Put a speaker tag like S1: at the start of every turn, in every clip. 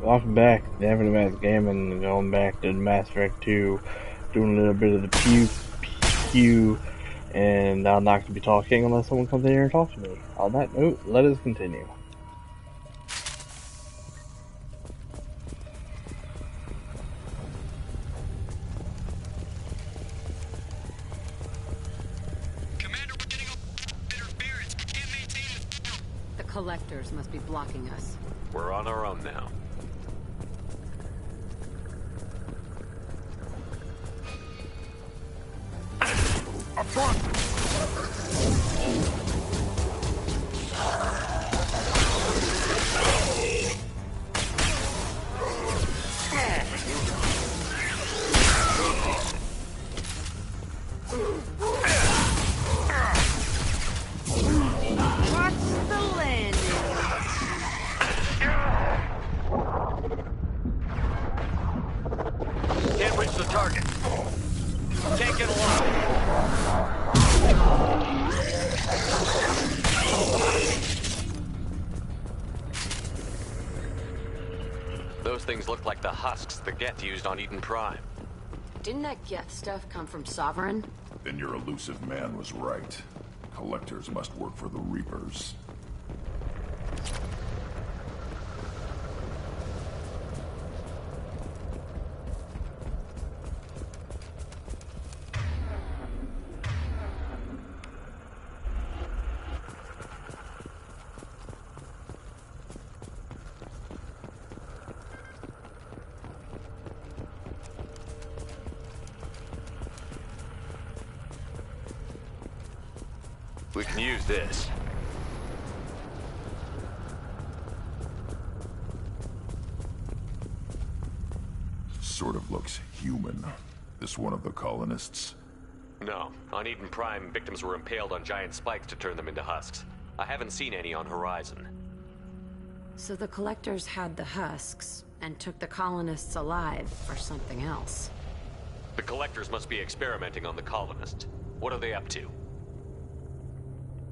S1: Welcome back to the Mass Gaming and going back to the Mass Effect 2, doing a little bit of the pew, and I'm not going to be talking unless someone comes in here and talks to me. On that note, let us continue.
S2: Commander, we're getting interference. We can't maintain it.
S3: The collectors must be blocking us.
S4: We're on our own now.
S2: Up front!
S3: Watch the landing.
S4: Can't reach the target. Can't get along. Those things look like the husks the Geth used on Eden Prime.
S3: Didn't that Geth stuff come from Sovereign?
S5: Then your elusive man was right. Collectors must work for the Reapers.
S4: We can use this.
S5: Sort of looks human. This one of the colonists?
S4: No. On Eden Prime, victims were impaled on giant spikes to turn them into husks. I haven't seen any on Horizon.
S3: So the collectors had the husks and took the colonists alive for something else.
S4: The collectors must be experimenting on the colonists. What are they up to?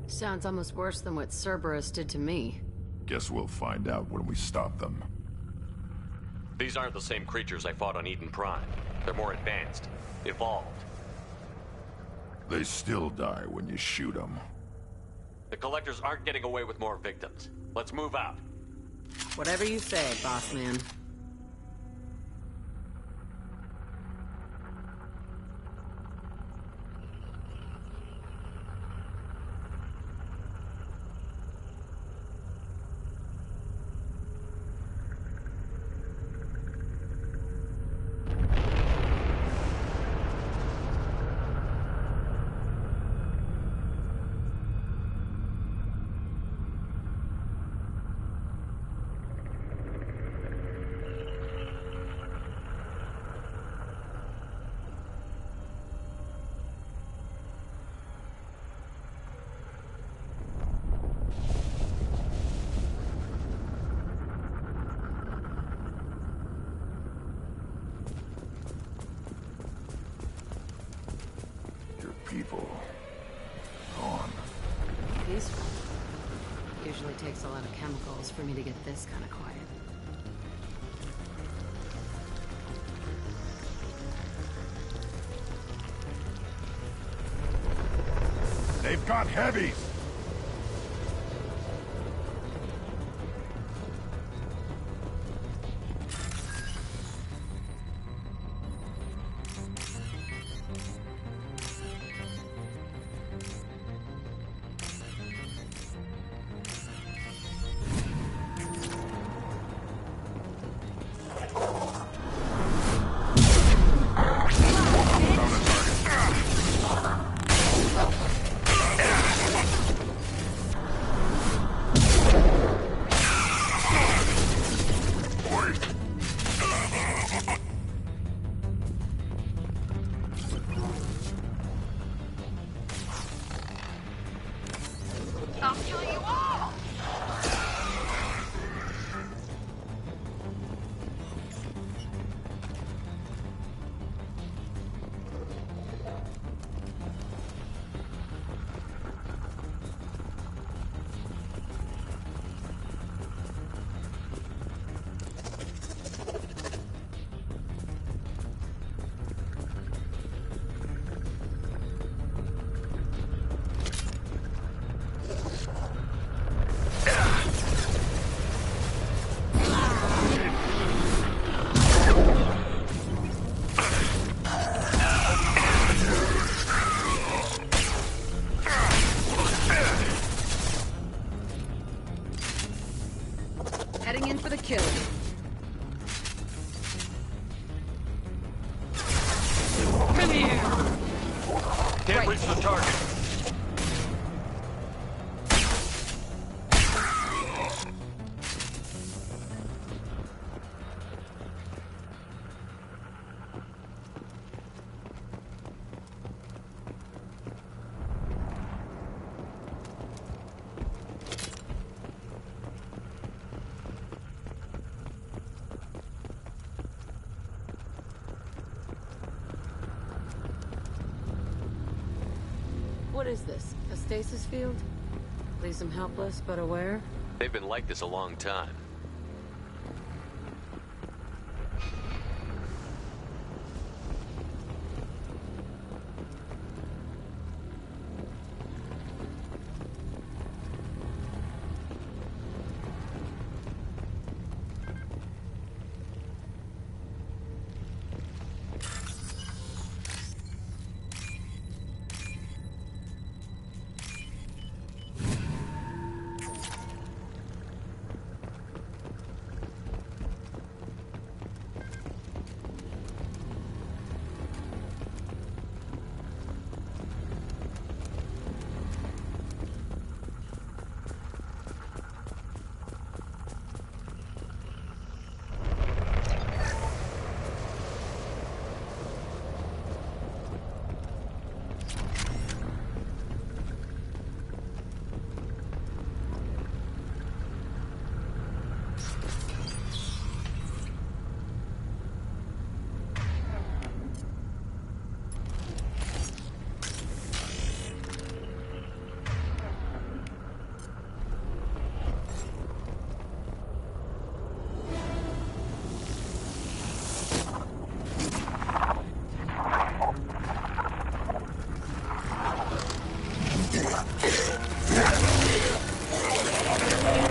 S3: Sounds almost worse than what Cerberus did to me.
S5: Guess we'll find out when we stop them.
S4: These aren't the same creatures I fought on Eden Prime. They're more advanced. Evolved.
S5: They still die when you shoot them.
S4: The collectors aren't getting away with more victims. Let's move out.
S3: Whatever you say, boss man.
S5: People. Gone.
S3: Peaceful. Usually takes a lot of chemicals for me to get this kind of quiet.
S5: They've got heavies!
S3: for the kill.
S2: In the air!
S4: Can't
S3: Right.
S4: reach the target.
S3: What is this? A stasis field? Leaves them helpless but aware?
S4: They've been like this a long time.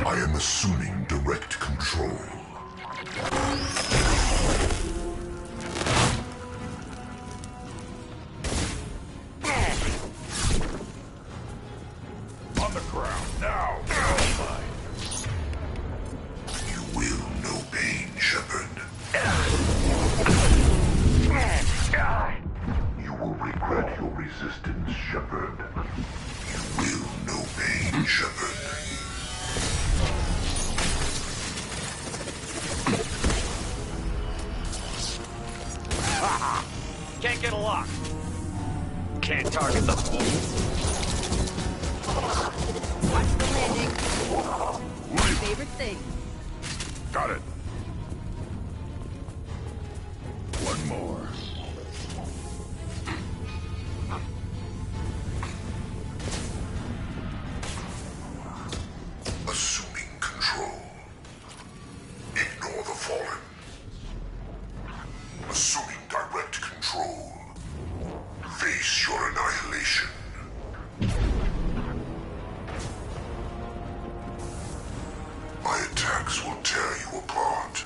S5: I am assuming direct control. On the ground, now! You will know pain, Shepard. You will regret your resistance, Shepard. You will know pain, Shepard.
S4: Can't get a lock. Can't target them.
S3: Watch the landing. My favorite thing.
S5: Got it. One more. Assuming control. Ignore the fallen. Assuming direct control. Face your annihilation. My attacks will tear you apart.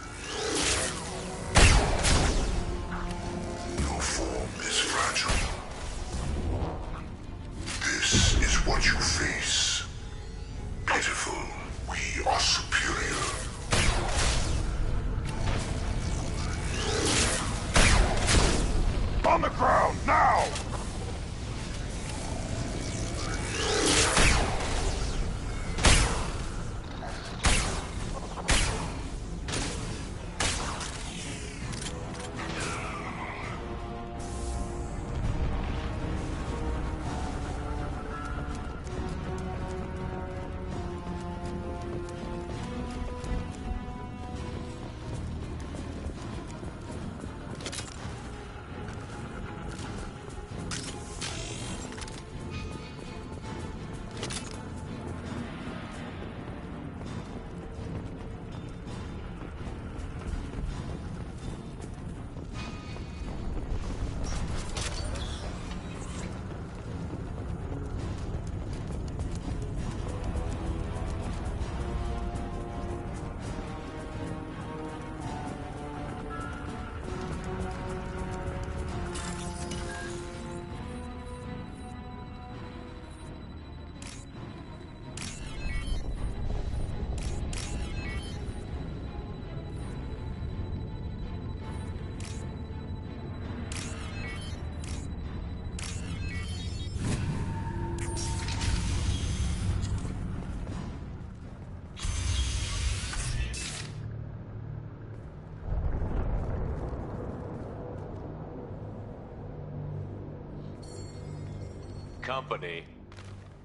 S4: company.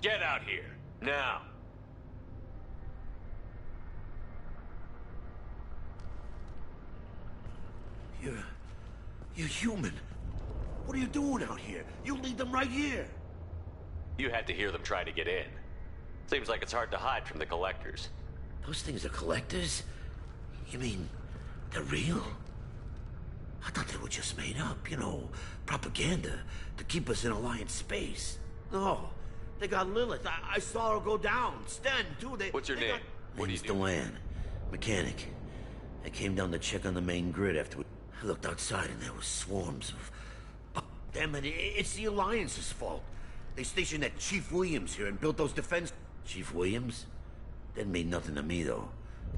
S4: Get out here, now.
S6: You're human. What are you doing out here? You lead them right here.
S4: You had to hear them try to get in. Seems like it's hard to hide from the collectors.
S6: Those things are collectors? You mean, they're real? I thought they were just made up, you know, propaganda to keep us in Alliance space. No, they got Lilith. I saw her go down. Sten, too.
S4: What's your name? What do you
S6: Name's
S4: do?
S6: Dewan, mechanic. I came down to check on the main grid after I looked outside and there was swarms of... Oh, damn it, it's the Alliance's fault. They stationed that Chief Williams here and built those defense... Chief Williams? Didn't mean nothing to me, though.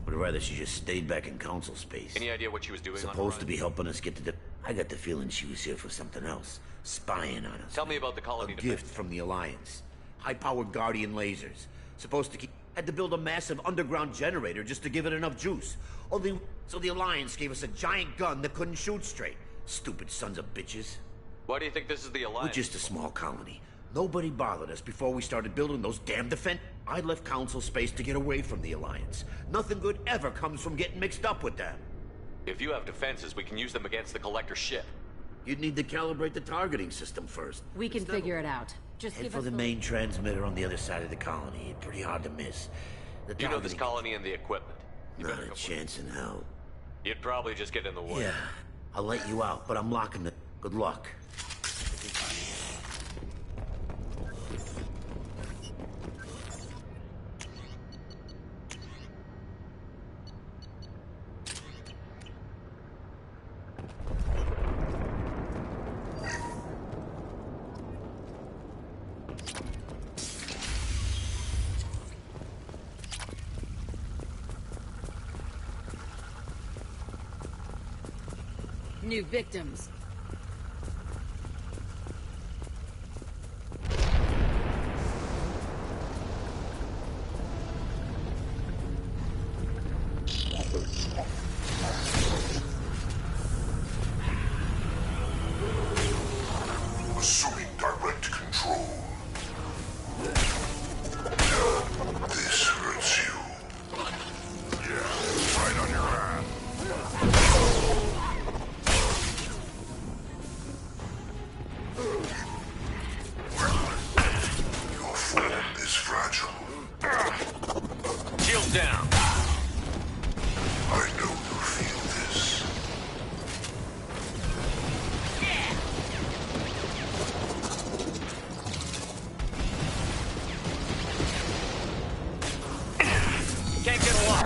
S6: Would rather she just stayed back in council space.
S4: Any idea what she was doing on
S6: Supposed
S4: the
S6: to be helping us get to the... I got the feeling she was here for something else. Spying on us.
S4: Tell me about the colony
S6: A
S4: defense.
S6: gift from the Alliance. High-powered Guardian lasers. Supposed to keep... Had to build a massive underground generator just to give it enough juice. So the Alliance gave us a giant gun that couldn't shoot straight. Stupid sons of bitches.
S4: Why do you think this is the Alliance?
S6: We're just a small colony. Nobody bothered us before we started building those damn defense... I left council space to get away from the Alliance. Nothing good ever comes from getting mixed up with them.
S4: If you have defenses, we can use them against the Collector ship.
S6: You'd need to calibrate the targeting system first.
S3: We can figure it out. Just
S6: Head
S3: give
S6: for
S3: us
S6: the main transmitter on the other side of the colony. Pretty hard to miss. The
S4: You know this
S6: targeting-
S4: colony and the equipment. You
S6: Not
S4: better
S6: a
S4: go for it.
S6: chance in hell.
S4: You'd probably just get in the way.
S6: Yeah, I'll let you out, but I'm locking the... Good luck.
S3: New victims.
S5: Assuming direct control. This hurts you. Yeah, right on your ass. Your form is fragile.
S4: Shield down.
S5: I know you feel this.
S4: Can't get a lock.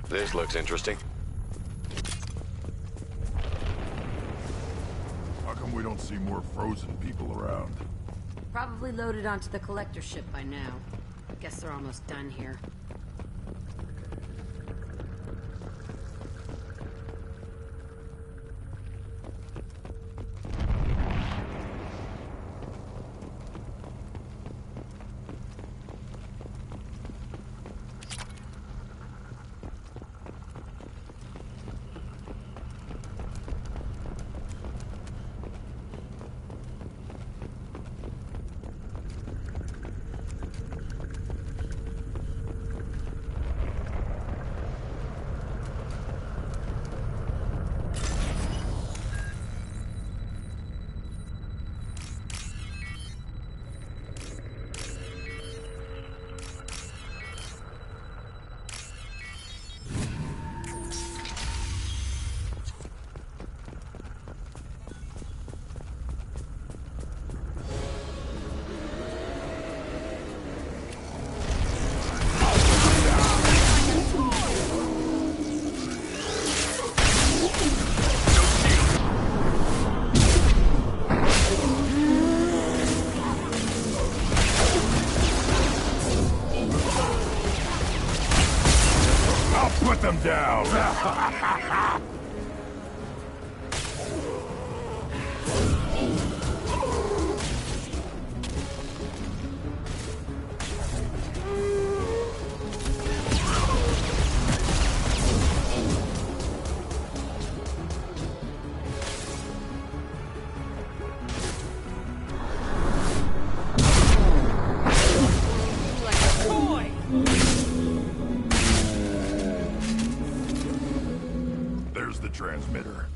S4: This looks interesting.
S5: How come we don't see more frozen people around?
S3: Probably loaded onto the collector ship by now. Guess they're almost done here.
S5: them down! There's the transmitter.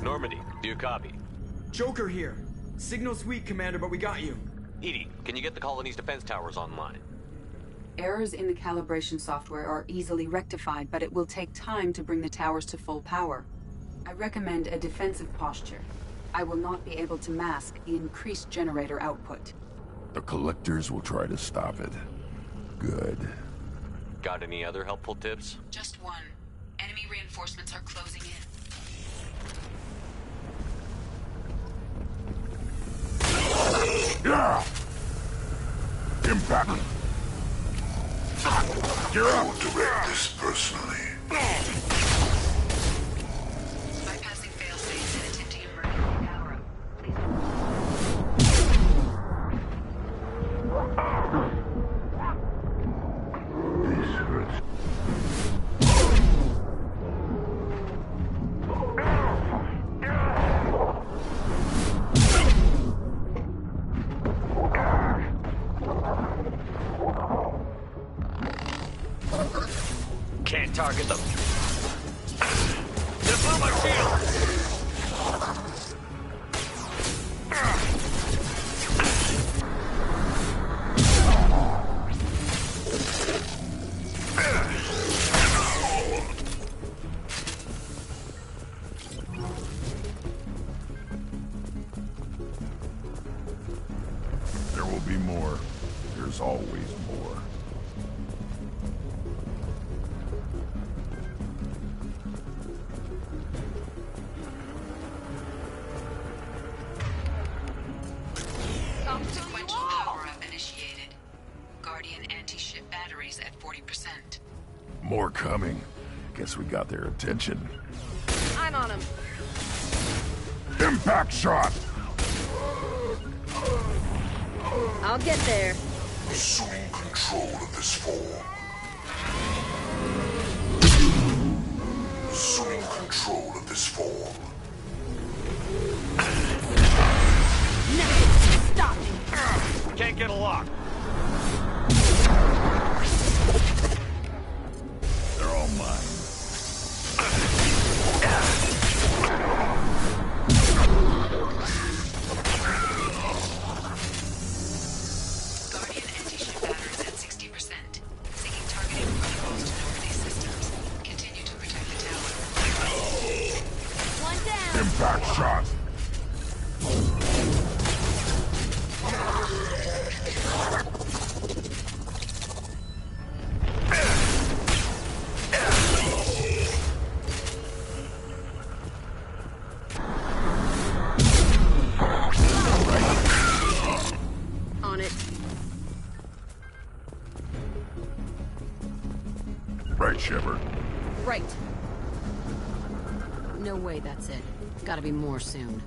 S4: Normandy, do you copy?
S7: Joker here. Signal's weak, Commander, but we got you.
S4: Edie, can you get the colony's defense towers online?
S8: Errors in the calibration software are easily rectified, but it will take time to bring the towers to full power. I recommend a defensive posture. I will not be able to mask the increased generator output.
S5: The collectors will try to stop it. Good.
S4: Got any other helpful tips?
S8: Just one. Enemy reinforcements are closing in.
S5: Yeah! Impact! You're up! I will direct this personally.
S8: Bypassing failsafe and attempting emergency power-up.
S5: This hurts.
S4: Can't target them. They blew my shield!
S5: There will be more. There's always more.
S8: Sequential power-up initiated. Guardian anti-ship batteries at 40%.
S5: More coming. Guess we got their attention.
S3: I'm on him.
S5: Impact shot!
S3: I'll get there.
S5: Assuming control of this form. Assuming control of this form.
S3: Nothing. Stop.
S4: Can't get a lock.
S5: They're all mine.
S8: Guardian anti-ship batteries at 60%. Seeking targeting protocols to Normandy systems. Continue to protect the tower.
S3: One down.
S5: Impact shot!
S3: On it.
S5: Right, Shepard.
S3: Right. No way that's it. Gotta be more soon.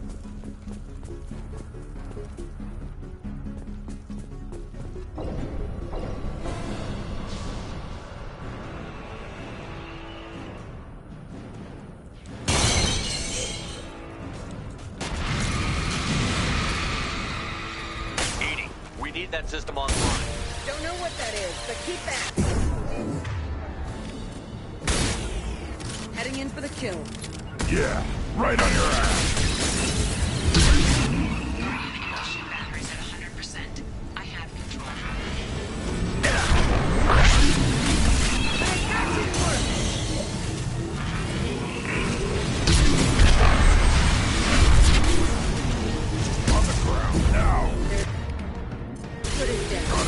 S4: Edie, we need that system online.
S3: Don't know what that is, but keep back. Heading in for the kill.
S5: Yeah, right on your ass.
S8: Anti-ship batteries at 100%. I have control.
S5: On the ground now.
S3: Put it down.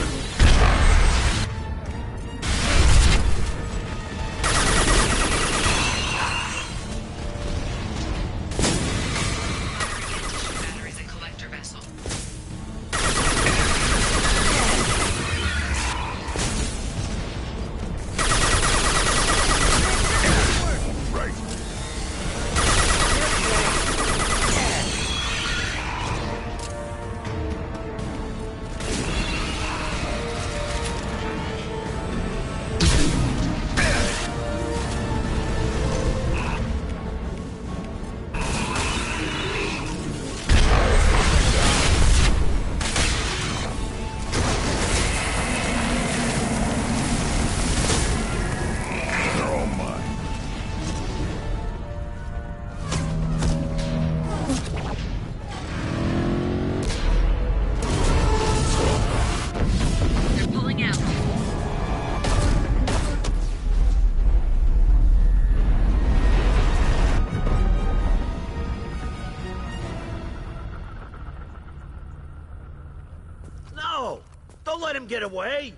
S6: away?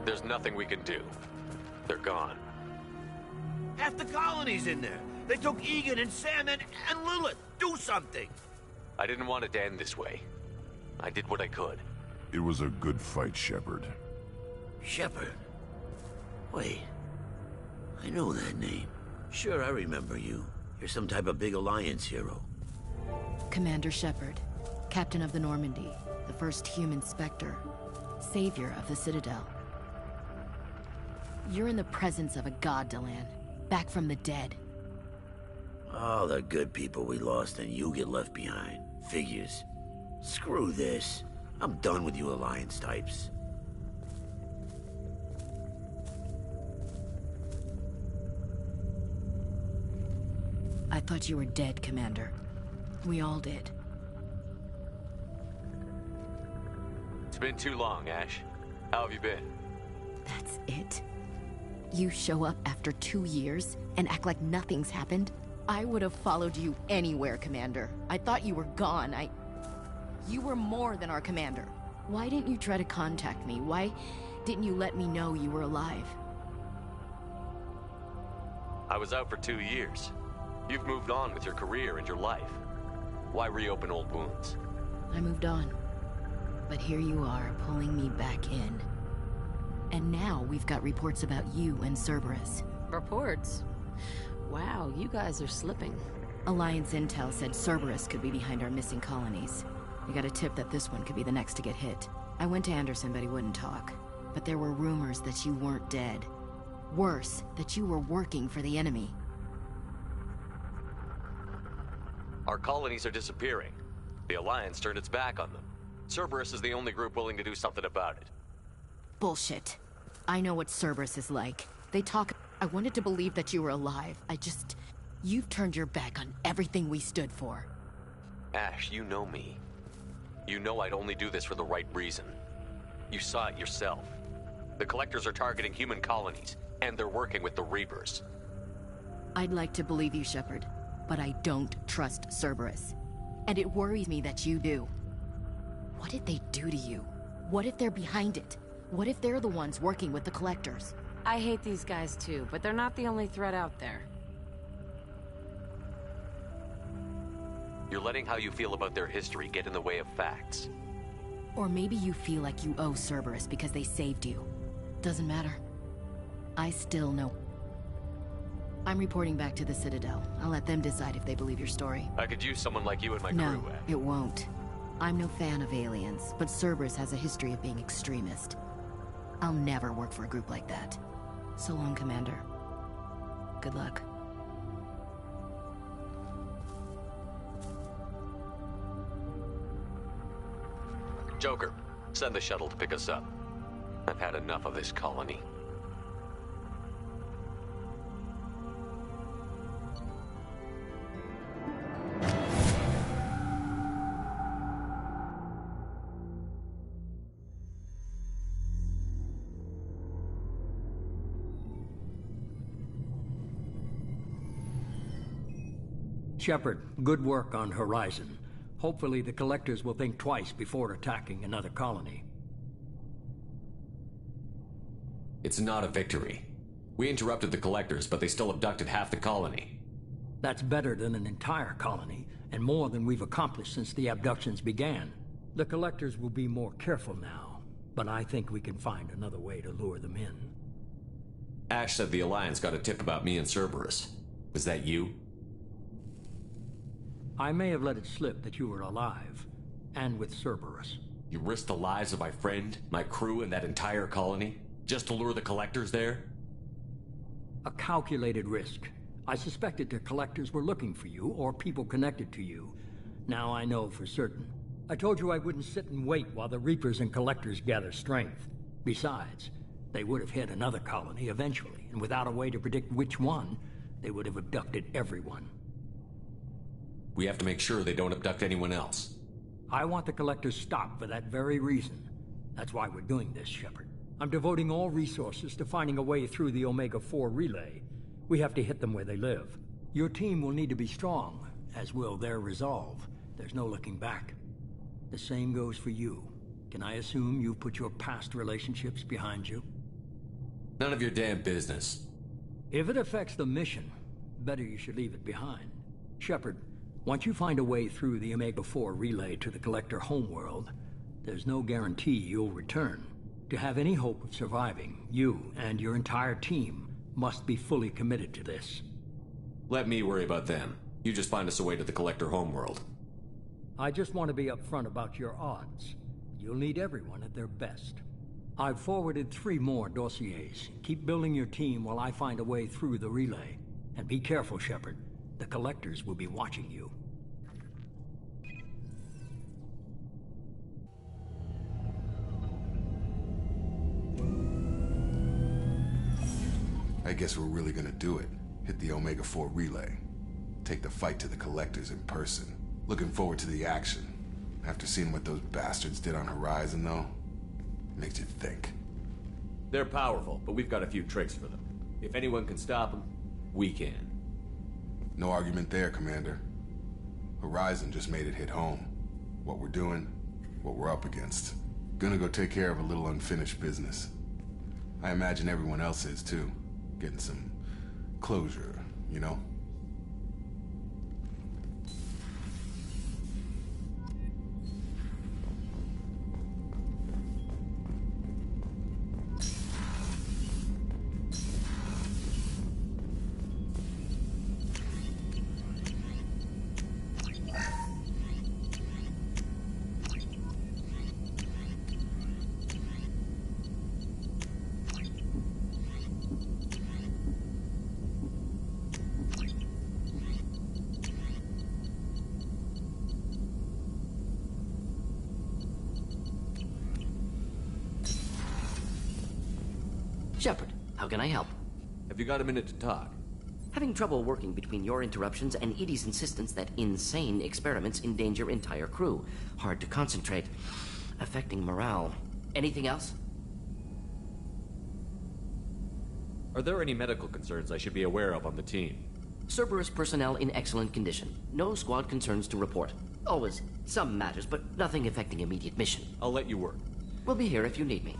S4: There's nothing we can do. They're gone.
S6: Half the colony's in there. They took Egan and Sam and Lilith. Do something.
S4: I didn't want it to end this way. I did what I could.
S5: It was a good fight, Shepard.
S6: Shepard? Wait. I know that name. Sure, I remember you. You're some type of big Alliance hero.
S9: Commander Shepard, Captain of the Normandy, the first human Spectre, savior of the Citadel. You're in the presence of a god, Delan, back from the dead.
S6: All the good people we lost and you get left behind. Figures. Screw this. I'm done with you Alliance types.
S9: I thought you were dead, Commander. We all did.
S4: It's been too long, Ash. How have you been?
S9: That's it? You show up after 2 years and act like nothing's happened? I would have followed you anywhere, Commander. I thought you were gone. You were more than our commander. Why didn't you try to contact me? Why didn't you let me know you were alive?
S4: I was out for 2 years. You've moved on with your career and your life. Why reopen old wounds?
S9: I moved on. But here you are, pulling me back in. And now we've got reports about you and Cerberus.
S3: Reports? Wow, you guys are slipping.
S9: Alliance intel said Cerberus could be behind our missing colonies. We got a tip that this one could be the next to get hit. I went to Anderson, but he wouldn't talk. But there were rumors that you weren't dead. Worse, that you were working for the enemy.
S4: Our colonies are disappearing. The Alliance turned its back on them. Cerberus is the only group willing to do something about it.
S9: Bullshit. I know what Cerberus is like. They talk... I wanted to believe that you were alive. You've turned your back on everything we stood for.
S4: Ash, you know me. You know I'd only do this for the right reason. You saw it yourself. The Collectors are targeting human colonies, and they're working with the Reapers.
S9: I'd like to believe you, Shepard, but I don't trust Cerberus. And it worries me that you do. What did they do to you? What if they're behind it? What if they're the ones working with the Collectors?
S3: I hate these guys too, but they're not the only threat out there.
S4: You're letting how you feel about their history get in the way of facts.
S9: Or maybe you feel like you owe Cerberus because they saved you. Doesn't matter. I still know. I'm reporting back to the Citadel. I'll let them decide if they believe your story.
S4: I could use someone like you in my
S9: No,
S4: crew, Ash.
S9: it won't. I'm no fan of aliens, but Cerberus has a history of being extremist. I'll never work for a group like that. So long, Commander. Good luck.
S4: Joker, send the shuttle to pick us up. I've had enough of this colony.
S10: Shepard, good work on Horizon. Hopefully the Collectors will think twice before attacking another colony.
S11: It's not a victory. We interrupted the Collectors, but they still abducted half the colony.
S10: That's better than an entire colony, and more than we've accomplished since the abductions began. The Collectors will be more careful now, but I think we can find another way to lure them in.
S11: Ash said the Alliance got a tip about me and Cerberus. Was that you?
S10: I may have let it slip that you were alive, and with Cerberus.
S11: You risked the lives of my friend, my crew, and that entire colony, just to lure the Collectors there?
S10: A calculated risk. I suspected the Collectors were looking for you, or people connected to you. Now I know for certain. I told you I wouldn't sit and wait while the Reapers and Collectors gather strength. Besides, they would have hit another colony eventually, and without a way to predict which one, they would have abducted everyone.
S11: We have to make sure they don't abduct anyone else.
S10: I want the Collectors stopped for that very reason. That's why we're doing this, Shepard. I'm devoting all resources to finding a way through the Omega-4 relay. We have to hit them where they live. Your team will need to be strong, as will their resolve. There's no looking back. The same goes for you. Can I assume you've put your past relationships behind you?
S11: None of your damn business.
S10: If it affects the mission, better you should leave it behind. Shepard, once you find a way through the Omega-4 relay to the Collector homeworld, there's no guarantee you'll return. To have any hope of surviving, you and your entire team must be fully committed to this.
S11: Let me worry about them. You just find us a way to the Collector homeworld.
S10: I just want to be upfront about your odds. You'll need everyone at their best. I've forwarded 3 more dossiers. Keep building your team while I find a way through the relay. And be careful, Shepard. The Collectors will be watching you.
S5: I guess we're really gonna do it. Hit the Omega-4 relay. Take the fight to the Collectors in person. Looking forward to the action. After seeing what those bastards did on Horizon, though, makes you think.
S11: They're powerful, but we've got a few tricks for them. If anyone can stop them, we can.
S5: No argument there, Commander. Horizon just made it hit home. What we're doing, what we're up against. Gonna go take care of a little unfinished business. I imagine everyone else is, too. Getting some closure, you know?
S12: Shepard, how can I help?
S11: Have you got a minute to talk?
S12: Having trouble working between your interruptions and Edie's insistence that insane experiments endanger entire crew. Hard to concentrate. Affecting morale. Anything else?
S11: Are there any medical concerns I should be aware of on the team?
S12: Cerberus personnel in excellent condition. No squad concerns to report. Always some matters, but nothing affecting immediate mission.
S11: I'll let you work.
S12: We'll be here if you need me.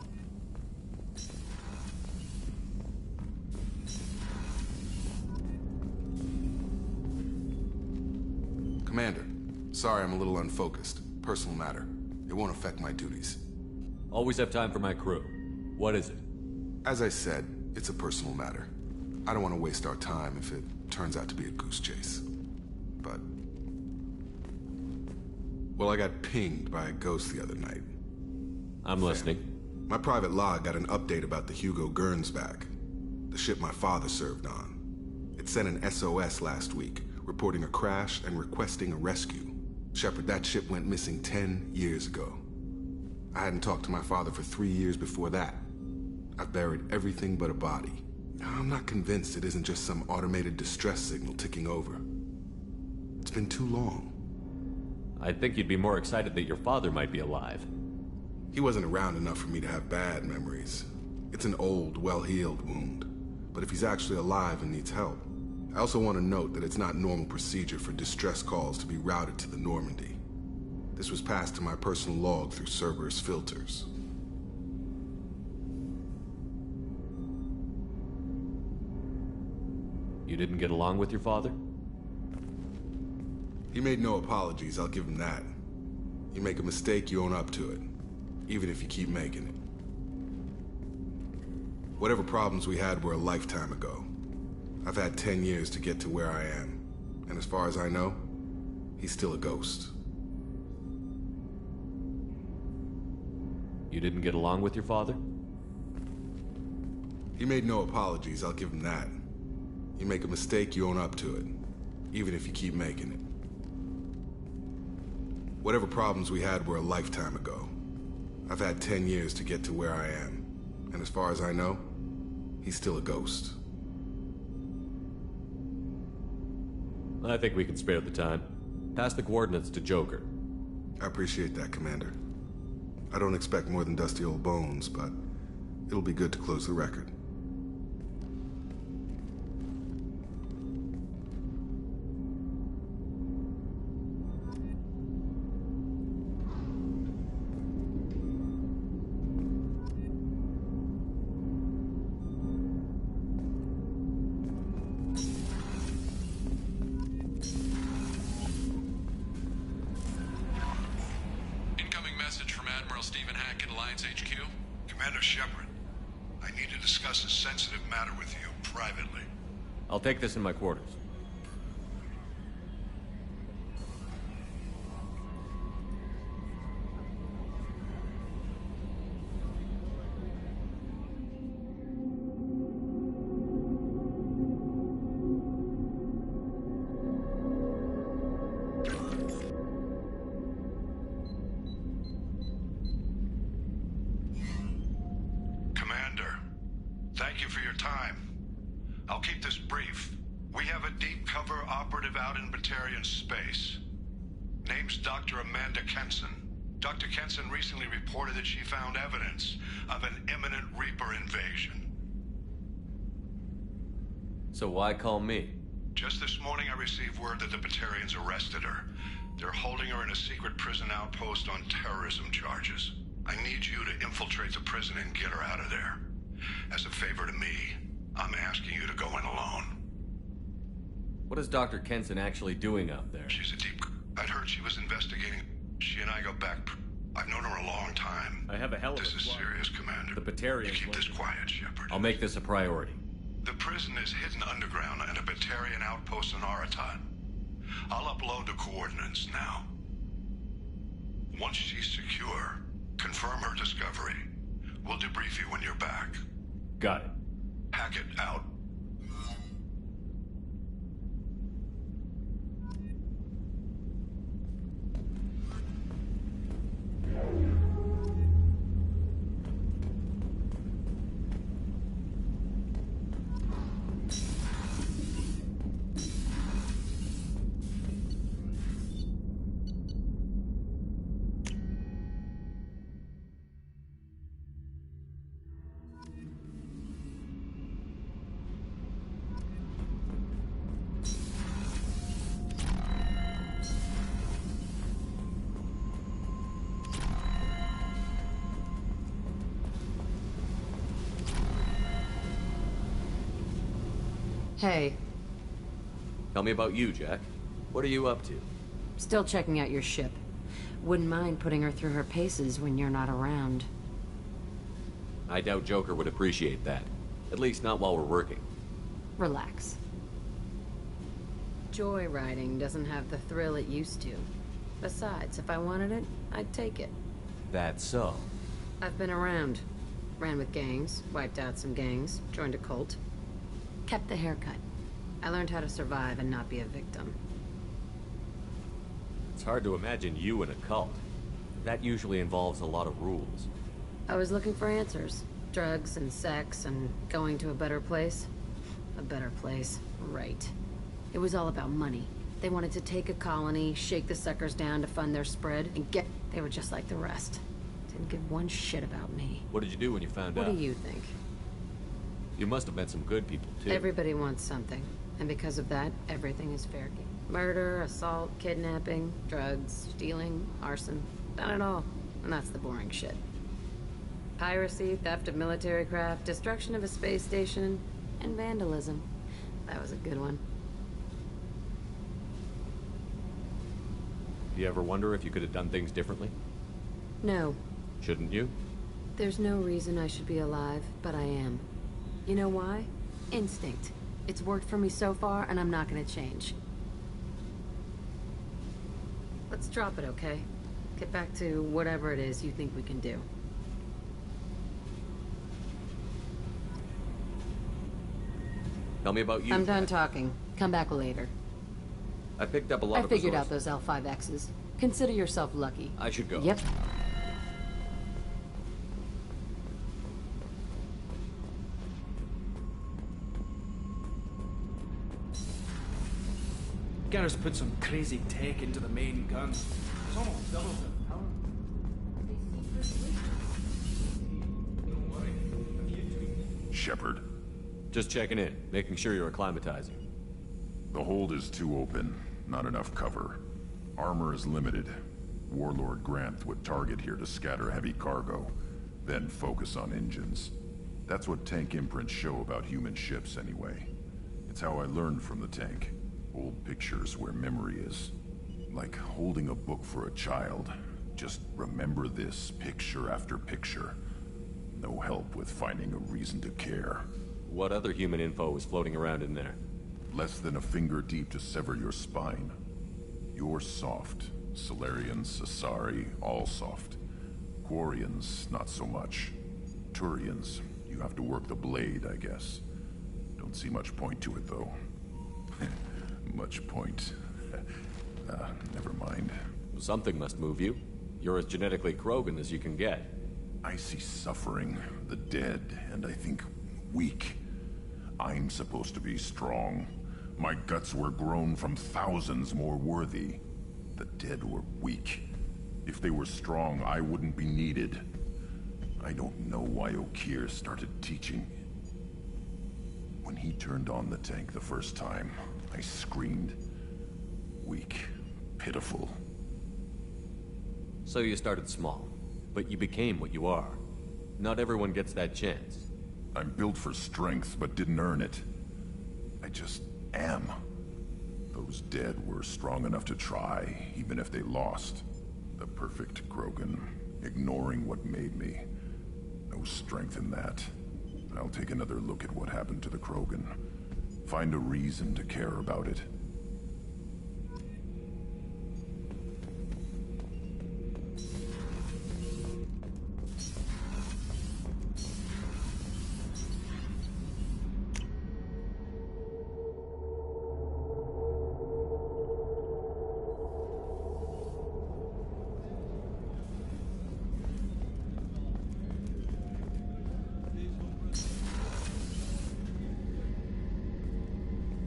S5: Commander, sorry I'm a little unfocused. Personal matter. It won't affect my duties.
S11: Always have time for my crew. What is it?
S5: As I said, it's a personal matter. I don't want to waste our time if it turns out to be a goose chase. But... well, I got pinged by a ghost the other night.
S11: I'm listening.
S5: My private log got an update about the Hugo Gurns back. The ship my father served on. It sent an SOS last week, reporting a crash and requesting a rescue. Shepard, that ship went missing 10 years ago. I hadn't talked to my father for 3 years before that. I've buried everything but a body. I'm not convinced it isn't just some automated distress signal ticking over. It's been too long.
S11: I think you'd be more excited that your father might be alive.
S5: He wasn't around enough for me to have bad memories. It's an old, well-healed wound. But if he's actually alive and needs help, I also want to note that it's not normal procedure for distress calls to be routed to the Normandy. This was passed to my personal log through Cerberus filters.
S11: You didn't get along with your father?
S5: He made no apologies, I'll give him that. You make a mistake, you own up to it. Even if you keep making it. Whatever problems we had were a lifetime ago. I've had 10 years to get to where I am. And as far as I know, he's still a ghost.
S11: You didn't get along with your father?
S5: He made no apologies, I'll give him that. You make a mistake, you own up to it. Even if you keep making it. Whatever problems we had were a lifetime ago. I've had 10 years to get to where I am. And as far as I know, he's still a ghost.
S11: I think we can spare the time. Pass the coordinates to Joker.
S5: I appreciate that, Commander. I don't expect more than dusty old bones, but it'll be good to close the record.
S13: Alliance HQ?
S14: Commander Shepard, I need to discuss a sensitive matter with you privately.
S4: I'll take this in my quarters.
S14: Commander, thank you for your time. I'll keep this brief. We have a deep cover operative out in Batarian space. Name's Dr. Amanda Kenson. Dr. Kenson recently reported that she found evidence of an imminent Reaper invasion.
S4: So why call me?
S14: Just this morning I received word that the Batarians arrested her. They're holding her in a secret prison outpost on terrorism charges. I need you to infiltrate the prison and get her out of there. As a favor to me, I'm asking you to go in alone.
S4: What is Dr. Kenson actually doing out there?
S14: She's a deep... I'd heard she was investigating. She and I go back... I've known her a long time.
S4: I have a hell of
S14: This
S4: a
S14: is
S4: plot.
S14: serious, Commander.
S4: The Batarians
S14: You keep this
S4: won't-
S14: quiet, Shepard.
S4: I'll make this a priority.
S14: The prison is hidden underground in a Batarian outpost in Aratat. I'll upload the coordinates now. Once she's secure, confirm her discovery. We'll debrief you when you're back.
S4: Got it.
S14: Hackett out.
S3: Hey,
S4: Tell me about you, Jack. What are you up to?
S3: still checking out your ship. Wouldn't mind putting her through her paces when you're not around.
S4: I doubt Joker would appreciate that. At least not while we're working.
S3: Relax. Joyriding doesn't have the thrill it used to. Besides, if I wanted it, I'd take it.
S4: That's so.
S3: I've been around. Ran with gangs, wiped out some gangs, joined a cult. Kept the haircut. I learned how to survive and not be a victim.
S4: It's hard to imagine you in a cult. That usually involves a lot of rules.
S3: I was looking for answers. Drugs and sex and going to a better place. A better place, right. It was all about money. They wanted to take a colony, shake the suckers down to fund their spread, and get... They were just like the rest. Didn't give one shit about me.
S4: What did you do when you found out?
S3: What do you think?
S4: You must have met some good people, too.
S3: Everybody wants something. And because of that, everything is fair game. Murder, assault, kidnapping, drugs, stealing, arson. Done it all. And that's the boring shit. Piracy, theft of military craft, destruction of a space station, and vandalism. That was a good one.
S4: Do you ever wonder if you could have done things differently?
S3: No.
S4: Shouldn't you?
S3: There's no reason I should be alive, but I am. You know why? Instinct. It's worked for me so far, and I'm not gonna change. Let's drop it, okay? Get back to whatever it is you think we can do.
S4: Tell me about you.
S3: I'm done talking. Come back later.
S4: I picked up a lot
S3: I
S4: of
S3: figured out
S4: resources.
S3: those L5Xs. Consider yourself lucky.
S4: I should go.
S3: Yep.
S15: Garrus put some crazy tech into the main guns. It's almost double the power.
S16: Shepard.
S4: Just checking in, making sure you're acclimatizing.
S16: The hold is too open. Not enough cover. Armor is limited. Warlord Granth would target here to scatter heavy cargo, then focus on engines. That's what tank imprints show about human ships anyway. It's how I learned from the tank. Old pictures where memory is. Like holding a book for a child. Just remember this picture after picture. No help with finding a reason to care.
S4: What other human info is floating around in there?
S16: Less than a finger deep to sever your spine. You're soft. Solarians, Asari, all soft. Quarians, not so much. Turians, you have to work the blade, I guess. Don't see much point to it, though. Much point. Never mind.
S4: Something must move you. You're as genetically Krogan as you can get.
S16: I see suffering, the dead, and I think weak. I'm supposed to be strong. My guts were grown from thousands more worthy. The dead were weak. If they were strong, I wouldn't be needed. I don't know why Okeer started teaching. When he turned on the tank the first time, I screamed. Weak. Pitiful.
S4: So you started small, but you became what you are. Not everyone gets that chance.
S16: I'm built for strength, but didn't earn it. I just am. Those dead were strong enough to try, even if they lost. The perfect Krogan, ignoring what made me. No strength in that. I'll take another look at what happened to the Krogan. Find a reason to care about it.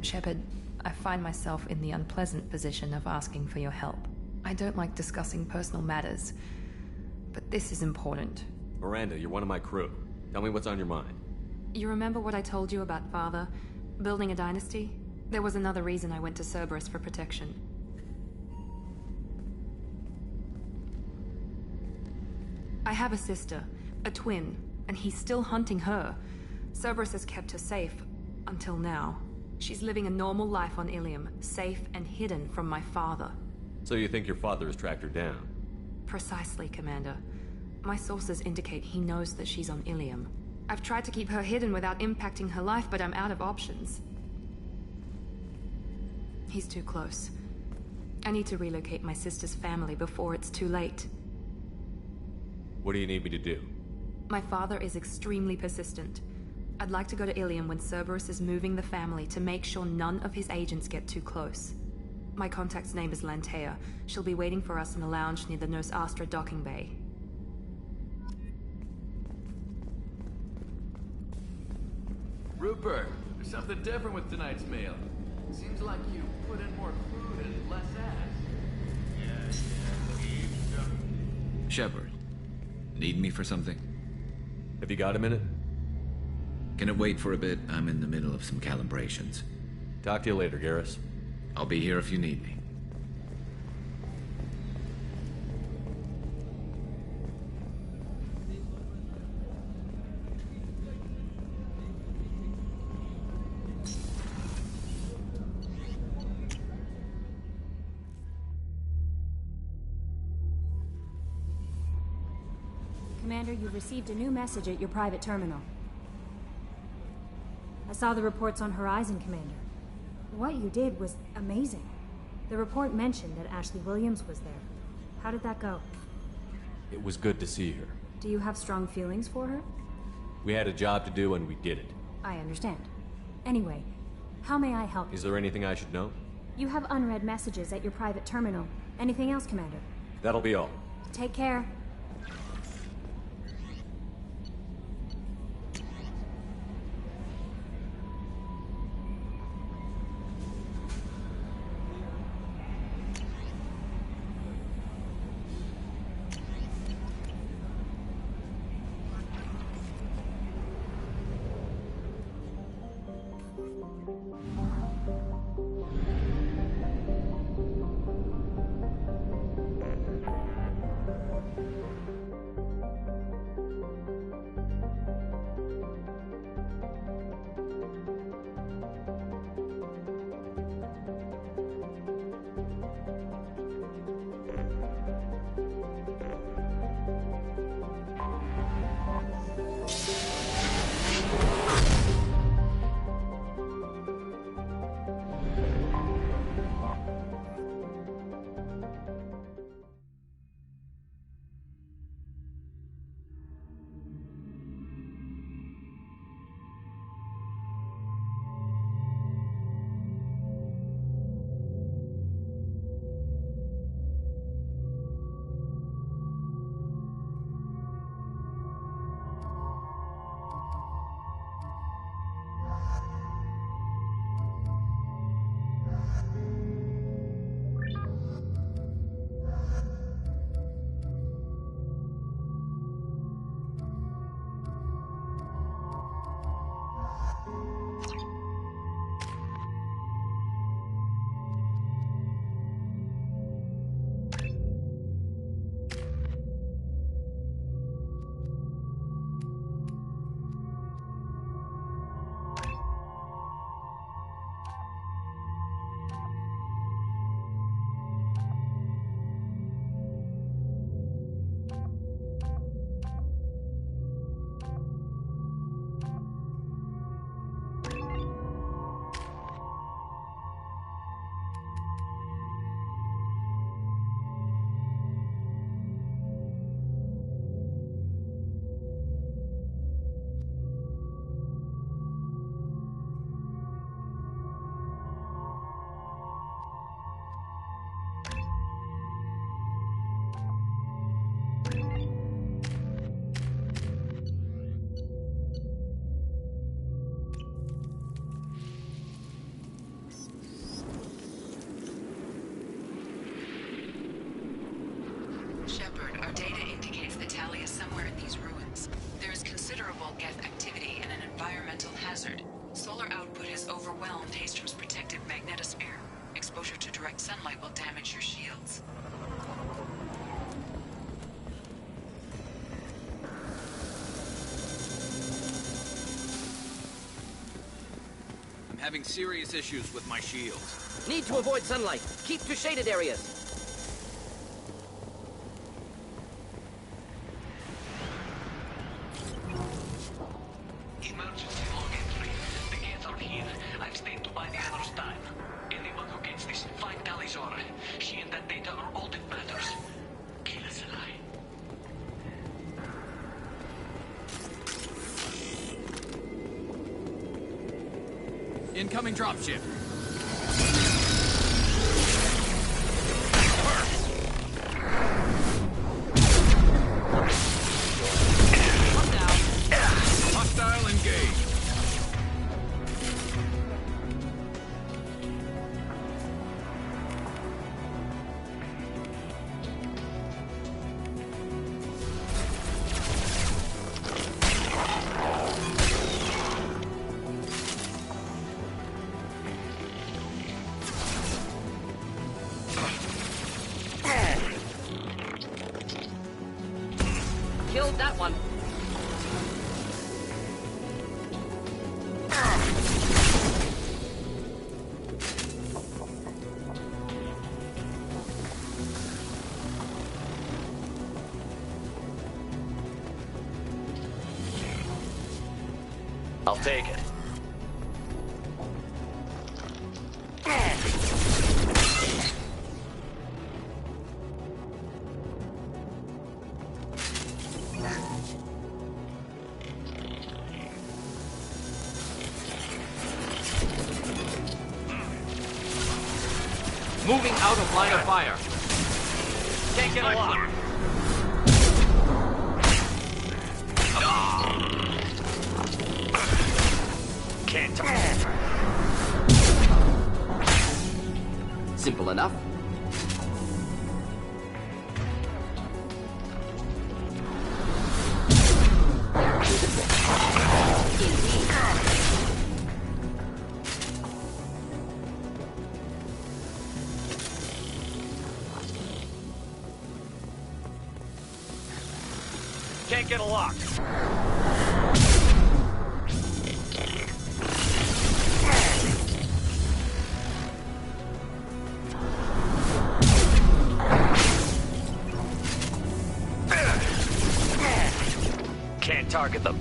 S13: Shepard, I find myself in the unpleasant position of asking for your help. I don't like discussing personal matters, but this is important.
S4: Miranda, you're one of my crew. Tell me what's on your mind.
S13: You remember what I told you about Father? Building a dynasty? There was another reason I went to Cerberus for protection. I have a sister, a twin, and he's still hunting her. Cerberus has kept her safe, until now. She's living a normal life on Ilium, safe and hidden from my father.
S4: So you think your father has tracked her down?
S13: Precisely, Commander. My sources indicate he knows that she's on Ilium. I've tried to keep her hidden without impacting her life, but I'm out of options. He's too close. I need to relocate my sister's family before it's too late.
S4: What do you need me to do?
S13: My father is extremely persistent. I'd like to go to Ilium when Cerberus is moving the family to make sure none of his agents get too close. My contact's name is Lantea. She'll be waiting for us in a lounge near the Nurse Astra docking bay.
S15: Rupert, there's something different with tonight's meal. Seems like you put in more food and less ass.
S17: Shepard, need me for something?
S4: Have you got a minute?
S17: Can it wait for a bit? I'm in the middle of some calibrations.
S4: Talk to you later, Garrus.
S17: I'll be here if you need me.
S18: Commander, you've received a new message at your private terminal. I saw the reports on Horizon, Commander. What you did was amazing. The report mentioned that Ashley Williams was there. How did that go?
S4: It was good to see her.
S18: Do you have strong feelings for her?
S4: We had a job to do and we did it.
S18: I understand. Anyway, how may I help you?
S4: Is there anything I should know?
S18: You have unread messages at your private terminal. Anything else, Commander?
S4: That'll be all.
S18: Take care.
S8: environmental hazard. Solar output has overwhelmed Hastrom's protective magnetosphere. Exposure to direct sunlight will damage your shields.
S15: I'm having serious issues with my shields.
S12: Need to avoid sunlight. Keep to shaded areas.
S19: Emergency log entry. The gates are here. I've stayed to buy the others time. Anyone who gets this, find Talizora. She and that data are all that matters. Kill us alive.
S15: Incoming dropship.
S16: Hostile engaged.
S12: Killed that one.
S4: I'll take it.
S15: Moving out of line of fire.
S19: Can't get a lock.
S4: Can't.
S12: Simple enough.
S4: Can't get a lock. Can't target them.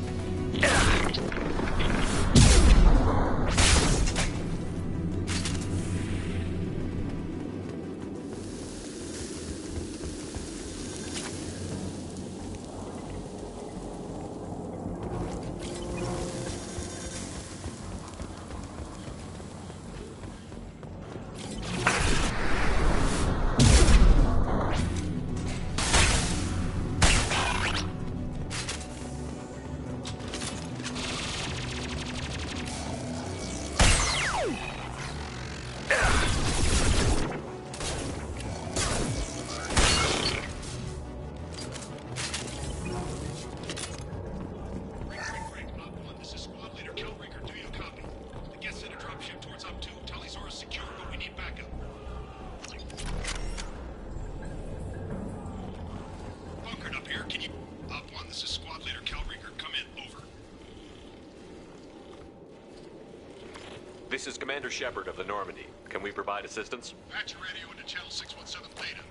S4: This is Commander Shepard of the Normandy. Can we provide assistance?
S14: Patch your radio into channel 617 Theta.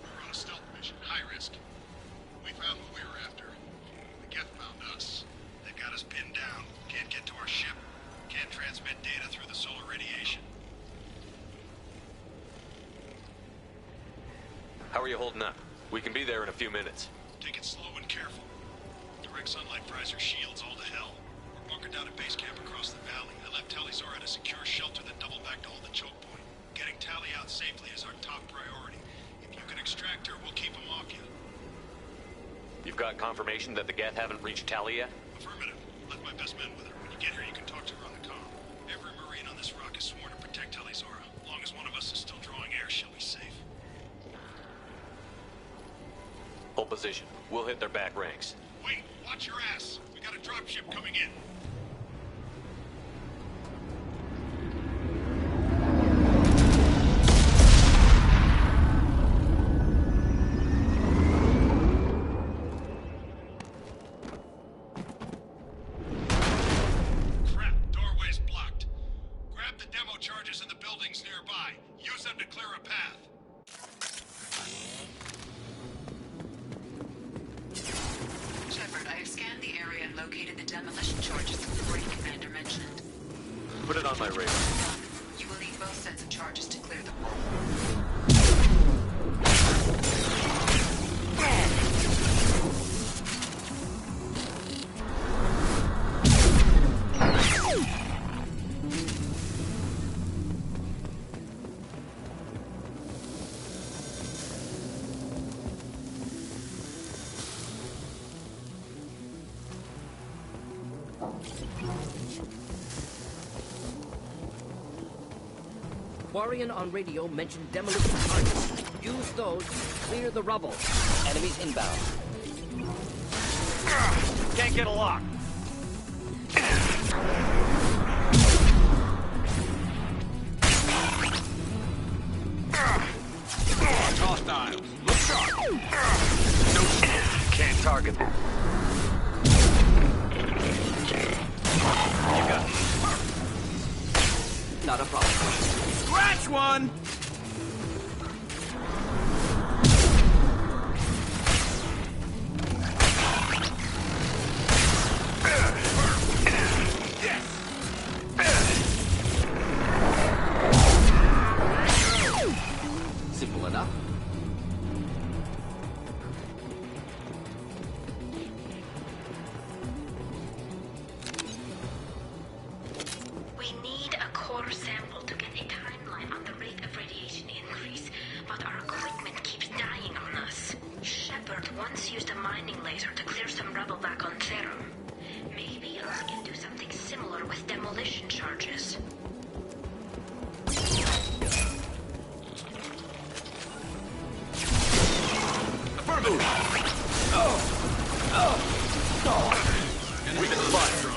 S14: We're on a stealth mission, high risk. We found what we were after. The Geth found us. They've got us pinned down. Can't get to our ship. Can't transmit data through the solar radiation.
S4: How are you holding up? We can be there in a few minutes.
S14: Take it slow and careful. Direct sunlight fries your shields all to hell. We're bunkered down at base camp across the valley. I left Talizora at a secure shelter that doubled back to hold the choke point. Getting Tally out safely is our top priority. If you can extract her, we'll keep them off you.
S4: You've got confirmation that the Geth haven't reached Tally yet?
S14: Affirmative. Left my best men with her. When you get here, you can talk to her on the comm. Every Marine on this rock is sworn to protect Talizora. As long as one of us is still drawing air, she'll be safe.
S4: Hold position. We'll hit their back ranks.
S14: Wait, watch your ass. We got a dropship coming in.
S8: located the demolition charges the break Commander mentioned.
S4: Put it on my radar.
S8: You will need both sets of charges to clear the hole.
S12: Quarian on radio mentioned demolition targets. Use those to clear the rubble. Enemies inbound.
S2: Can't get a lock.
S19: Hostiles. Look sharp. No, can't target them. You got
S12: Not a problem.
S19: Scratch one!
S12: Simple enough.
S20: We need a core sample to get a timeline on the rate of radiation increase, but our equipment keeps dying on us. Shepard once used a mining laser to clear some rubble back on Therum. Maybe I can do something similar with demolition charges.
S19: We can fire.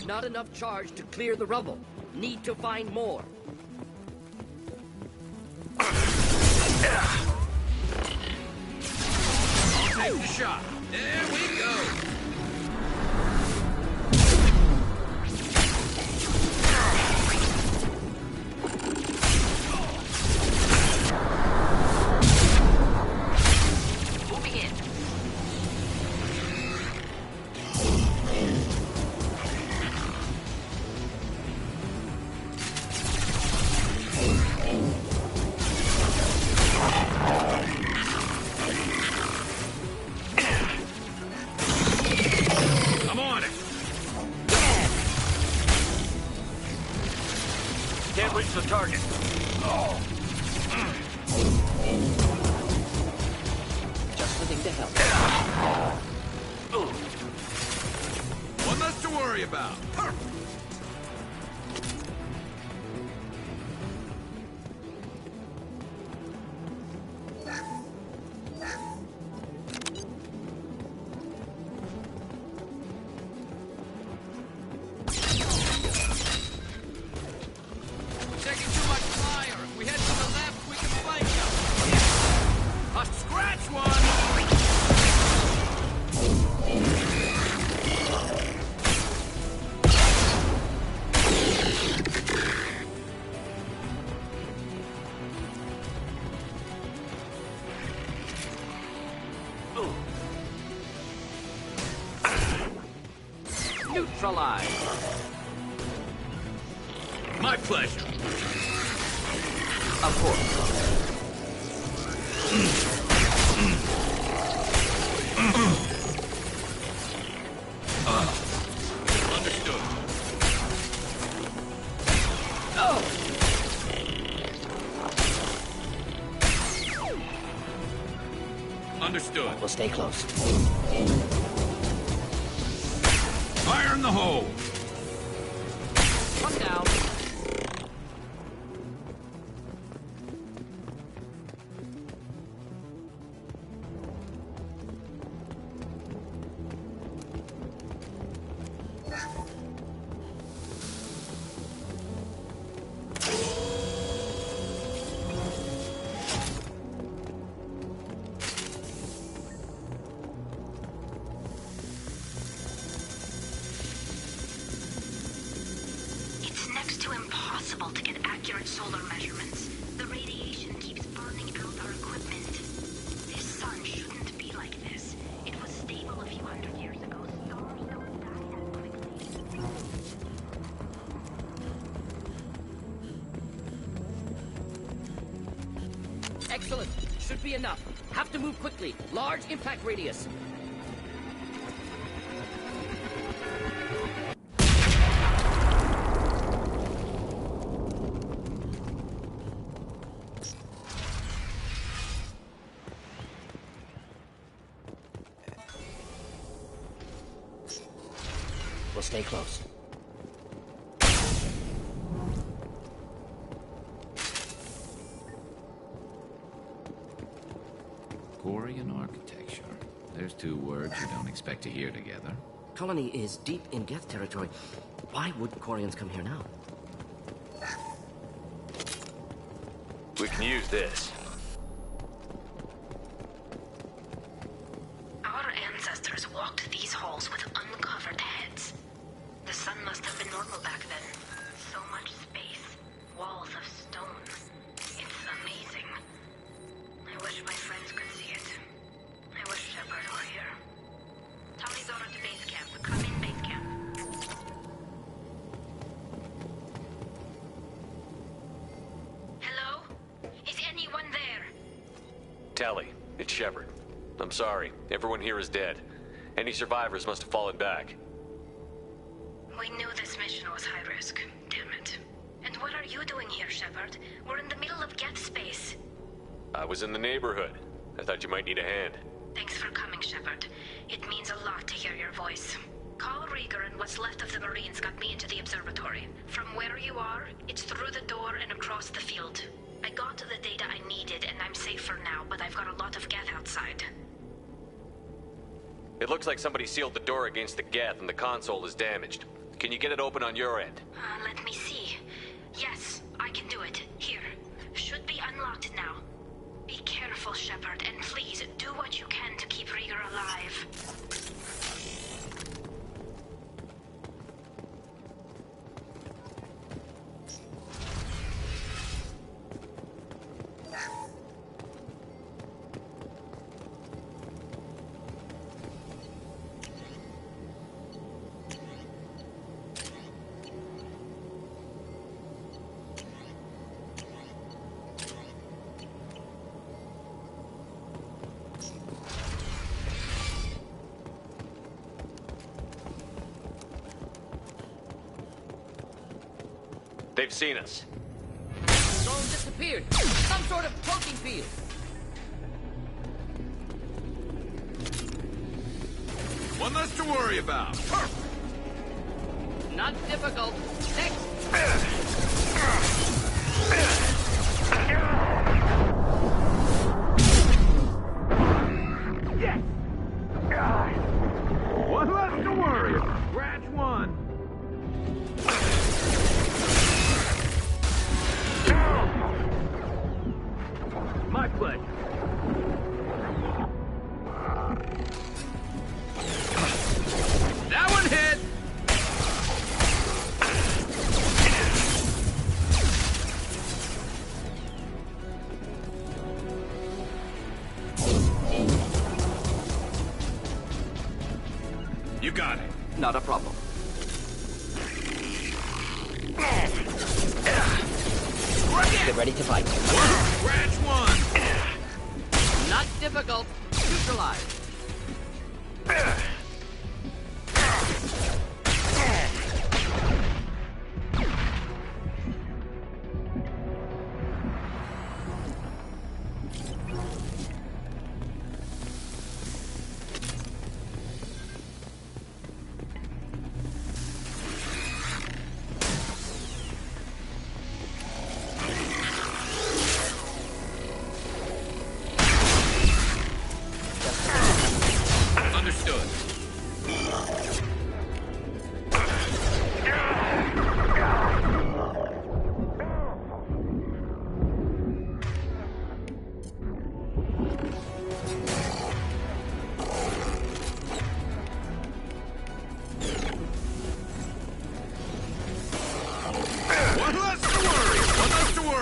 S12: Not enough charge to clear the rubble. Need to find more.
S19: Take the shot. There we go.
S20: Moving in.
S19: I'm on it.
S2: Can't reach the target.
S12: Just the thing to help.
S19: One less to worry about. Taking too much fire. If we head to the left, we can flank you. A scratch one.
S12: Neutralize.
S19: My pleasure.
S12: Of course.
S19: Understood. Understood.
S12: We'll stay close.
S19: Fire in the hole.
S20: too impossible to get accurate solar measurements. The radiation keeps burning out our equipment. This sun shouldn't be like this. It was stable a few hundred years ago. Stars don't die that quickly.
S12: Excellent. Should be enough. Have to move quickly. Large impact radius. We'll stay close.
S17: Quarian architecture. There's two words you don't expect to hear together.
S12: Colony is deep in Geth territory. Why would Quarians come here now?
S4: We can use this.
S20: Our ancestors walked these halls with uncovered heads. The sun must have been normal back then. So much space. Walls of stone. It's amazing. I wish my friends could see it. I wish Shepard were here. Talizora to base camp. Come in, base camp. Hello? Is anyone there?
S4: Tally, it's Shepard. I'm sorry. Everyone here is dead. Any survivors must have fallen back.
S20: We knew this mission was high risk. Damn it. And what are you doing here, Shepard? We're in the middle of Geth space.
S4: I was in the neighborhood. I thought you might need a hand.
S20: Thanks for coming, Shepard. It means a lot to hear your voice. Call Rieger and what's left of the Marines got me into the observatory. From where you are, it's through the door and across the field. I got the data I needed and I'm safe for now, but I've got a lot of Geth outside.
S4: It looks like somebody sealed the door against the Geth and the console is damaged. Can you get it open on your end?
S20: Let me see. Yes, I can do it. Here. Should be unlocked now. Be careful, Shepard, and please do what you can to keep Rieger alive.
S4: They've seen us.
S12: Drone disappeared. Some sort of cloaking field.
S15: One less to worry about.
S12: Not difficult. Next.
S15: Yes! One less to worry about. Scratch one. My pleasure. That one hit! You got it.
S12: Not a problem. Get ready to fight.
S15: Scratch one.
S12: Not difficult. Neutralize.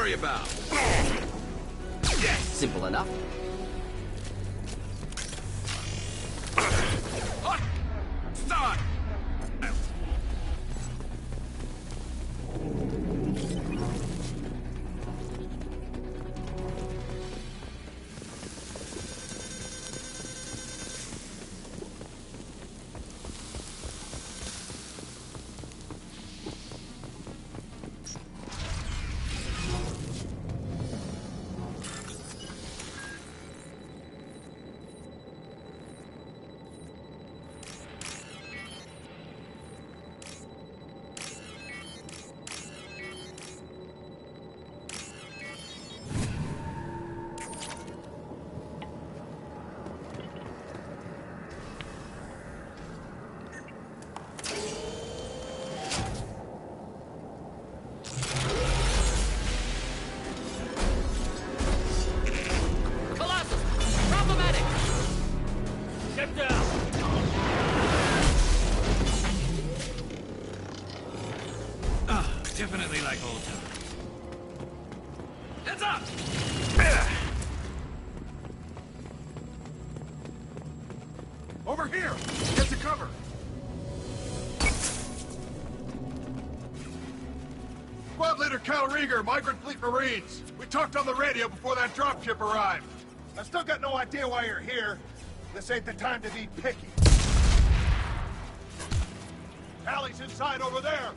S21: worry about.
S12: Simple enough.
S21: Stop!
S19: Definitely like old times. Heads up!
S14: Over here! Get to cover! Squad Leader Cal Rieger, Migrant Fleet Marines. We talked on the radio before that dropship arrived. I still got no idea why you're here. This ain't the time to be picky. Allie's inside over there.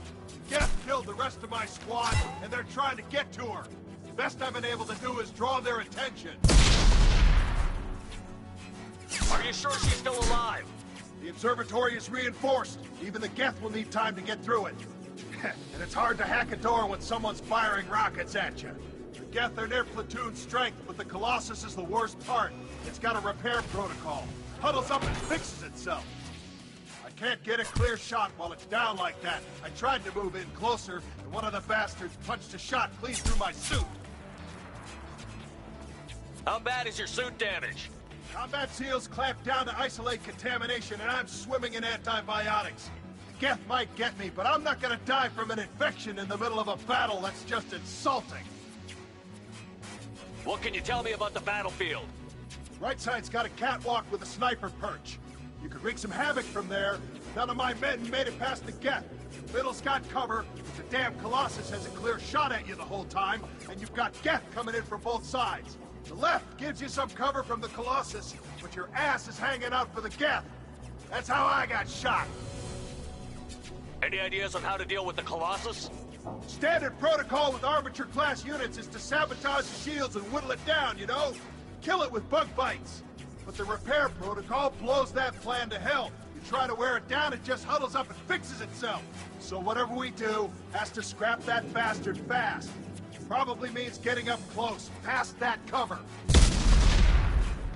S14: Geth killed the rest of my squad, and they're trying to get to her. Best I've been able to do is draw their attention.
S4: Are you sure she's still alive?
S14: The observatory is reinforced. Even the Geth will need time to get through it. And it's hard to hack a door when someone's firing rockets at you. The Geth are near platoon strength, but the Colossus is the worst part. It's got a repair protocol. Huddles up and fixes itself. I can't get a clear shot while it's down like that. I tried to move in closer, and one of the bastards punched a shot clean through my suit.
S4: How bad is your suit damaged?
S14: Combat SEALs clamp down to isolate contamination, and I'm swimming in antibiotics. Geth might get me, but I'm not gonna die from an infection in the middle of a battle. That's just insulting.
S4: What can you tell me about the battlefield?
S14: Right side's got a catwalk with a sniper perch. You could wreak some havoc from there. None of my men made it past the Geth. Middle's got cover. The damn Colossus has a clear shot at you the whole time, and you've got Geth coming in from both sides. The left gives you some cover from the Colossus, but your ass is hanging out for the Geth. That's how I got shot.
S4: Any ideas on how to deal with the Colossus?
S14: Standard protocol with armature-class units is to sabotage the shields and whittle it down, you know? Kill it with bug bites. But the repair protocol blows that plan to hell. You try to wear it down, it just huddles up and fixes itself. So whatever we do has to scrap that bastard fast. Probably means getting up close, past that cover.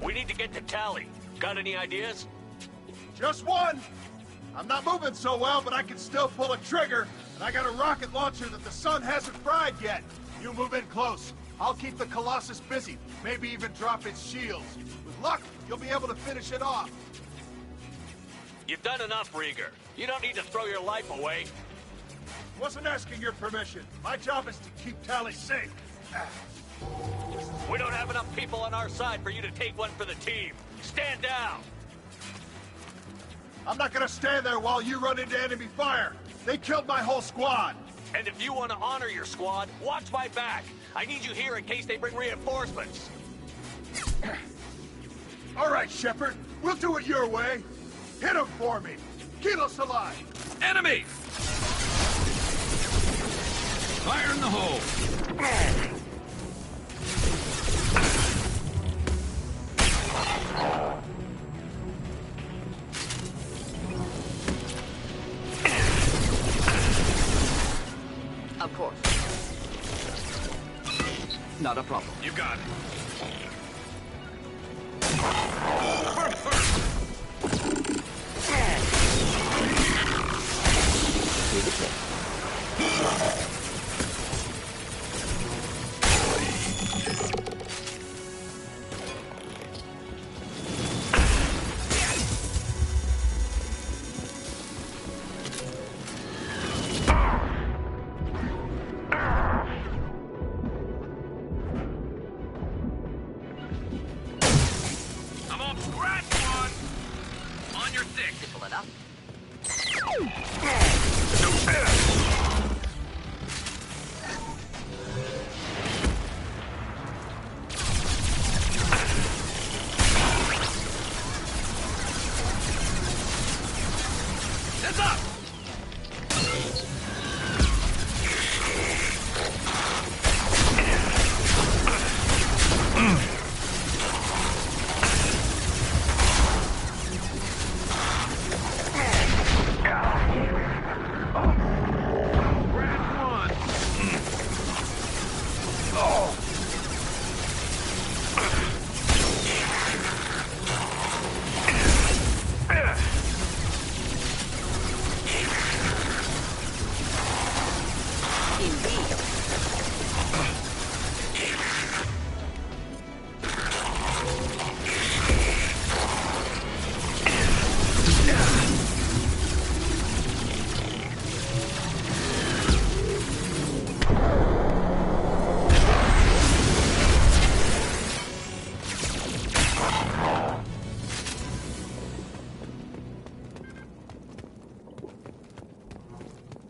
S4: We need to get to Tally. Got any ideas?
S14: Just one. I'm not moving so well, but I can still pull a trigger. And I got a rocket launcher that the sun hasn't fried yet. You move in close. I'll keep the Colossus busy. Maybe even drop its shields. With luck, you'll be able to finish it off.
S4: You've done enough, Rieger. You don't need to throw your life away.
S14: Wasn't asking your permission. My job is to keep Tally safe.
S4: We don't have enough people on our side for you to take one for the team. Stand down.
S14: I'm not gonna stand there while you run into enemy fire. They killed my whole squad.
S4: And if you want to honor your squad, watch my back. I need you here in case they bring reinforcements.
S14: All right, Shepard. We'll do it your way. Hit him for me. Kilos alive.
S19: Enemy! Fire in the hole!
S12: Of course. Not a problem.
S19: You got it.
S12: Indeed.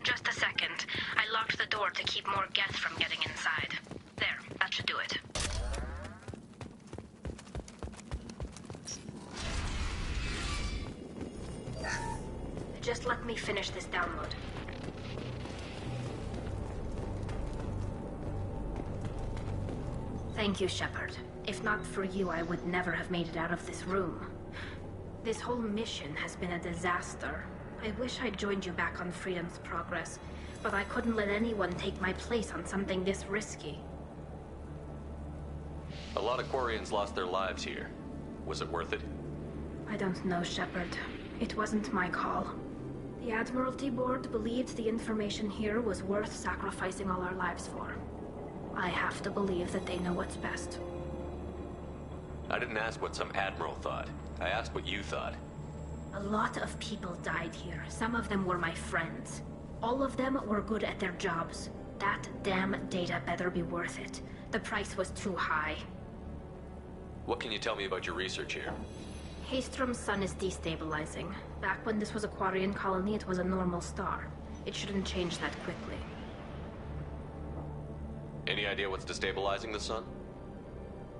S20: Just a second. I locked the door to keep more Geth from getting inside. There, that should do it. Just let me finish this download. Thank you, Shepard. If not for you, I would never have made it out of this room. This whole mission has been a disaster. I wish I'd joined you back on Freedom's Progress, but I couldn't let anyone take my place on something this risky.
S4: A lot of Quarians lost their lives here. Was it worth it?
S20: I don't know, Shepard. It wasn't my call. The Admiralty Board believed the information here was worth sacrificing all our lives for. I have to believe that they know what's best.
S4: I didn't ask what some admiral thought. I asked what you thought.
S20: A lot of people died here. Some of them were my friends. All of them were good at their jobs. That damn data better be worth it. The price was too high.
S4: What can you tell me about your research here?
S20: Haystrom's sun is destabilizing. Back when this was a Quarian colony, it was a normal star. It shouldn't change that quickly.
S4: Any idea what's destabilizing the sun?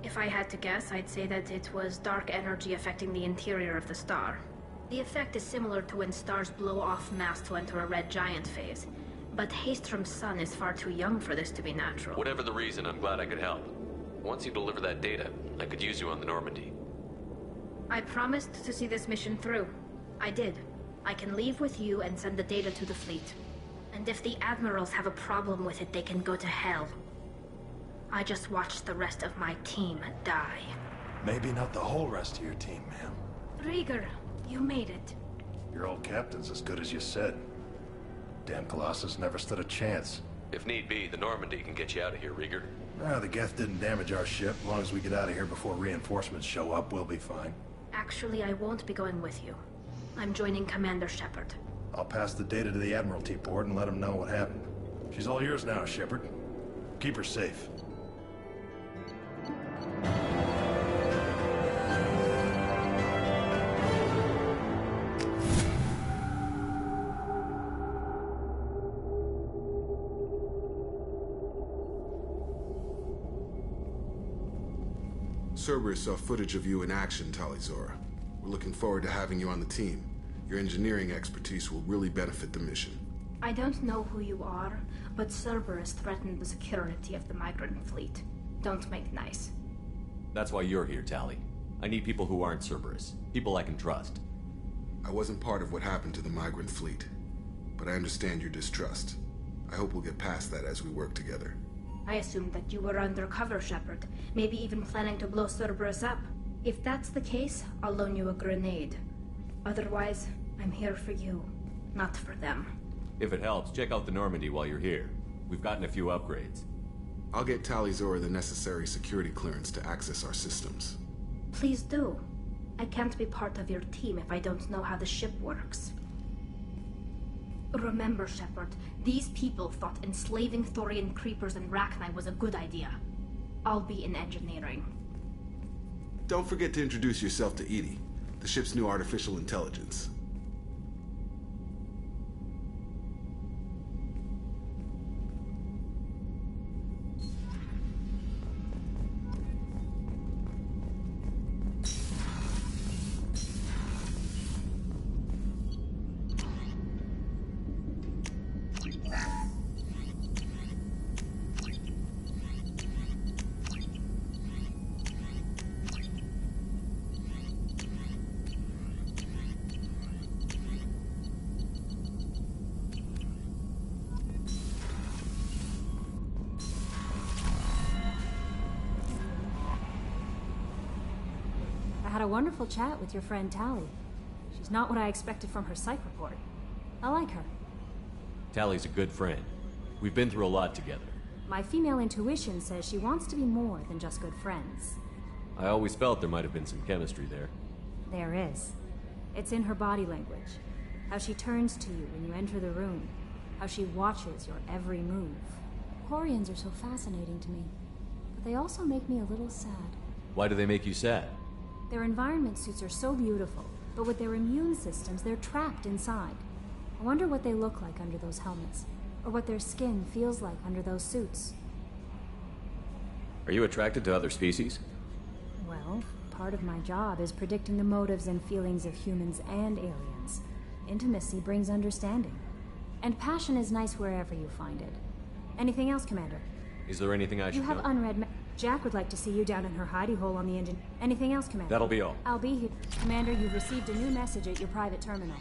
S20: If I had to guess, I'd say that it was dark energy affecting the interior of the star. The effect is similar to when stars blow off mass to enter a red giant phase. But Haystrom's sun is far too young for this to be natural.
S4: Whatever the reason, I'm glad I could help. Once you deliver that data, I could use you on the Normandy.
S20: I promised to see this mission through. I did. I can leave with you and send the data to the fleet. And if the admirals have a problem with it, they can go to hell. I just watched the rest of my team die.
S1: Maybe not the whole rest of your team, ma'am.
S20: Rieger, you made it.
S1: Your old captain's as good as you said. Damn Colossus never stood a chance.
S4: If need be, the Normandy can get you out of here, Rieger.
S1: The Geth didn't damage our ship. As long as we get out of here before reinforcements show up, we'll be fine.
S20: Actually, I won't be going with you. I'm joining Commander Shepard.
S1: I'll pass the data to the Admiralty Board and let them know what happened. She's all yours now, Shepard. Keep her safe.
S5: Cerberus saw footage of you in action, Talizora. We're looking forward to having you on the team. Your engineering expertise will really benefit the mission.
S20: I don't know who you are, but Cerberus threatened the security of the migrant fleet. Don't make nice.
S11: That's why you're here, Tali. I need people who aren't Cerberus. People I can trust.
S5: I wasn't part of what happened to the migrant fleet, but I understand your distrust. I hope we'll get past that as we work together.
S20: I assumed that you were undercover, Shepard. Maybe even planning to blow Cerberus up. If that's the case, I'll loan you a grenade. Otherwise, I'm here for you, not for them.
S11: If it helps, check out the Normandy while you're here. We've gotten a few upgrades.
S5: I'll get Talizora the necessary security clearance to access our systems.
S20: Please do. I can't be part of your team if I don't know how the ship works. Remember, Shepard, these people thought enslaving Thorian creepers and Rachni was a good idea. I'll be in engineering.
S5: Don't forget to introduce yourself to EDI, the ship's new artificial intelligence.
S18: I had a wonderful chat with your friend Tali. She's not what I expected from her psych report. I like her.
S11: Tali's a good friend. We've been through a lot together.
S18: My female intuition says she wants to be more than just good friends.
S11: I always felt there might have been some chemistry there.
S18: There is. It's in her body language. How she turns to you when you enter the room. How she watches your every move. Quarians are so fascinating to me, but they also make me a little sad.
S11: Why do they make you sad?
S18: Their environment suits are so beautiful, but with their immune systems, they're trapped inside. I wonder what they look like under those helmets, or what their skin feels like under those suits.
S11: Are you attracted to other species?
S18: Well, part of my job is predicting the motives and feelings of humans and aliens. Intimacy brings understanding. And passion is nice wherever you find it. Anything else, Commander?
S11: Is there anything I should
S18: You have
S11: know?
S18: unread Jack would like to see you down in her hidey hole on the engine. Anything else, Commander?
S11: That'll be all.
S18: I'll be here. Commander, you've received a new message at your private terminal.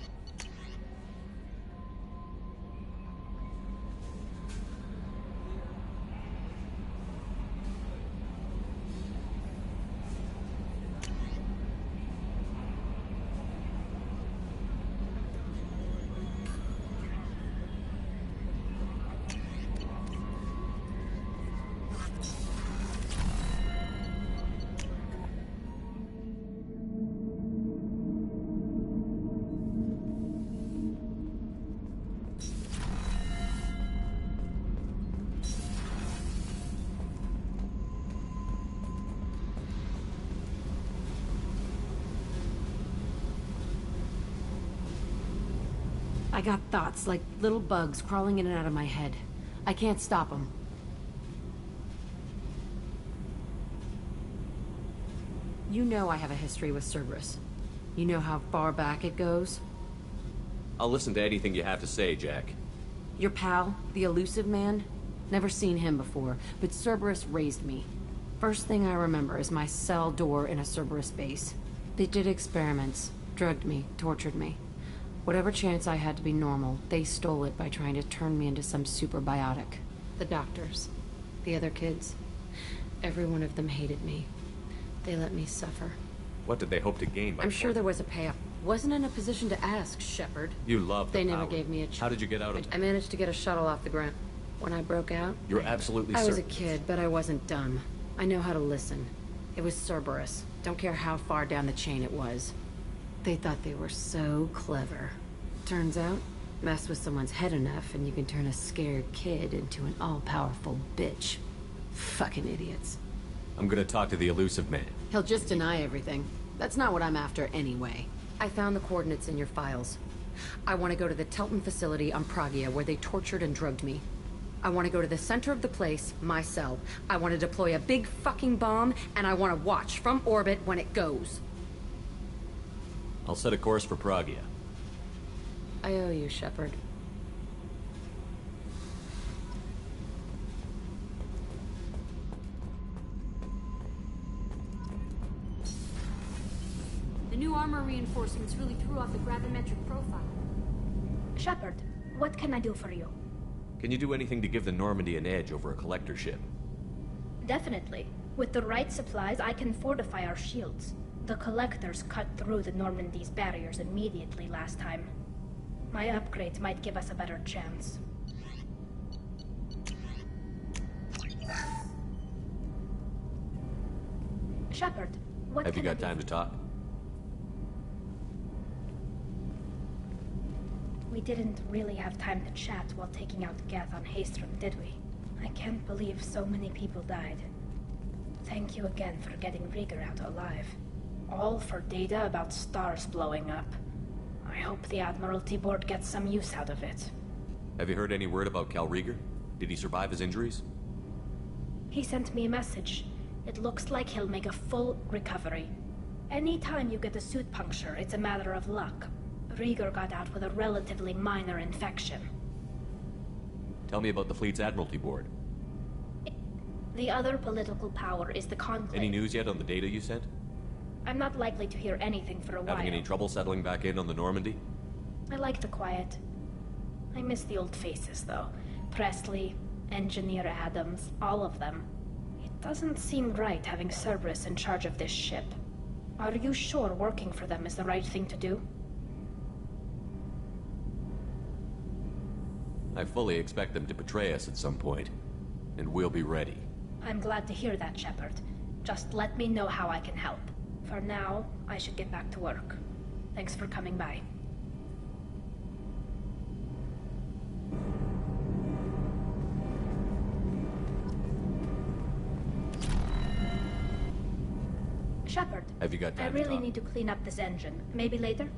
S3: I got thoughts like little bugs crawling in and out of my head. I can't stop them. You know I have a history with Cerberus. You know how far back it goes?
S11: I'll listen to anything you have to say, Jack.
S3: Your pal, the elusive man? Never seen him before, but Cerberus raised me. First thing I remember is my cell door in a Cerberus base. They did experiments, drugged me, tortured me. Whatever chance I had to be normal, they stole it by trying to turn me into some superbiotic. The doctors, the other kids, every one of them hated me. They let me suffer.
S11: What did they hope to gain by
S3: I'm sure there was a payoff. Wasn't in a position to ask, Shepard.
S11: You love the
S3: They never
S11: power.
S3: gave me a chance.
S11: How did you get out of it?
S3: I managed to get a shuttle off the ground. When I broke out,
S11: You're absolutely
S3: I was a
S11: certain.
S3: kid, but I wasn't dumb. I know how to listen. It was Cerberus. Don't care how far down the chain it was. They thought they were so clever. Turns out, mess with someone's head enough and you can turn a scared kid into an all-powerful bitch. Fucking idiots.
S11: I'm gonna talk to the elusive man.
S3: He'll just deny everything. That's not what I'm after anyway. I found the coordinates in your files. I want to go to the Telton facility on Pragia where they tortured and drugged me. I want to go to the center of the place, my cell. I want to deploy a big fucking bomb, and I want to watch from orbit when it goes.
S11: I'll set a course for Pragia.
S3: I owe you, Shepard.
S18: The new armor reinforcements really threw off the gravimetric profile.
S20: Shepard, what can I do for you?
S11: Can you do anything to give the Normandy an edge over a collector ship?
S20: Definitely. With the right supplies, I can fortify our shields. The Collectors cut through the Normandy's barriers immediately last time. My upgrades might give us a better chance. Shepard, what
S11: Have you
S20: can I
S11: got
S20: do
S11: time to talk?
S20: We didn't really have time to chat while taking out Geth on Haestrom, did we? I can't believe so many people died. Thank you again for getting Rieger out alive. All for data about stars blowing up. I hope the Admiralty Board gets some use out of it.
S11: Have you heard any word about Cal Rieger? Did he survive his injuries?
S20: He sent me a message. It looks like he'll make a full recovery. Anytime you get a suit puncture, it's a matter of luck. Rieger got out with a relatively minor infection.
S11: Tell me about the fleet's Admiralty Board.
S20: The other political power is the Conclave.
S11: Any news yet on the data you sent?
S20: I'm not likely to hear anything for a while.
S11: Having any trouble settling back in on the Normandy?
S20: I like the quiet. I miss the old faces, though. Presley, Engineer Adams, all of them. It doesn't seem right having Cerberus in charge of this ship. Are you sure working for them is the right thing to do?
S11: I fully expect them to betray us at some point, and we'll be ready.
S20: I'm glad to hear that, Shepard. Just let me know how I can help. For now, I should get back to work. Thanks for coming by. Shepard,
S11: Have you got time
S20: I
S11: to
S20: really
S11: talk?
S20: need to clean up this engine. Maybe later?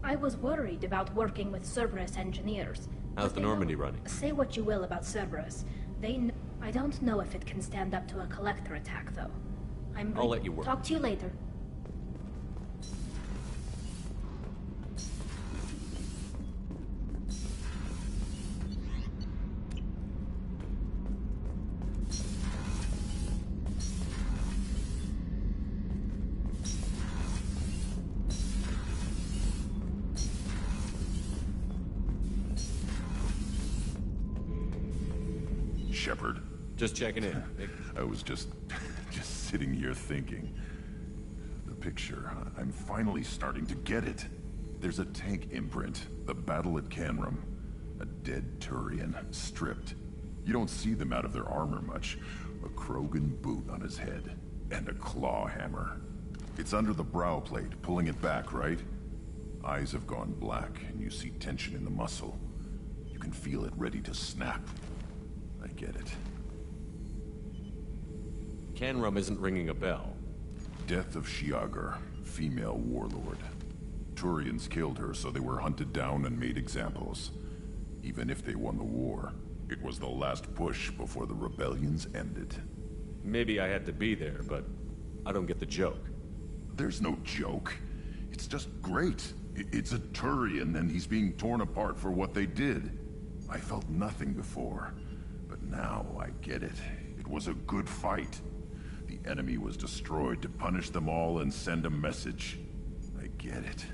S20: I was worried about working with Cerberus engineers.
S11: How's the Normandy running?
S20: Say what you will about Cerberus. I don't know if it can stand up to a collector attack, though.
S11: I'll let you work.
S20: Talk to you later.
S16: Shepard.
S11: Just checking in.
S16: I was just sitting here thinking. The picture, I'm finally starting to get it. There's a tank imprint, the battle at Canrum. A dead Turian, stripped. You don't see them out of their armor much. A Krogan boot on his head, and a claw hammer. It's under the brow plate, pulling it back, right? Eyes have gone black, and you see tension in the muscle. You can feel it ready to snap. I get it.
S11: Canrum isn't ringing a bell.
S16: Death of Shiagar, female warlord. Turians killed her, so they were hunted down and made examples. Even if they won the war, it was the last push before the rebellions ended.
S11: Maybe I had to be there, but I don't get the joke.
S16: There's no joke. It's just great. It's a Turian, and he's being torn apart for what they did. I felt nothing before, but now I get it. It was a good fight. The enemy was destroyed to punish them all and send a message. I get it.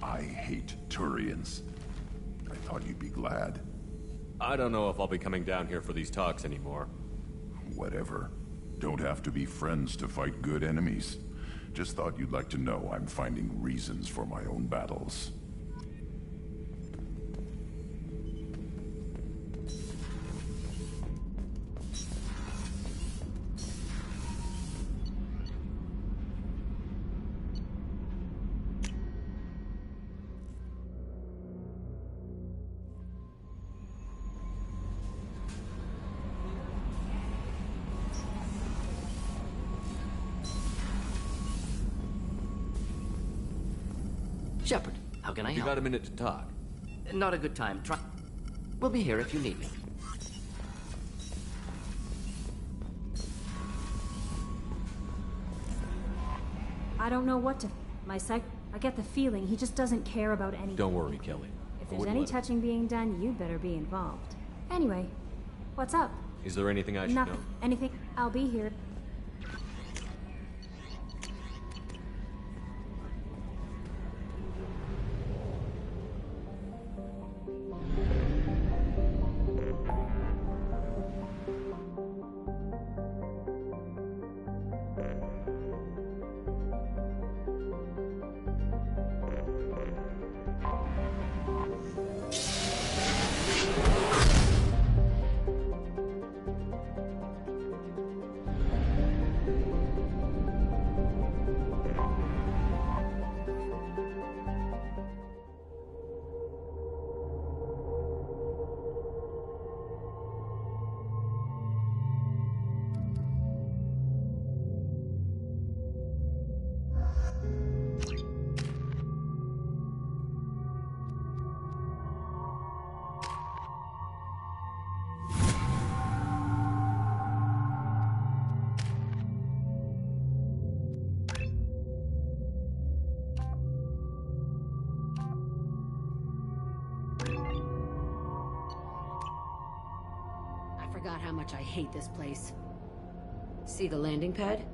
S16: I hate Turians. I thought you'd be glad.
S11: I don't know if I'll be coming down here for these talks anymore.
S16: Whatever. Don't have to be friends to fight good enemies. Just thought you'd like to know I'm finding reasons for my own battles.
S12: Shepard, how can I help?
S11: You got a minute to talk?
S12: Not a good time. We'll be here if you need me.
S18: I don't know what to... I get the feeling he just doesn't care about anything.
S11: Don't worry, Kelly.
S18: If there's any touching being done, you'd better be involved. Anyway, what's up?
S11: Is there anything I should know?
S18: Nothing. Anything. I'll be here.
S3: Forgot how much I hate this place. See the landing pad?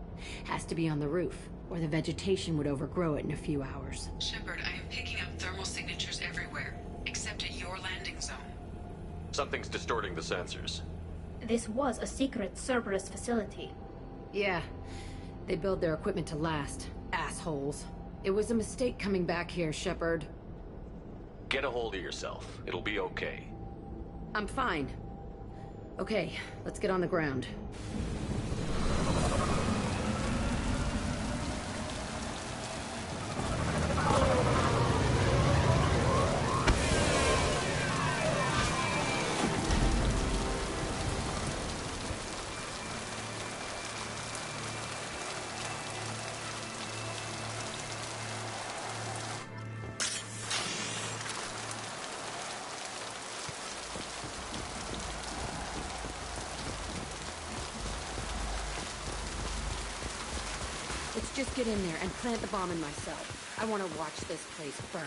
S3: Has to be on the roof, or the vegetation would overgrow it in a few hours.
S8: Shepard, I am picking up thermal signatures everywhere, except at your landing zone.
S4: Something's distorting the sensors.
S20: This was a secret Cerberus facility.
S3: Yeah. They build their equipment to last. Assholes. It was a mistake coming back here, Shepard.
S4: Get a hold of yourself. It'll be okay.
S3: I'm fine. Okay, let's get on the ground. Just get in there and plant the bomb in myself. I want to watch this place burn.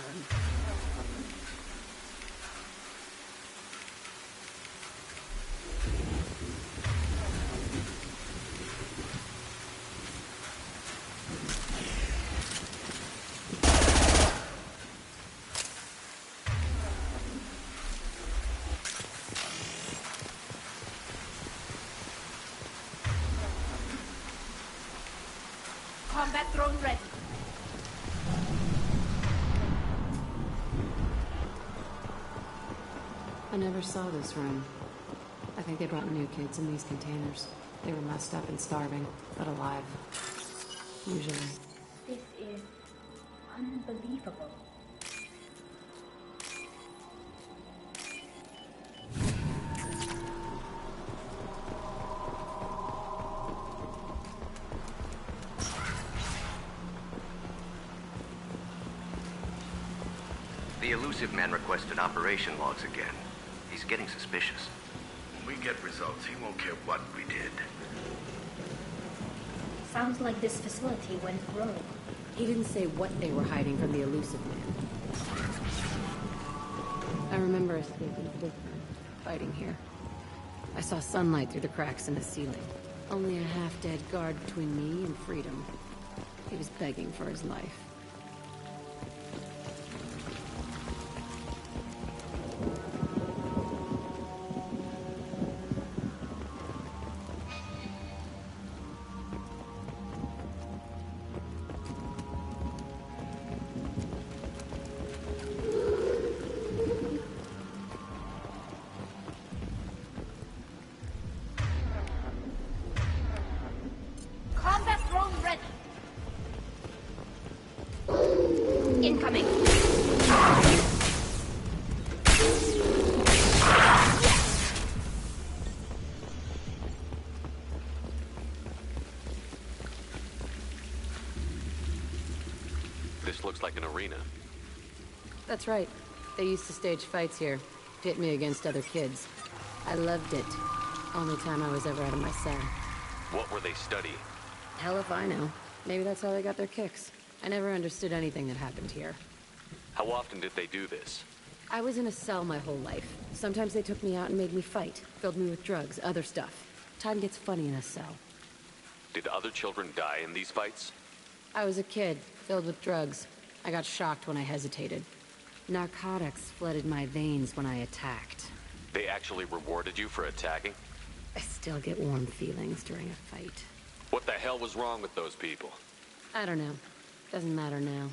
S20: Combat drone ready.
S3: I never saw this room. I think they brought new kids in these containers. They were messed up and starving, but alive. Usually.
S18: This is unbelievable.
S7: The elusive man requested operation logs again. He's getting suspicious.
S6: When we get results, he won't care what we did.
S18: Sounds like this facility went rogue.
S3: He didn't say what they were hiding from the elusive man. I remember escaping to this room, fighting here. I saw sunlight through the cracks in the ceiling. Only a half-dead guard between me and freedom. He was begging for his life.
S20: Combat drone ready. Incoming.
S4: This looks like an arena.
S3: That's right. They used to stage fights here. Pit me against other kids. I loved it. Only time I was ever out of my cell.
S4: What were they studying?
S3: Hell if I know. Maybe that's how they got their kicks. I never understood anything that happened here.
S4: How often did they do this?
S3: I was in a cell my whole life. Sometimes they took me out and made me fight. Filled me with drugs, other stuff. Time gets funny in a cell.
S4: Did other children die in these fights?
S3: I was a kid, filled with drugs. I got shocked when I hesitated. Narcotics flooded my veins when I attacked.
S4: They actually rewarded you for attacking?
S3: I still get warm feelings during a fight.
S4: What the hell was wrong with those people?
S3: I don't know. Doesn't matter now.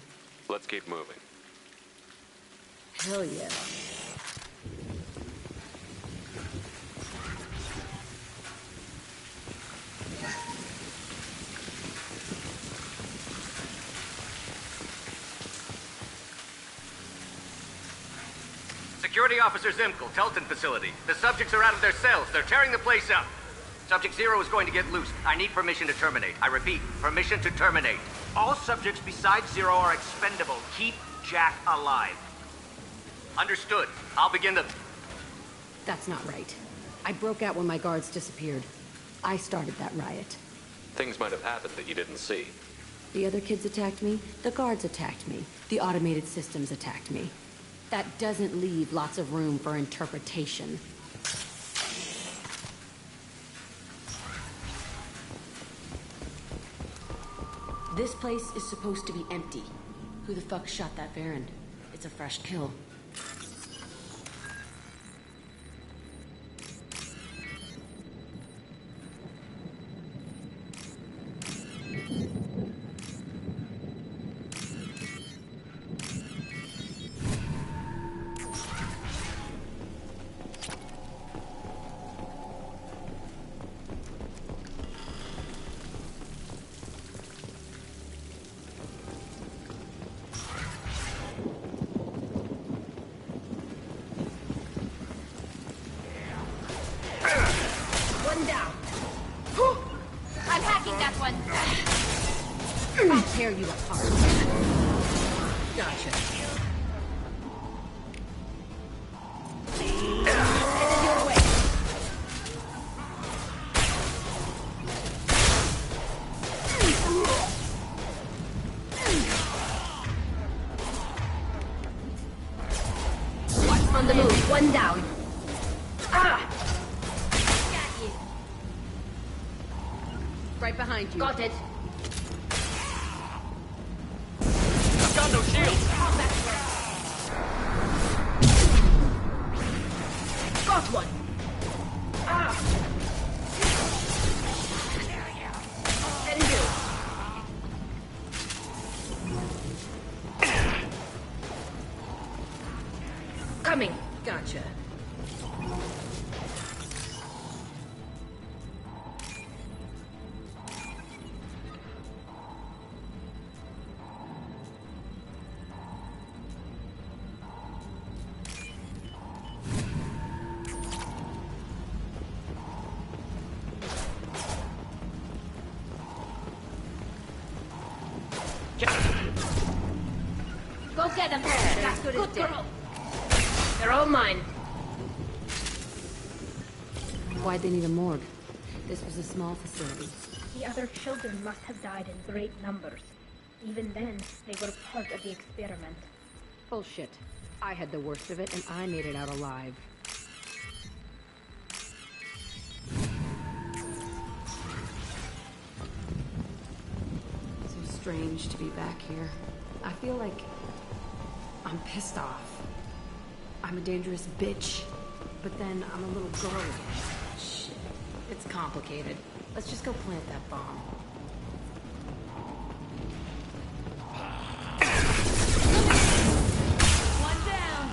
S4: Let's keep moving.
S3: Hell yeah.
S7: Security Officer Zimkel, Telton facility. The subjects are out of their cells. They're tearing the place up. Subject Zero is going to get loose. I need permission to terminate. I repeat, permission to terminate.
S22: All subjects besides Zero are expendable. Keep Jack alive.
S7: Understood. I'll begin the...
S3: That's not right. I broke out when my guards disappeared. I started that riot.
S4: Things might have happened that you didn't see.
S3: The other kids attacked me. The guards attacked me. The automated systems attacked me. That doesn't leave lots of room for interpretation. This place is supposed to be empty. Who the fuck shot that Baron? It's a fresh kill. One down. I'm hacking that one. I'll tear you apart. Gotcha. Headed your way. Watch on the move. One down. Ah! Got you. Right behind you. Got it.
S4: Got no shield.
S3: Got one. Ah. And you. Coming. Gotcha. Go get them. That's good girl. They're all mine. Why'd they need a morgue? This was a small facility.
S9: The other children must have died in great numbers. Even then, they were part of the experiment.
S3: Bullshit. I had the worst of it, and I made it out alive. So strange to be back here. I feel like I'm pissed off. I'm a dangerous bitch, but then I'm a little girl again. Shit. It's complicated. Let's just go plant that bomb. One down.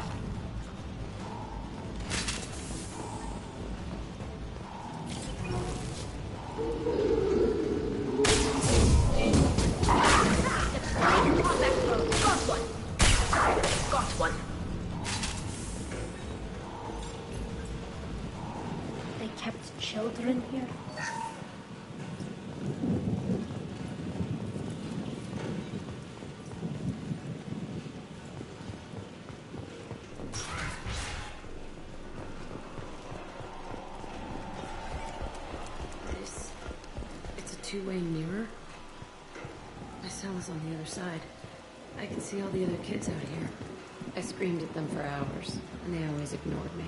S3: Got one.
S9: They kept children here?
S3: It's a two-way mirror. My cell is on the other side. I can see all the other kids out here. I screamed at them for hours, and they always ignored me.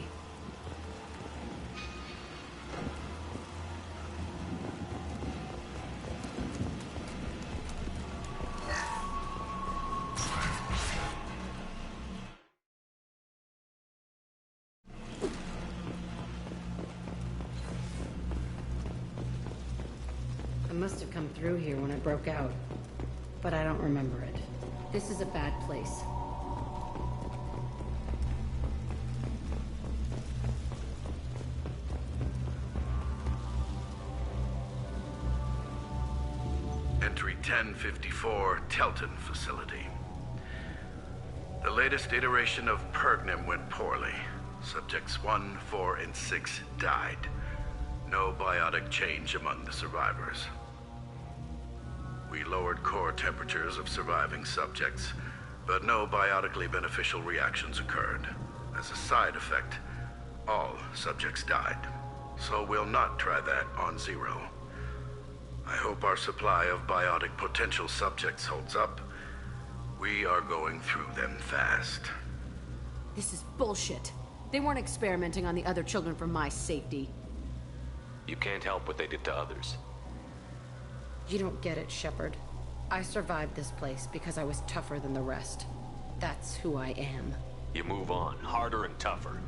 S3: I must have come through here when I broke out, but I don't remember it. This is a bad place.
S14: Entry 1054, Telton Facility. The latest iteration of Pergnum went poorly. Subjects 1, 4, and 6 died. No biotic change among the survivors. We lowered core temperatures of surviving subjects, but no biotically beneficial reactions occurred. As a side effect, all subjects died. So we'll not try that on Zero. I hope our supply of biotic potential subjects holds up. We are going through them fast.
S3: This is bullshit. They weren't experimenting on the other children for my safety.
S4: You can't help what they did to others.
S3: You don't get it, Shepard. I survived this place because I was tougher than the rest. That's who I am.
S4: You move on, harder and tougher.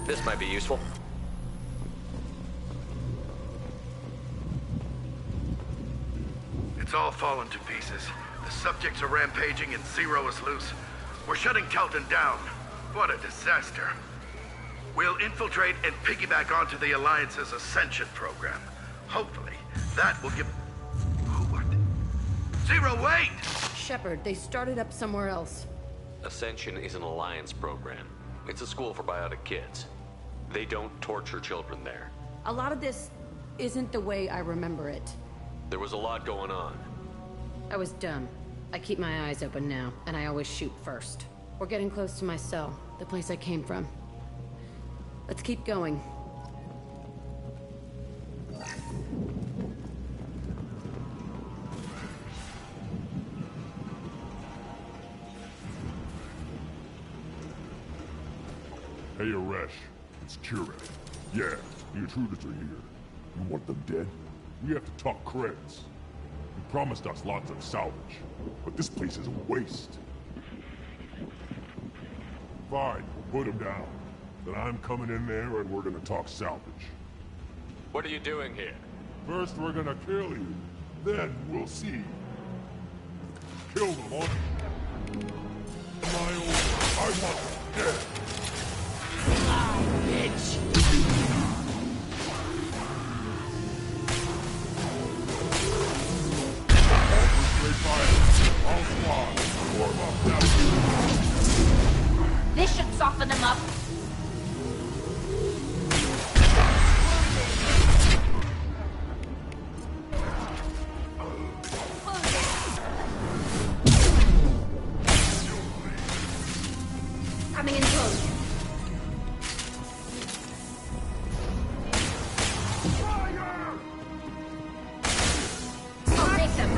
S4: This might be useful.
S14: It's all fallen to pieces. The subjects are rampaging and Zero is loose. We're shutting Telton down. What a disaster.
S10: We'll infiltrate and piggyback onto the Alliance's Ascension program. Hopefully, that will give... Who are they? Zero, wait!
S3: Shepard, they started up somewhere else.
S4: Ascension is an Alliance program. It's a school for biotic kids. They don't torture children there.
S3: A lot of this isn't the way I remember it.
S4: There was a lot going on.
S3: I was dumb. I keep my eyes open now, and I always shoot first. We're getting close to my cell, the place I came from. Let's keep going.
S16: Hey, Aresh. It's Kira. Yeah, the intruders are here. You want them dead? We have to talk creds. You promised us lots of salvage, but this place is a waste. Fine, put him down. Then I'm coming in there and we're gonna talk salvage.
S4: What are you doing here?
S16: First we're gonna kill you, then we'll see. Kill them all. My old, I want them dead.
S6: Bitch!
S16: All squad, form up now.
S20: This should soften them up. Coming in close. I'll take them.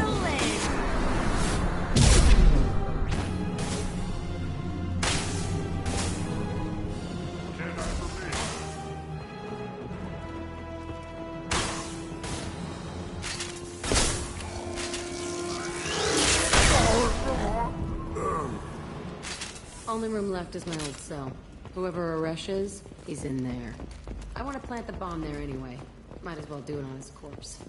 S3: Only room left is my old cell. Whoever Aresh is, he's in there. I want to plant the bomb there anyway. Might as well do it on his corpse.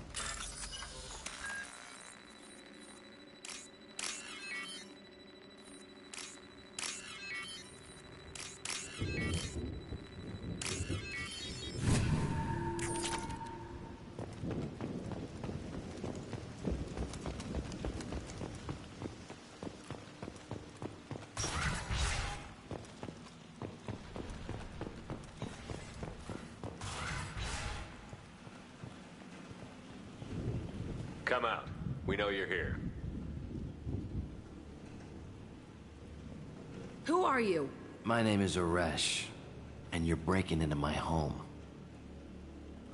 S4: Come out. We know you're here.
S3: Who are you?
S12: My name is Aresh, and you're breaking into my home.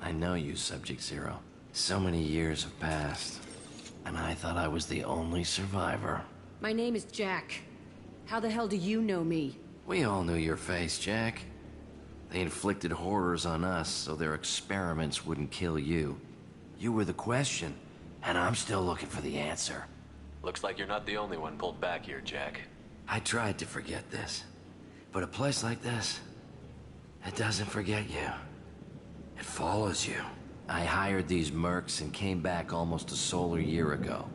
S12: I know you, Subject Zero. So many years have passed, and I thought I was the only survivor.
S3: My name is Jack. How the hell do you know me?
S12: We all knew your face, Jack. They inflicted horrors on us so their experiments wouldn't kill you. You were the question, and I'm still looking for the answer.
S4: Looks like you're not the only one pulled back here, Jack.
S12: I tried to forget this, but a place like this, it doesn't forget you. It follows you. I hired these mercs and came back almost a solar year ago.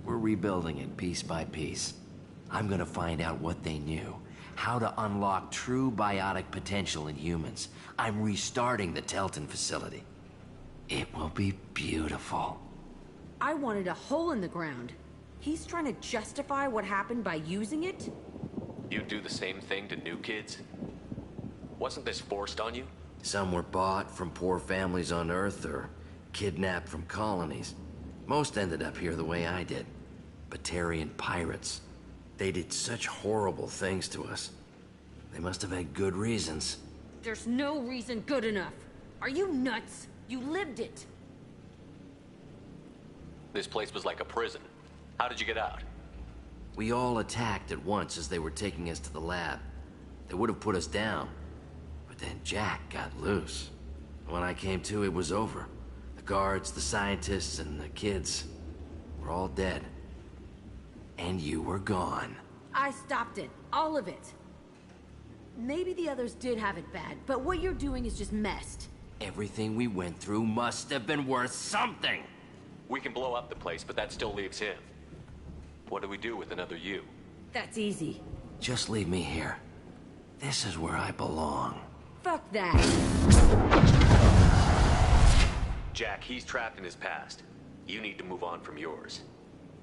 S12: We're rebuilding it piece by piece. I'm gonna find out what they knew, how to unlock true biotic potential in humans. I'm restarting the Telton facility. It will be beautiful.
S3: I wanted a hole in the ground. He's trying to justify what happened by using it?
S4: You do the same thing to new kids? Wasn't this forced on you?
S12: Some were bought from poor families on Earth or kidnapped from colonies. Most ended up here the way I did. Batarian pirates. They did such horrible things to us. They must have had good reasons.
S3: There's no reason good enough. Are you nuts? You lived it.
S4: This place was like a prison. How did you get out?
S12: We all attacked at once as they were taking us to the lab. They would have put us down. But then Jack got loose. When I came to, it was over. The guards, the scientists, and the kids were all dead. And you were gone.
S3: I stopped it. All of it. Maybe the others did have it bad, but what you're doing is just messed.
S12: Everything we went through must have been worth something.
S4: We can blow up the place, but that still leaves him. What do we do with another you?
S3: That's easy.
S12: Just leave me here. This is where I belong.
S3: Fuck that!
S4: Jack, he's trapped in his past. You need to move on from yours.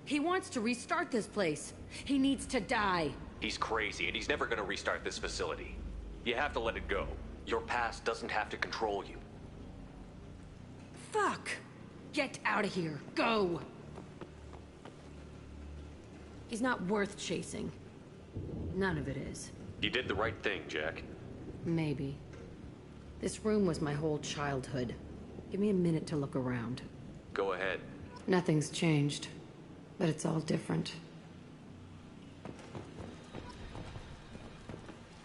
S3: He wants to restart this place. He needs to die.
S4: He's crazy, and he's never gonna restart this facility. You have to let it go. Your past doesn't have to control you.
S3: Fuck! Get out of here. Go! He's not worth chasing. None of it is.
S4: You did the right thing, Jack.
S3: Maybe. This room was my whole childhood. Give me a minute to look around.
S4: Go ahead.
S3: Nothing's changed, but it's all different.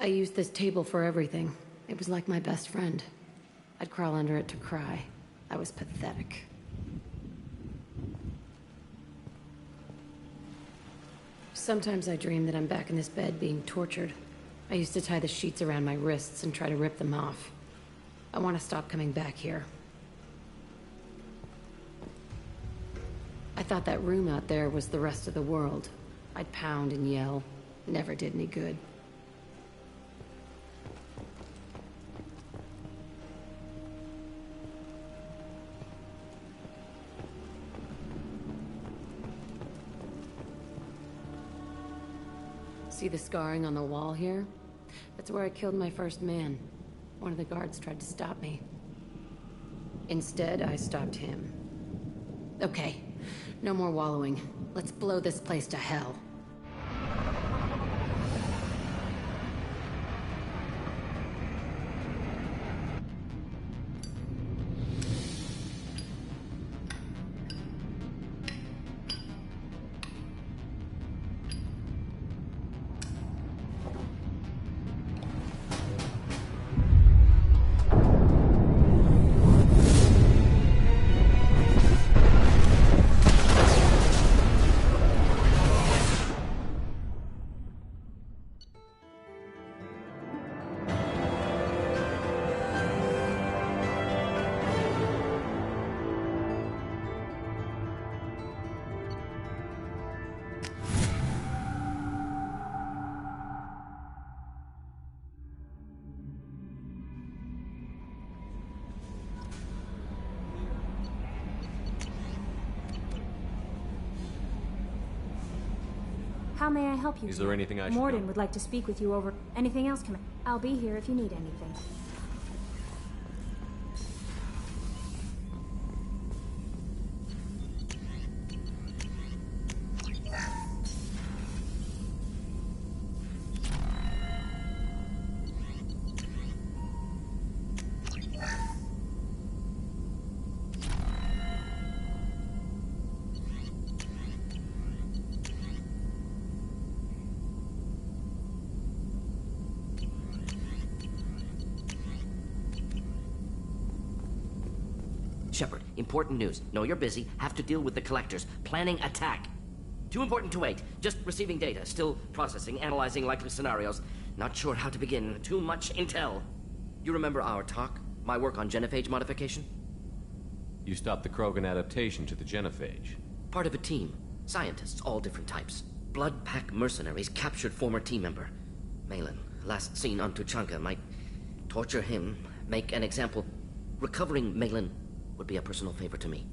S3: I used this table for everything. It was like my best friend. I'd crawl under it to cry. I was pathetic. Sometimes I dream that I'm back in this bed being tortured. I used to tie the sheets around my wrists and try to rip them off. I want to stop coming back here. I thought that room out there was the rest of the world. I'd pound and yell. Never did any good. See the scarring on the wall here? That's where I killed my first man. One of the guards tried to stop me. Instead, I stopped him. Okay, no more wallowing. Let's blow this place to hell.
S18: How may I help you?
S11: Is there anything I should
S18: Morden
S11: know?
S18: would like to speak with you over... Anything else, Commander? I'll be here if you need anything.
S2: Shepard, important news. Know you're busy. Have to deal with the collectors. Planning attack. Too important to wait. Just receiving data. Still processing, analyzing likely scenarios. Not sure how to begin. Too much intel. You remember our talk? My work on genophage modification?
S11: You stopped the Krogan adaptation to the genophage.
S2: Part of a team. Scientists, all different types. Blood Pack mercenaries captured former team member. Malin, last seen on Tuchanka, might torture him, make an example. Recovering Malin would be a personal favor to me.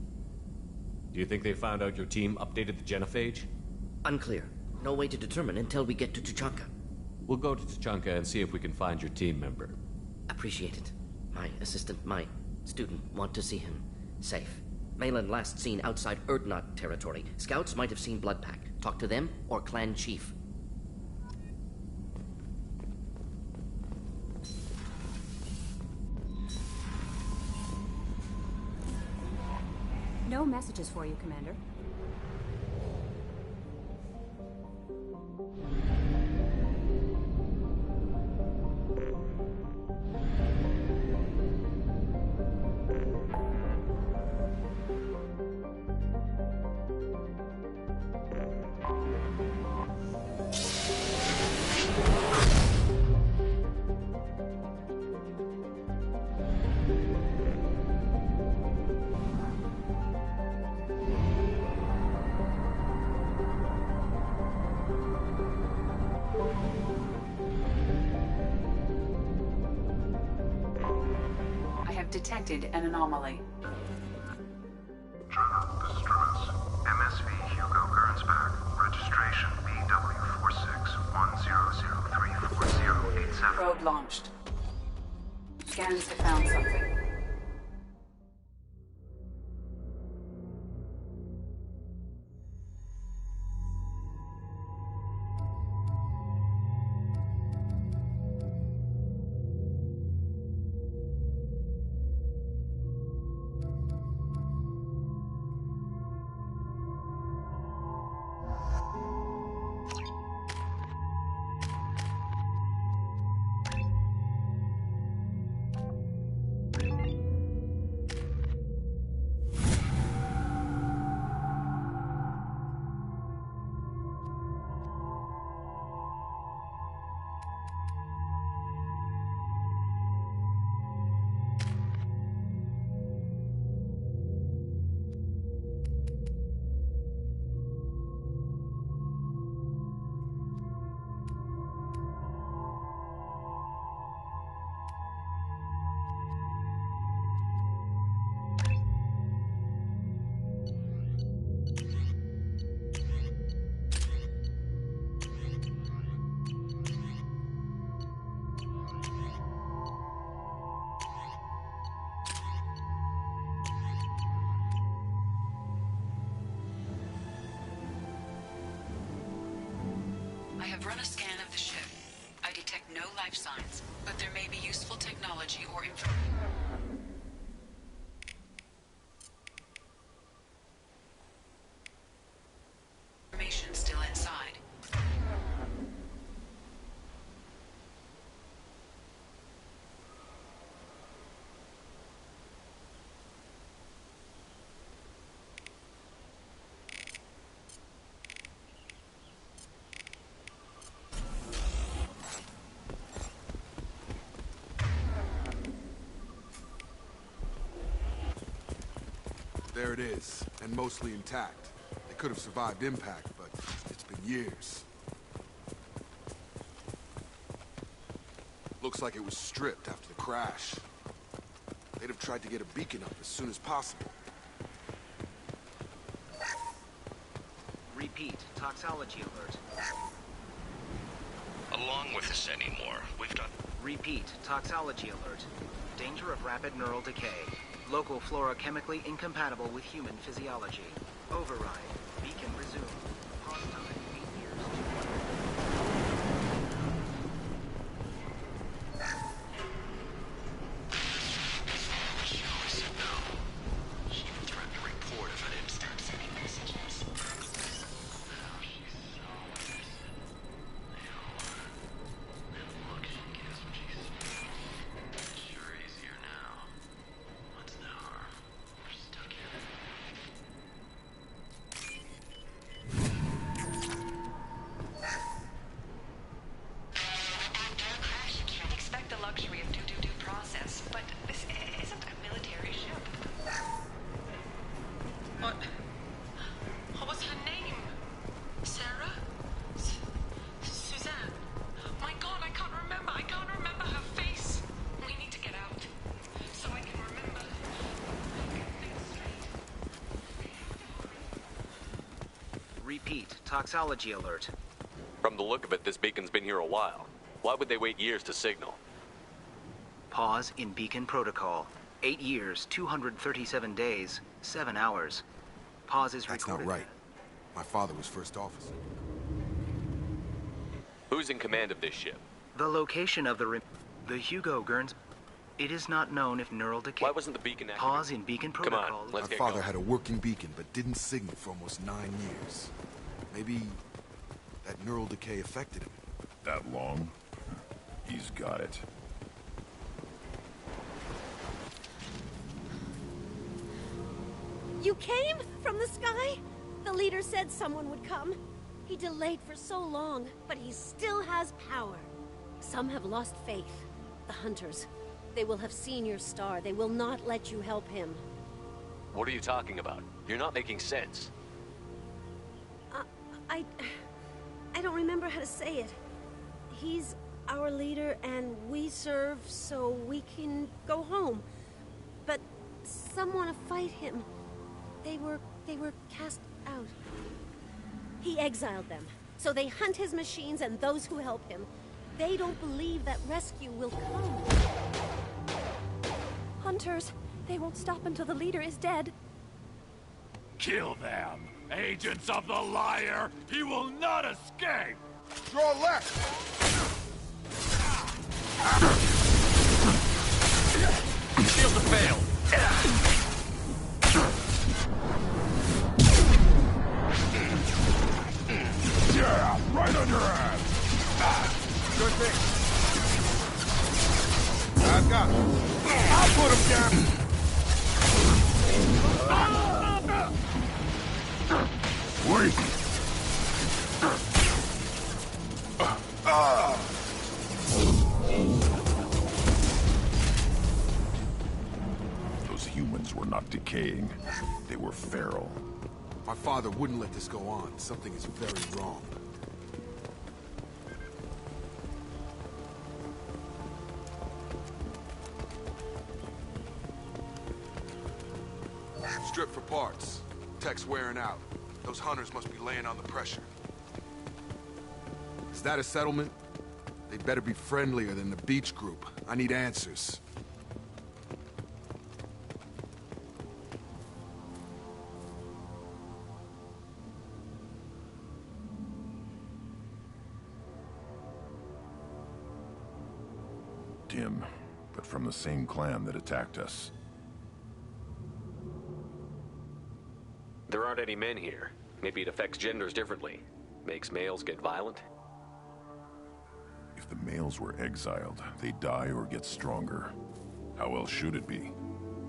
S11: Do you think they found out your team updated the genophage?
S2: Unclear. No way to determine until we get to Tuchanka.
S11: We'll go to Tuchanka and see if we can find your team member.
S2: Appreciate it. My assistant, my student, want to see him safe. Malin last seen outside Erdnot territory. Scouts might have seen Bloodpack. Talk to them or clan chief.
S18: No messages for you, Commander.
S8: detected an anomaly.
S13: Journal, this is Truman. MSV Hugo Gernsback. Registration BW4610034087.
S8: Probe launched. Scans have found something. I have run a scan of the ship. I detect no life signs, but there may be useful technology or information still inside.
S5: There it is, and mostly intact. They could have survived impact, but it's been years. Looks like it was stripped after the crash. They'd have tried to get a beacon up as soon as possible.
S22: Repeat, toxology alert.
S17: Along with this anymore. We've done...
S22: Repeat, toxology alert. Danger of rapid neural decay. Local flora chemically incompatible with human physiology. Override. Beacon resumed. Pause time 8 years.
S17: She even threatened to report if I didn't start sending messages.
S22: Repeat, toxology alert.
S4: From the look of it, this beacon's been here a while. Why would they wait years to signal?
S22: Pause in beacon protocol. 8 years, 237 days, 7 hours. Pause is
S5: That's
S22: recorded.
S5: not right. My father was first officer.
S4: Who's in command of this ship?
S22: The location of the Hugo Gerns. It is not known if neural decay...
S4: Why wasn't the beacon active?
S22: Pause in beacon protocol.
S4: Come on, let's
S5: My
S4: get
S5: father
S4: going.
S5: had a working beacon, but didn't signal for almost 9 years. Maybe that neural decay affected him.
S16: That long? He's got it.
S23: You came from the sky? The leader said someone would come. He delayed for so long, but he still has power. Some have lost faith. The hunters. They will have seen your star. They will not let you help him.
S4: What are you talking about? You're not making sense.
S23: I don't remember how to say it. He's our leader and we serve so we can go home. But Some want to fight him. They were cast out. He exiled them, so they hunt his machines and those who help him. They don't believe that rescue will come.
S15: Hunters, they won't stop until the leader is dead.
S19: Kill them! Agents of the liar! He will not escape!
S5: Draw left!
S4: Shields have failed.
S16: Yeah, right on your ass!
S5: Good thing. I've got him. I'll put him down.
S16: Wait! Those humans were not decaying. They were feral.
S5: My father wouldn't let this go on. Something is very wrong. Strip for parts. Tech's wearing out. Those hunters must be laying on the pressure. Is that a settlement? They better be friendlier than the beach group. I need answers.
S16: Tim, but from the same clan that attacked us.
S4: There aren't any men here. Maybe it affects genders differently. Makes males get violent?
S16: If the males were exiled, they die or get stronger. How else should it be?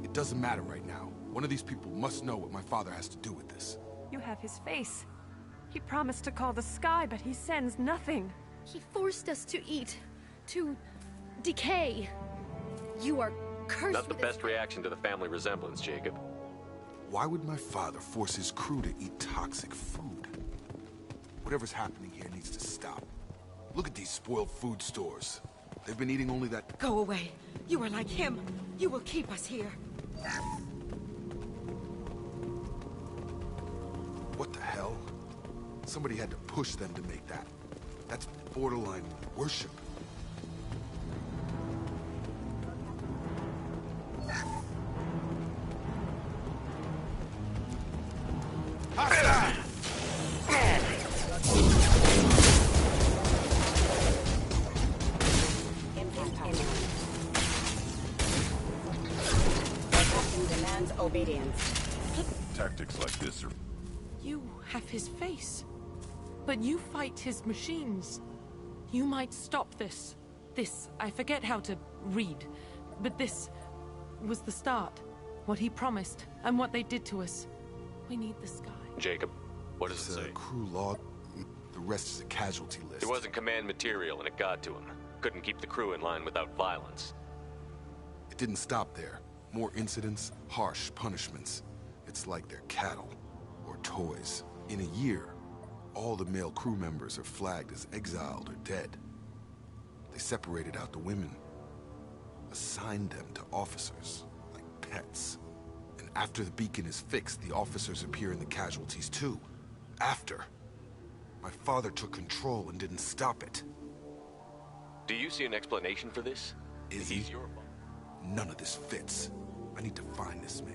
S5: It doesn't matter right now. One of these people must know what my father has to do with this.
S15: You have his face. He promised to call the sky, but he sends nothing.
S23: He forced us to eat, to decay. You are cursed.
S4: Not the best reaction to the family resemblance, Jacob.
S5: Why would my father force his crew to eat toxic food? Whatever's happening here needs to stop. Look at these spoiled food stores. They've been eating only that...
S21: Go away. You are like him. You will keep us here.
S5: What the hell? Somebody had to push them to make that. That's borderline worship.
S21: Obedience.
S16: Tactics like this are...
S24: You have his face, but you fight his machines. You might stop this. This, I forget how to read, but this was the start. What he promised, and what they did to us. We need the sky.
S4: Jacob, what does it say?
S5: Crew log. The rest is a casualty list.
S4: It wasn't command material and it got to him. Couldn't keep the crew in line without violence.
S5: It didn't stop there. More incidents, harsh punishments. It's like they're cattle, or toys. In a year, all the male crew members are flagged as exiled or dead. They separated out the women, assigned them to officers, like pets. And after the beacon is fixed, the officers appear in the casualties too. After. My father took control and didn't stop it.
S4: Do you see an explanation for this?
S5: Is he? None of this fits. I need to find this man.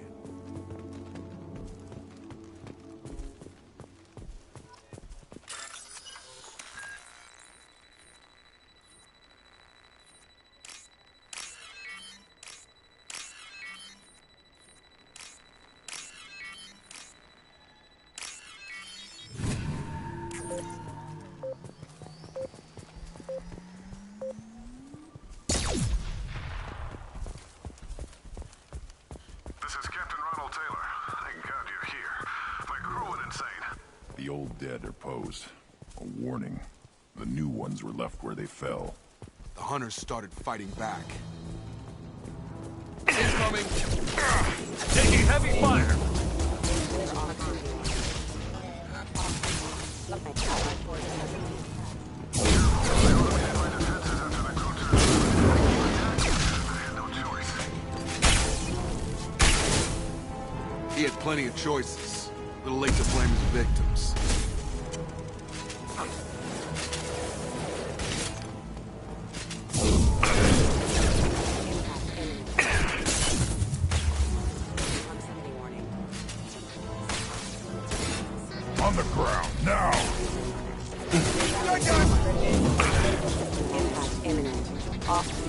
S16: The old dead are posed. A warning. The new ones were left where they fell.
S5: The hunters started fighting back. Incoming!
S19: Taking heavy fire!
S5: He had plenty of choices. A little late to blame his victims.
S16: On the ground, now!
S1: Impact imminent. Off.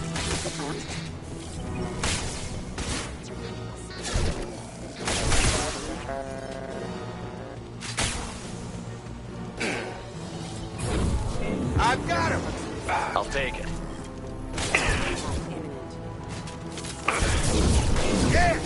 S10: I've got him!
S4: I'll take it.
S10: Yeah!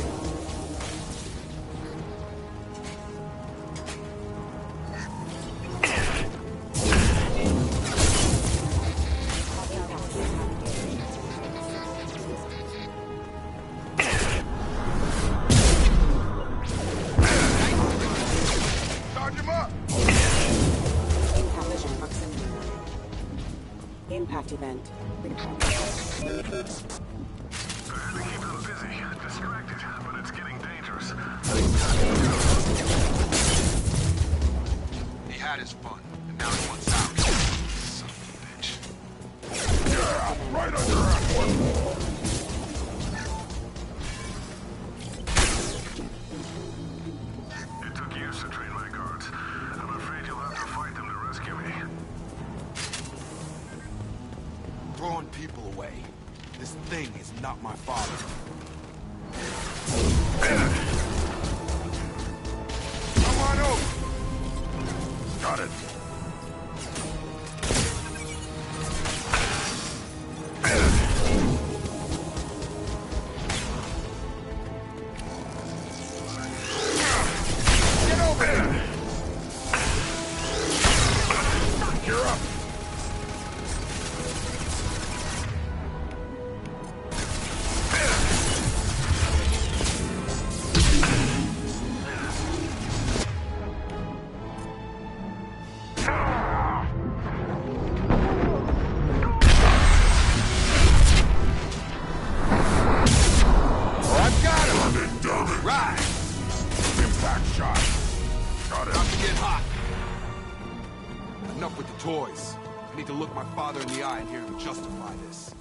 S10: Charge him up!
S1: Impact event.
S13: To keep them busy, distracted, but it's getting dangerous.
S10: He had his fun, and now he wants out. Son of a bitch.
S16: Yeah, right under that one!
S13: It took years to train my guards. I'm afraid you'll have to fight them to rescue me.
S10: Throwing people away. This thing is not my father. Come on over.
S16: Got it.
S10: Get over here.
S16: You're up.
S10: I've got him.
S16: Done it.
S10: Right.
S16: Impact shot. Got it.
S10: About to get hot. Enough with the toys. I need to look my father in the eye and hear him justify this.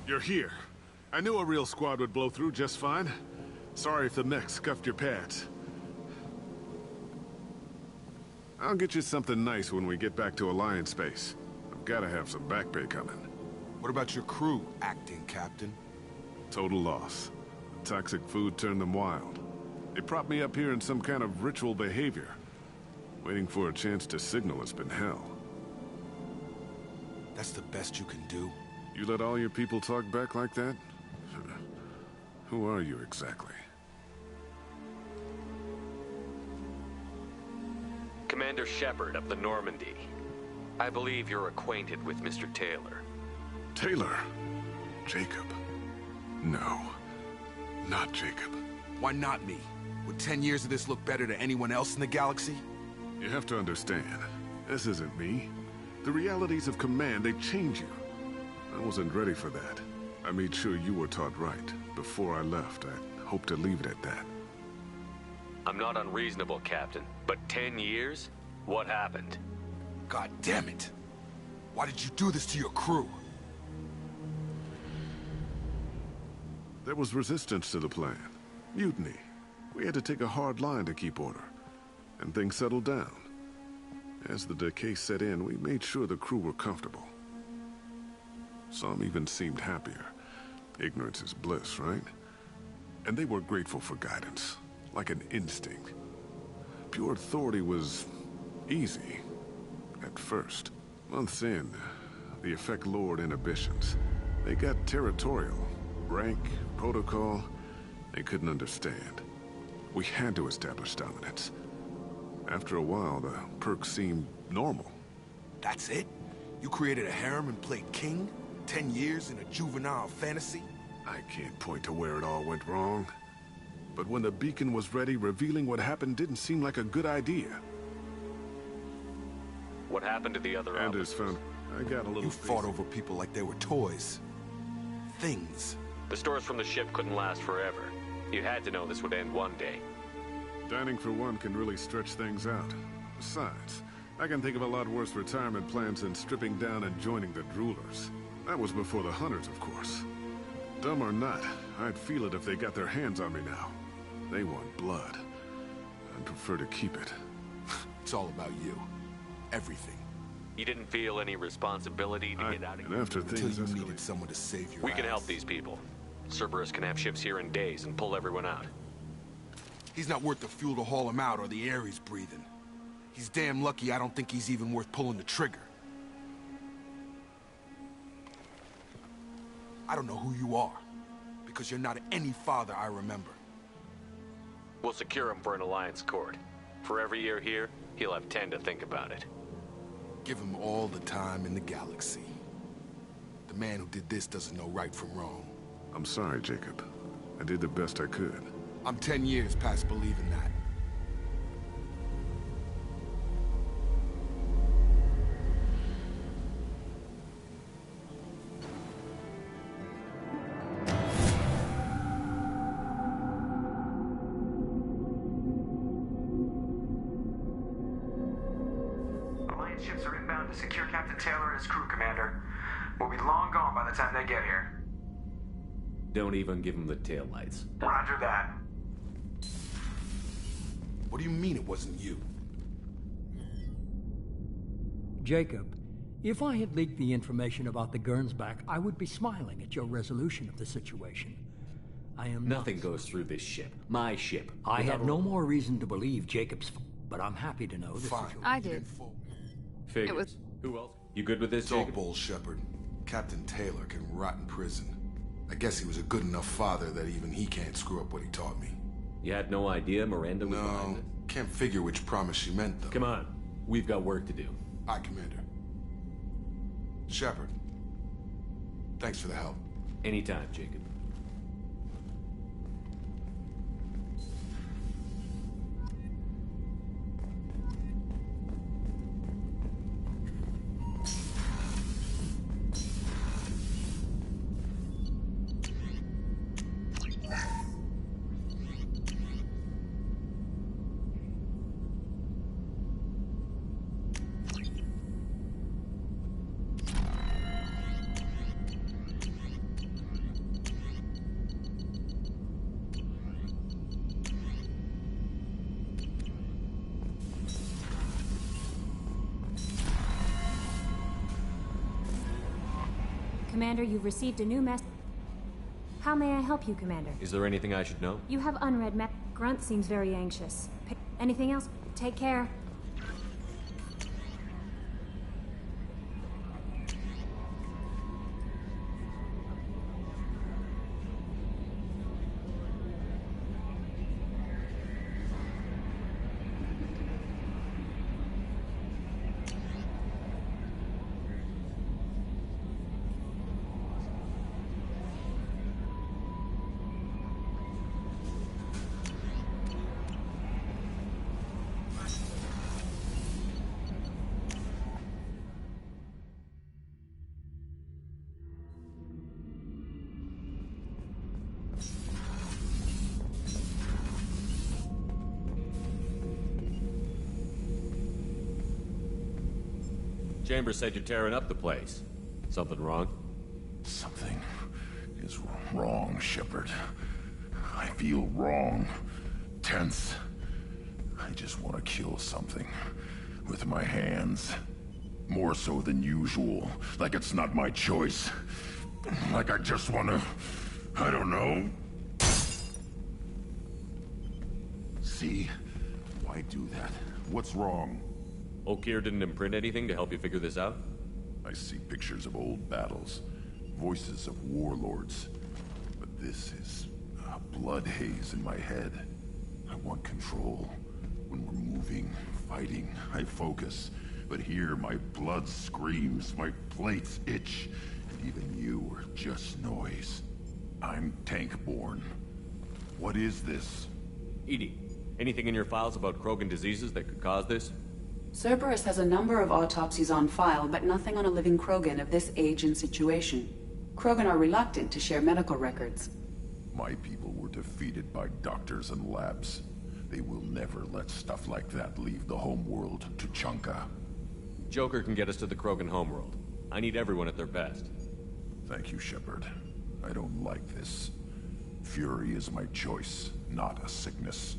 S7: You're here. I knew a real squad would blow through just fine. Sorry if the mech scuffed your pads. I'll get you something nice when we get back to Alliance space. I've gotta have some back pay coming.
S5: What about your crew, acting captain?
S7: Total loss. The toxic food turned them wild. They propped me up here in some kind of ritual behavior. Waiting for a chance to signal has been hell.
S5: That's the best you can do?
S7: You let all your people talk back like that? Who are you exactly?
S4: Commander Shepard of the Normandy. I believe you're acquainted with Mr. Taylor.
S7: Taylor? Jacob? No. Not Jacob.
S5: Why not me? Would 10 years of this look better to anyone else in the galaxy?
S7: You have to understand, this isn't me. The realities of command, they change you. I wasn't ready for that. I made sure you were taught right. Before I left, I hope to leave it at that.
S4: I'm not unreasonable, Captain, but 10 years? What happened?
S5: God damn it! Why did you do this to your crew?
S7: There was resistance to the plan. Mutiny. We had to take a hard line to keep order. And things settled down. As the decay set in, we made sure the crew were comfortable. Some even seemed happier. Ignorance is bliss, right? And they were grateful for guidance, like an instinct. Pure authority was easy, at first. Months in, the effect lowered inhibitions. They got territorial. Rank, protocol, they couldn't understand. We had to establish dominance. After a while, the perks seemed normal.
S6: That's it? You created a harem and played king? 10 years in a juvenile fantasy?
S7: I can't point to where it all went wrong. But when the beacon was ready, revealing what happened didn't seem like a good idea.
S4: What happened to the other
S7: Anders found... I got a little...
S6: You fought over people like they were toys. Things.
S4: The stores from the ship couldn't last forever. You had to know this would end one day.
S7: Dining for one can really stretch things out. Besides, I can think of a lot worse retirement plans than stripping down and joining the Droolers. That was before the Hunters, of course. Dumb or not, I'd feel it if they got their hands on me now. They want blood. I'd prefer to keep it.
S6: It's all about you. Everything.
S4: You didn't feel any responsibility to get out of here?
S7: And after things
S6: Until you needed someone to save your
S4: We can
S6: ass.
S4: help these people. Cerberus can have ships here in days and pull everyone out.
S6: He's not worth the fuel to haul him out or the air he's breathing. He's damn lucky I don't think he's even worth pulling the trigger. I don't know who you are, because you're not any father I remember.
S4: We'll secure him for an alliance court. For every year here, he'll have 10 to think about it.
S6: Give him all the time in the galaxy. The man who did this doesn't know right from wrong.
S7: I'm sorry, Jacob. I did the best I could.
S6: I'm 10 years past believing that.
S13: Alliance ships are inbound to secure Captain Taylor and his crew, Commander. We'll be long gone by the time they get here.
S11: Don't even give him the taillights.
S13: Roger that.
S6: What do you mean it wasn't you?
S9: Jacob, if I had leaked the information about the Gernsback, I would be smiling at your resolution of the situation. I am
S11: Nothing goes through this ship. My ship.
S9: I have no more reason to believe Jacob's but I'm happy to know this.
S6: Fine.
S3: I did.
S11: Figures.
S3: It was...
S11: Who else? You good with this,
S6: It's all
S11: Jacob?
S6: bull, Shepard. Captain Taylor can rot in prison. I guess he was a good enough father that even he can't screw up what he taught me.
S11: You had no idea Miranda was behind
S6: No,
S11: it?
S6: can't figure which promise she meant, though.
S11: Come on. We've got work to do.
S6: Aye, Commander. Shepard, thanks for the help.
S11: Anytime, Jacob.
S18: Commander, you've received a new message. How may I help you, Commander?
S11: Is there anything I should know?
S18: You have unread Grunt seems very anxious. Anything else? Take care.
S11: Chambers said you're tearing up the place. Something wrong?
S16: Something is wrong, Shepard. I feel wrong. Tense. I just want to kill something. With my hands. More so than usual. Like it's not my choice. Like I just want to... I don't know. See? Why do that? What's wrong?
S11: Okeer didn't imprint anything to help you figure this out?
S16: I see pictures of old battles. Voices of warlords. But this is a blood haze in my head. I want control. When we're moving, fighting, I focus. But here, my blood screams, my plates itch, and even you are just noise. I'm tank-born. What is this?
S11: EDI, anything in your files about Krogan diseases that could cause this?
S8: Cerberus has a number of autopsies on file, but nothing on a living Krogan of this age and situation. Krogan are reluctant to share medical records.
S16: My people were defeated by doctors and labs. They will never let stuff like that leave the homeworld to Chunka.
S11: Joker can get us to the Krogan homeworld. I need everyone at their best.
S16: Thank you, Shepard. I don't like this. Fury is my choice, not a sickness.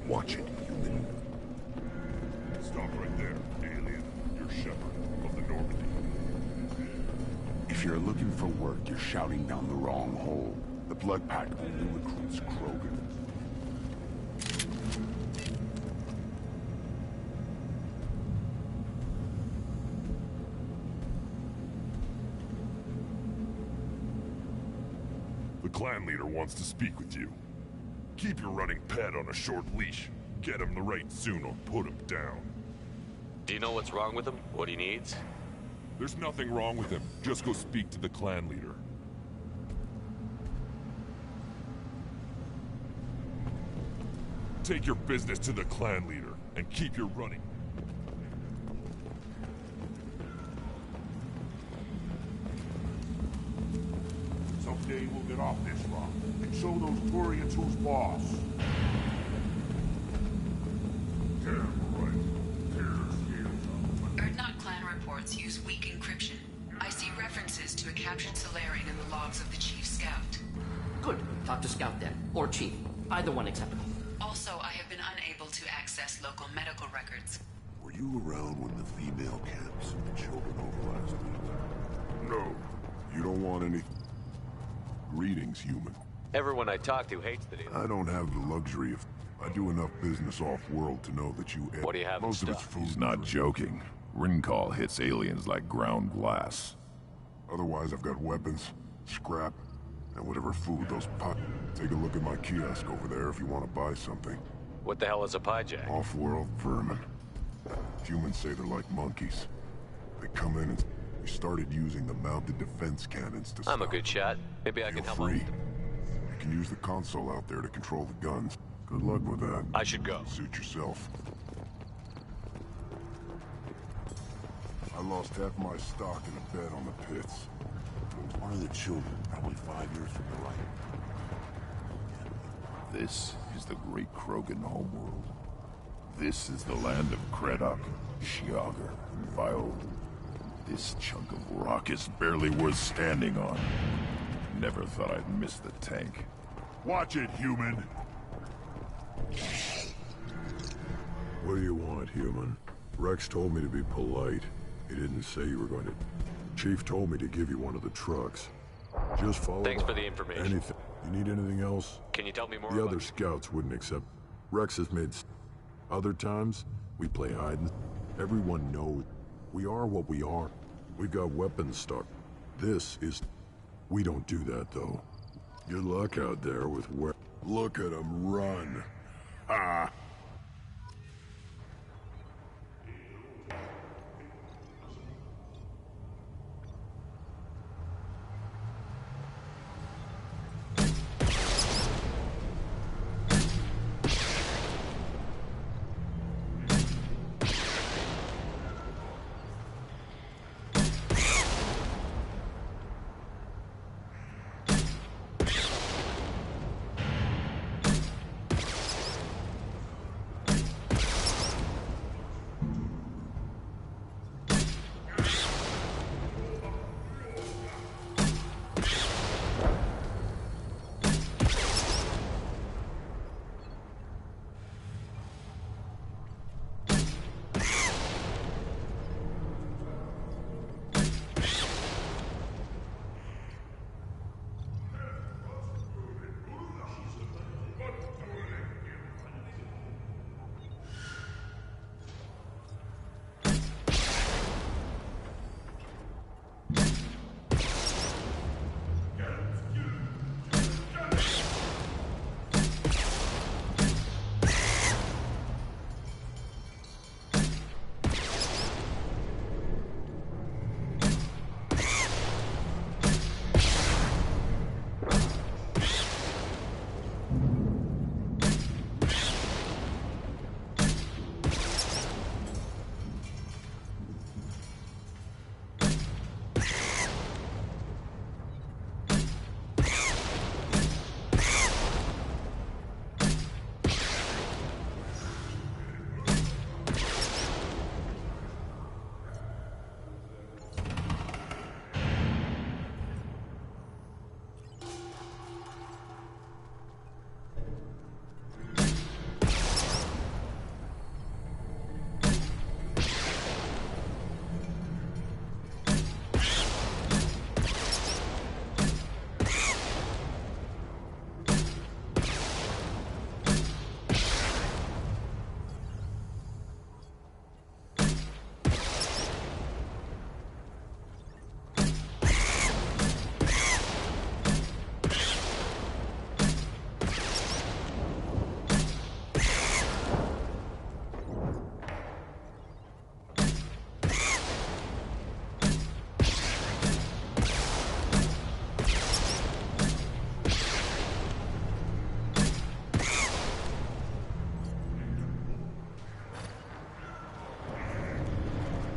S16: Watch it, human.
S7: Stop right there, alien. You're Shepard of the Normandy.
S2: If you're looking for work, you're shouting down the wrong hole. The Blood Pact only recruits Krogan.
S7: The clan leader wants to speak with you. Keep your running pet on a short leash. Get him the right soon or put him down.
S4: Do you know what's wrong with him? What he needs?
S7: There's nothing wrong with him. Just go speak to the clan leader. Take your business to the clan leader and keep your running.
S2: Someday we'll get off this rock and show those Quarians who's boss.
S8: Erdnot clan reports use weak encryption. I see references to a captured Solarian in the logs of the Chief Scout.
S12: Good. Talk to Scout then. Or Chief. Either one acceptable.
S8: Also, I have been unable to access local medical records.
S2: Were you around when the female camps and the children over last week?
S7: No. You don't want any... Greetings, human.
S4: Everyone I talk to hates the deal.
S7: I don't have the luxury of... I do enough business off-world to know that you...
S4: What do you have in
S7: Most of it's
S4: stock?
S7: food.
S16: He's not joking. Ringcall hits aliens like ground glass.
S7: Otherwise, I've got weapons, scrap, and whatever food those pot... Take a look at my kiosk over there if you want to buy something.
S4: What the hell is a pie jack?
S7: Off-world vermin. Humans say they're like monkeys. They come in and... We started using the mounted defense cannons to stop.
S4: I'm a good shot. Maybe I can help
S7: free.
S4: out.
S7: You can use the console out there to control the guns. Good luck with that.
S4: I should go.
S7: Suit yourself. I lost half my stock in a bet on the pits.
S2: children, probably 5 years from the right.
S16: This is the great Krogan homeworld. This is the land of Kredok, Shiagar, and Vile. This chunk of rock is barely worth standing on. Never thought I'd miss the tank.
S7: Watch it, human!
S14: What do you want, human? Rex told me to be polite. He didn't say you were going to... Chief told me to give you one of the trucks. Just follow...
S4: Thanks for the information.
S14: Anything. You need anything else?
S4: Can you tell me more
S14: The
S4: about...
S14: other scouts wouldn't accept... Rex has made... Other times, we play hide and... Everyone knows. We are what we are. We've got weapons stuck. This is... We don't do that, though. Good luck out there with where... Look at him run. Ah!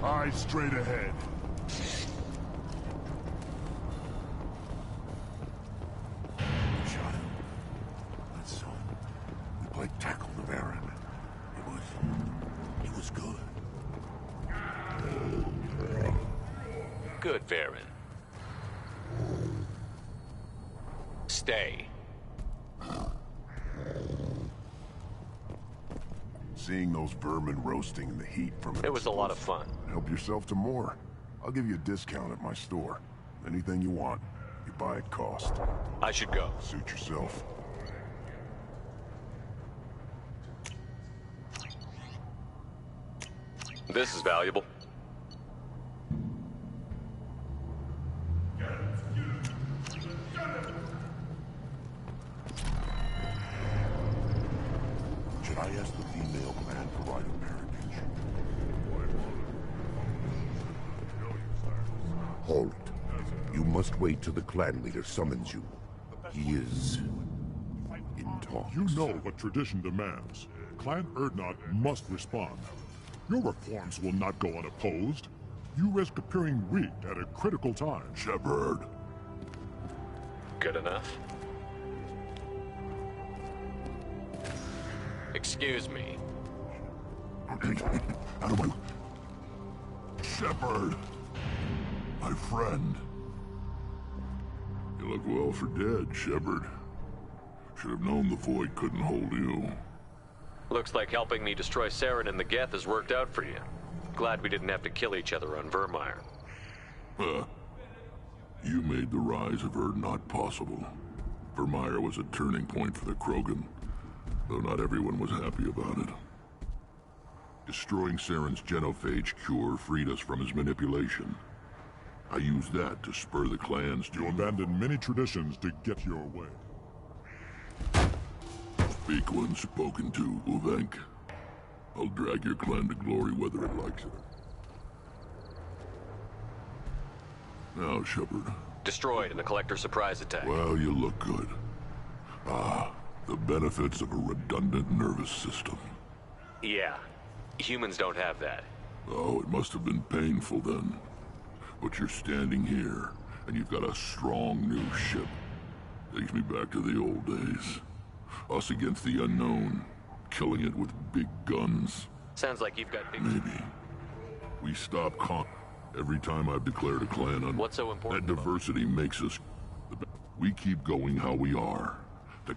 S7: Eyes straight ahead.
S2: Shot him. That's so. We played tackle the Baron. It was good.
S4: Good, Baron. Stay.
S7: Seeing those vermin roasting in the heat from
S4: It was a lot of fun.
S7: Help yourself to more. I'll give you a discount at my store. Anything you want, you buy at cost.
S4: I should go.
S7: Suit yourself.
S4: This is valuable.
S2: Should I ask the female clan for right of parentage? Hold it. You must wait till the clan leader summons you. He is in talks.
S17: You know what tradition demands. Clan Erdnot must respond. Your reforms will not go unopposed. You risk appearing weak at a critical time.
S2: Shepard,
S4: Good enough. Excuse me.
S14: How do I... Shepard! My friend. You look well for dead, Shepard. Should have known the Void couldn't hold you.
S4: Looks like helping me destroy Saren and the Geth has worked out for you. Glad we didn't have to kill each other on Vermeer.
S14: Huh. You made the rise of Urdnot possible. Vermeer was a turning point for the Krogan, though not everyone was happy about it. Destroying Saren's genophage cure freed us from his manipulation. I used that to spur the clans to...
S17: You abandoned many traditions to get your way.
S14: Speak when spoken to, Uvenk. I'll drag your clan to glory whether it likes it. Now, Shepard.
S4: Destroyed in the Collector surprise attack.
S14: Well, you look good. Ah, the benefits of a redundant nervous system.
S4: Yeah. Humans don't have that.
S14: Oh, it must have been painful then. But you're standing here, and you've got a strong new ship. Takes me back to the old days. Us against the unknown, killing it with big guns.
S4: Sounds like you've got big...
S14: Maybe. We stop every time I've declared a clan on...
S4: What's so important?
S14: That diversity makes us... We keep going how we are.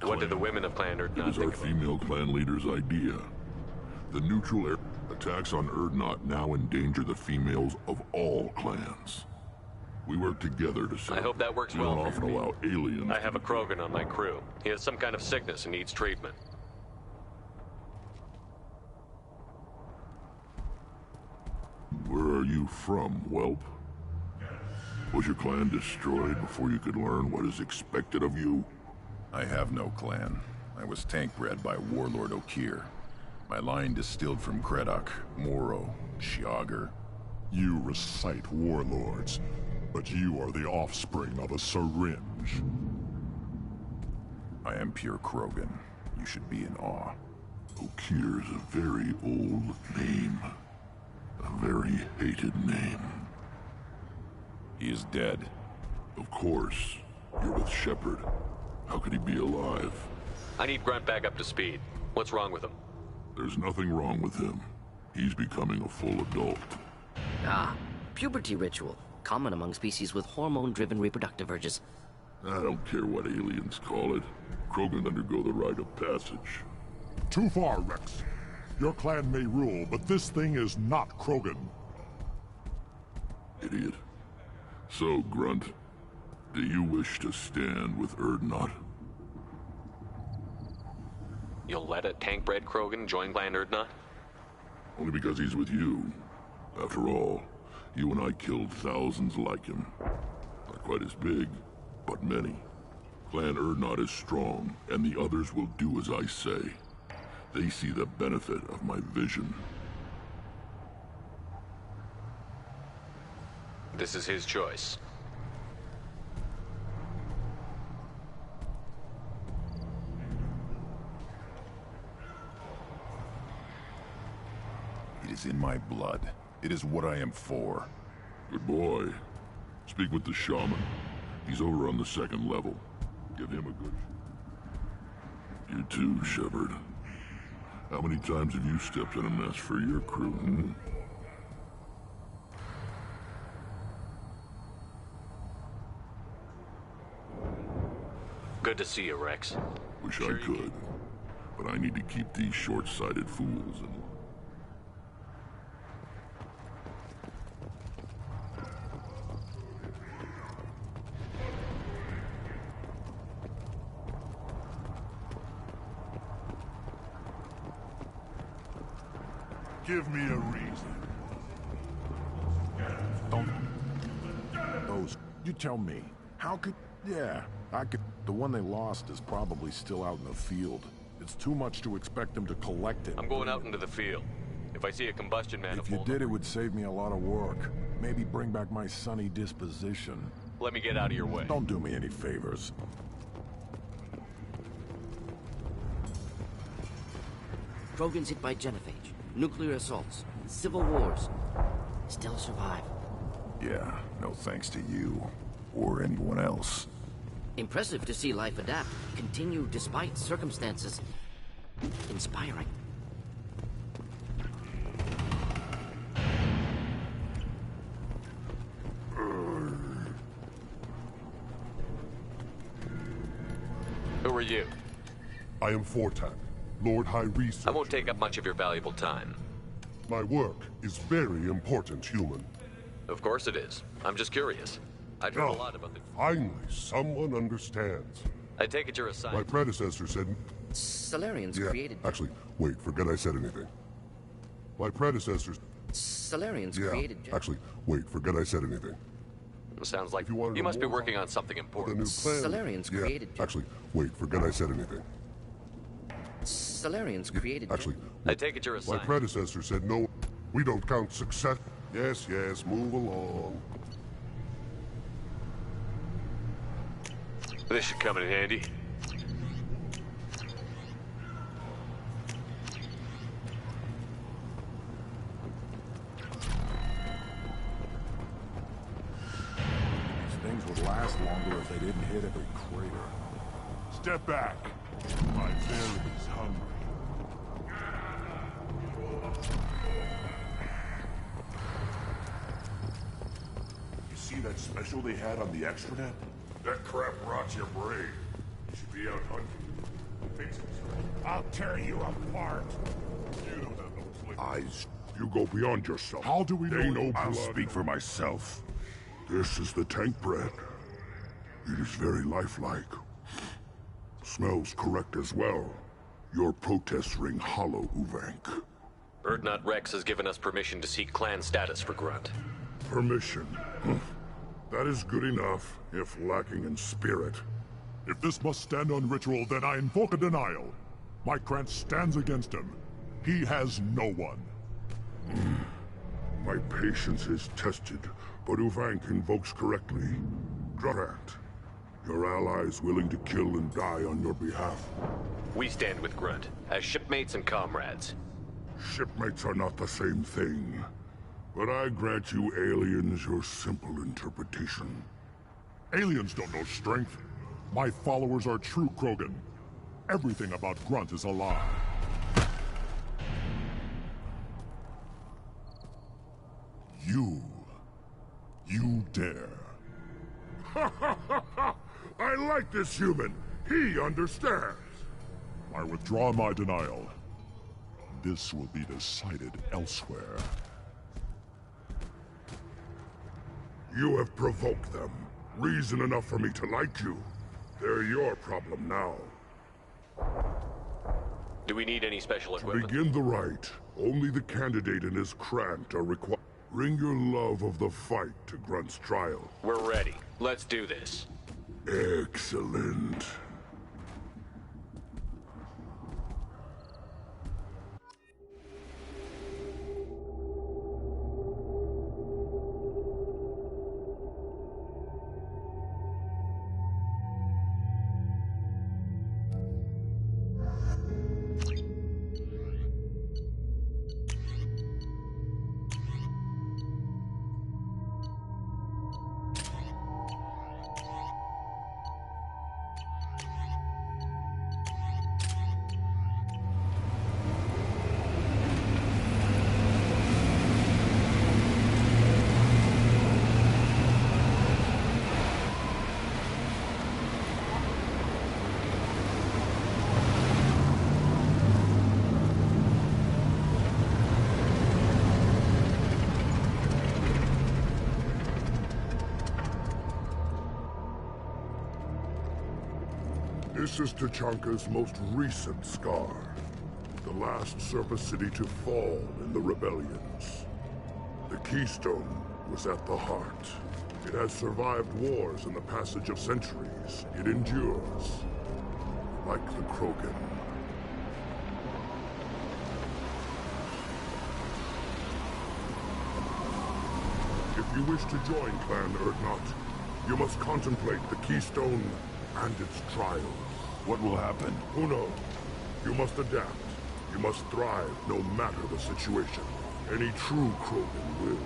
S4: What did the women of Clan Urdnot
S14: It was our female clan leader's idea. The neutral air attacks on Urdnot now endanger the females of all clans. We work together to
S4: I hope that works
S14: we
S4: well
S14: don't
S4: for
S14: often
S4: you.
S14: allow aliens...
S4: I have a Krogan on my crew. He has some kind of sickness and needs treatment.
S14: Where are you from, whelp? Was your clan destroyed before you could learn what is expected of you?
S16: I have no clan. I was tank bred by Warlord Okir. My line distilled from Kredok, Moro, Shiagar.
S17: You recite warlords, but you are the offspring of a syringe.
S16: I am pure Krogan. You should be in awe.
S14: Okir is a very old name. A very hated name.
S16: He is dead.
S14: Of course. You're with Shepard. How could he be alive?
S4: I need Grunt back up to speed. What's wrong with him?
S14: There's nothing wrong with him. He's becoming a full adult.
S15: Ah, puberty ritual. Common among species with hormone-driven reproductive urges.
S14: I don't care what aliens call it. Krogan undergo the rite of passage.
S17: Too far, Rex. Your clan may rule, but this thing is not Krogan.
S14: Idiot. So, Grunt, do you wish to stand with Urdnot?
S4: You'll let a tank-bred Krogan join Clan Urdnot?
S14: Only because he's with you. After all, you and I killed thousands like him. Not quite as big, but many. Clan Urdnot is strong, and the others will do as I say. They see the benefit of my vision.
S4: This is his choice.
S16: It is in my blood. It is what I am for.
S14: Good boy. Speak with the shaman. He's over on the second level. Give him a good... You too, Shepard. How many times have you stepped in a mess for your crew, hmm?
S4: Good to see you, Rex.
S14: Wish I could, but I need to keep these short-sighted fools in line.
S17: Give me a reason.
S20: Those... You tell me. How could... Yeah, I could... The one they lost is probably still out in the field. It's too much to expect them to collect it.
S4: I'm going out into the field. If I see a combustion manifold...
S20: If you did, it would save me a lot of work. Maybe bring back my sunny disposition.
S4: Let me get out of your way.
S20: Don't do me any favors.
S15: Krogan's hit by genophage, nuclear assaults, civil wars. Still survive.
S16: Yeah, no thanks to you. Or anyone else.
S15: Impressive to see life adapt, continue despite circumstances. Inspiring.
S4: Who are you?
S17: I am Fortak, Lord High Researcher.
S4: I won't take up much of your valuable time.
S17: My work is very important, human.
S4: Of course it is. I'm just curious. I've heard a lot about the...
S17: Finally, someone understands.
S4: I take it you're a scientist.
S17: My predecessor said...
S15: Salarians created...
S17: Actually, wait, forget I said anything. My predecessors...
S15: Salarians created...
S17: Actually, wait, forget I said anything.
S4: Sounds like you must be working on something important.
S17: The new plan...
S15: Salarians created...
S17: Actually, wait, forget I said anything.
S15: Salarians created...
S17: Actually...
S4: I take it you're a
S17: My
S4: scientist.
S17: predecessor said no, we don't count success... Yes, move along.
S4: This should come in handy.
S14: These things would last longer if they didn't hit every crater.
S17: Step back. My belly's hungry.
S14: You see that special they had on the extranet? That crap rots your brain. You should be out hunting. Fix it, sir.
S19: I'll tear you apart.
S14: You don't have no place. Eyes, you go beyond yourself.
S17: How do we know?
S14: They know I'll speak for myself. This is the tank bread. It is very lifelike. Smells correct as well. Your protests ring hollow, Uvank.
S4: Urdnot Rex has given us permission to seek clan status for Grunt.
S14: Permission? That is good enough, if lacking in spirit.
S17: If this must stand on ritual, then I invoke a denial. My Krant stands against him. He has no one.
S14: My patience is tested, but Uvank invokes correctly. Grant, your allies willing to kill and die on your behalf.
S4: We stand with Grunt, as shipmates and comrades.
S14: Shipmates are not the same thing. But I grant you aliens your simple interpretation.
S17: Aliens don't know strength. My followers are true Krogan. Everything about Grunt is a lie. You dare.
S14: I like this human. He understands.
S17: I withdraw my denial. This will be decided elsewhere.
S14: You have provoked them. Reason enough for me to like you. They're your problem now.
S4: Do we need any special
S14: To
S4: equipment?
S14: begin the rite, only the candidate and his Krant are required. Bring your love of the fight to Grunt's trial.
S4: We're ready. Let's do this.
S14: Excellent. This is Tachanka's most recent scar. The last surface city to fall in the rebellions. The Keystone was at the heart. It has survived wars and the passage of centuries. It endures. Like the Krogan. If you wish to join Clan Urdnot, you must contemplate the Keystone and its trials.
S16: What will happen?
S14: Who knows? You must adapt. You must thrive no matter the situation. Any true Krogan will.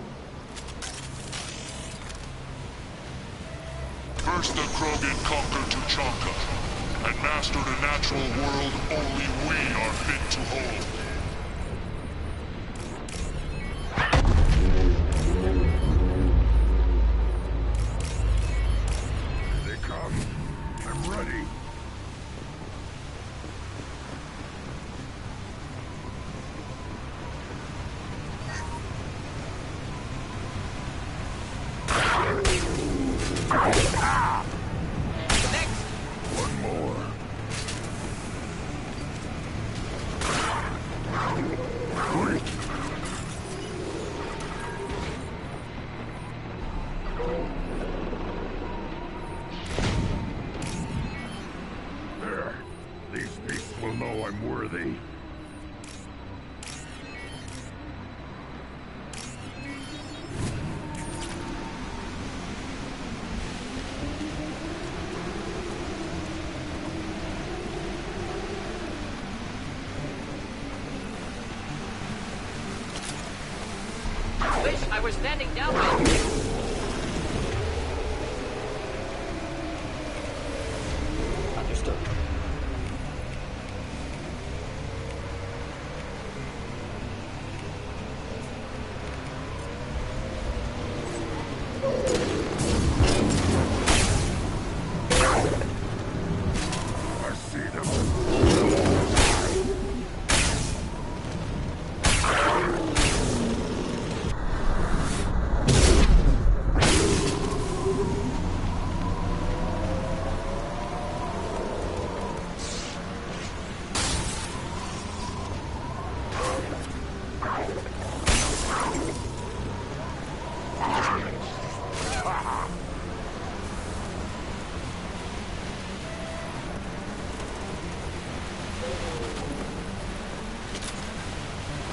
S17: First the Krogan conquered Tuchanka, and mastered a natural world only we are fit to hold.
S10: Here they come. I'm ready. One more. There. These beasts will know I'm worthy.
S12: Wish I were standing down with you. Understood.
S10: I see them.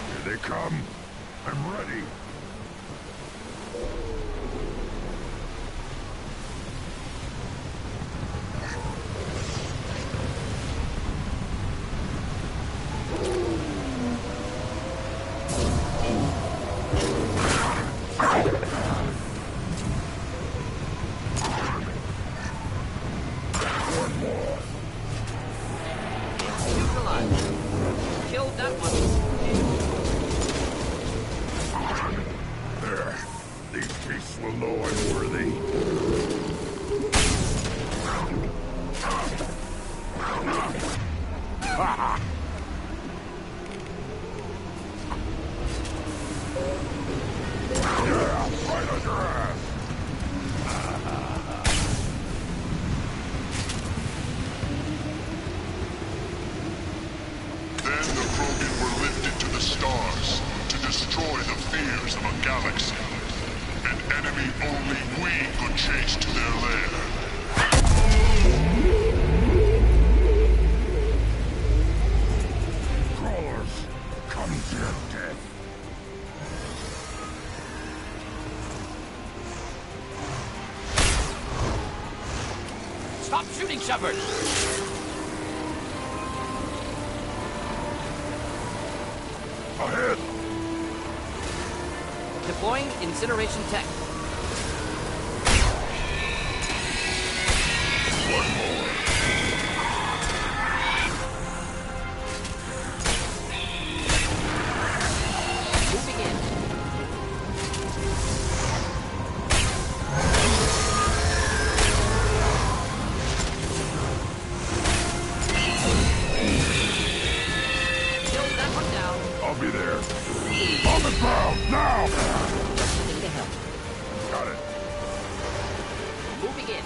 S10: Here they come. I'm ready. One more.
S12: Neutralized. Killed that one.
S10: There. These beasts will know I'm worthy. Ha! Yeah, right on your ass.
S17: Then the Krogan were lifted to the stars to destroy the fears of a galaxy. An enemy only we could chase to their lair.
S10: Crawlers, come to your death.
S12: Stop shooting, Shepard!
S10: Ahead.
S12: Deploying incineration tech.
S10: One more.
S12: Moving in. Killed that one down.
S10: I'll be there. On the ground, now!
S12: Need the help.
S10: Got it.
S12: Moving in.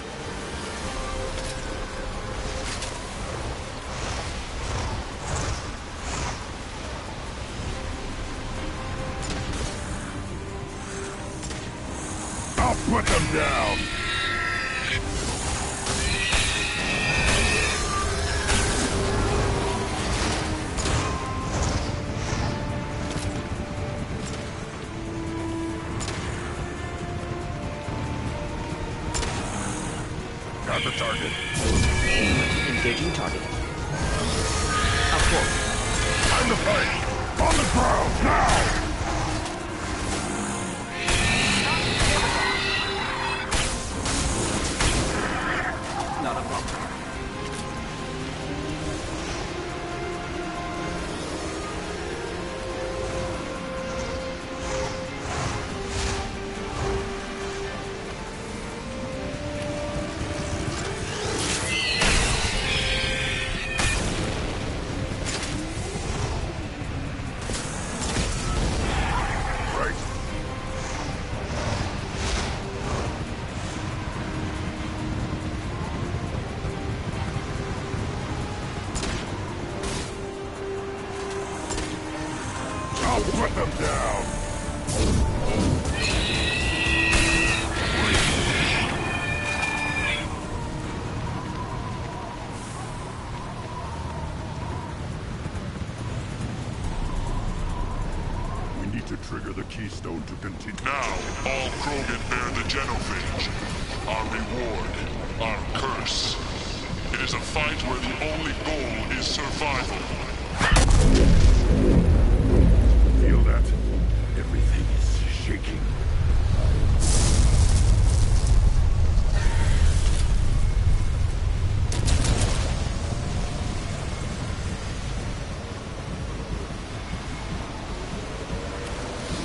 S10: I'll put them down. Got the target.
S15: Engaging target.
S12: Of course.
S10: Time to fight. On the ground, now!
S12: Not a problem.
S14: Put them down!
S17: We need to trigger the keystone to continue. Now, all Krogan bear the genophage. Our reward, our curse. It is a fight where the only goal is survival.
S14: Feel that? Everything is shaking.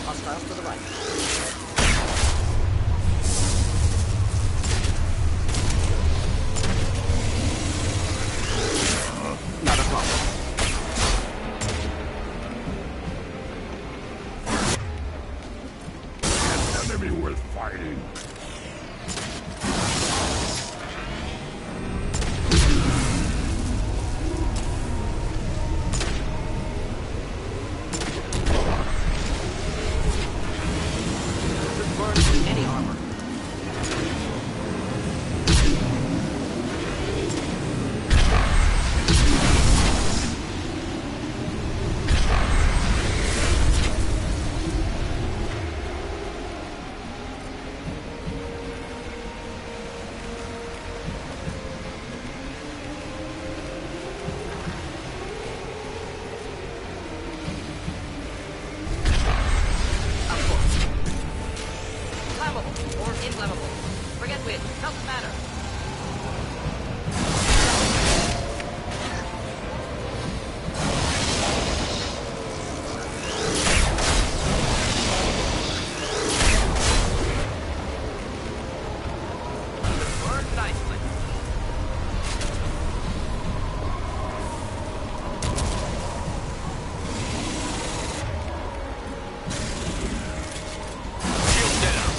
S15: Hostiles to the right.
S12: Not a problem.
S14: An enemy worth fighting.
S12: Any armor. Flammable or inflammable. Forget which. Doesn't matter. Worked nicely.
S4: Shield down.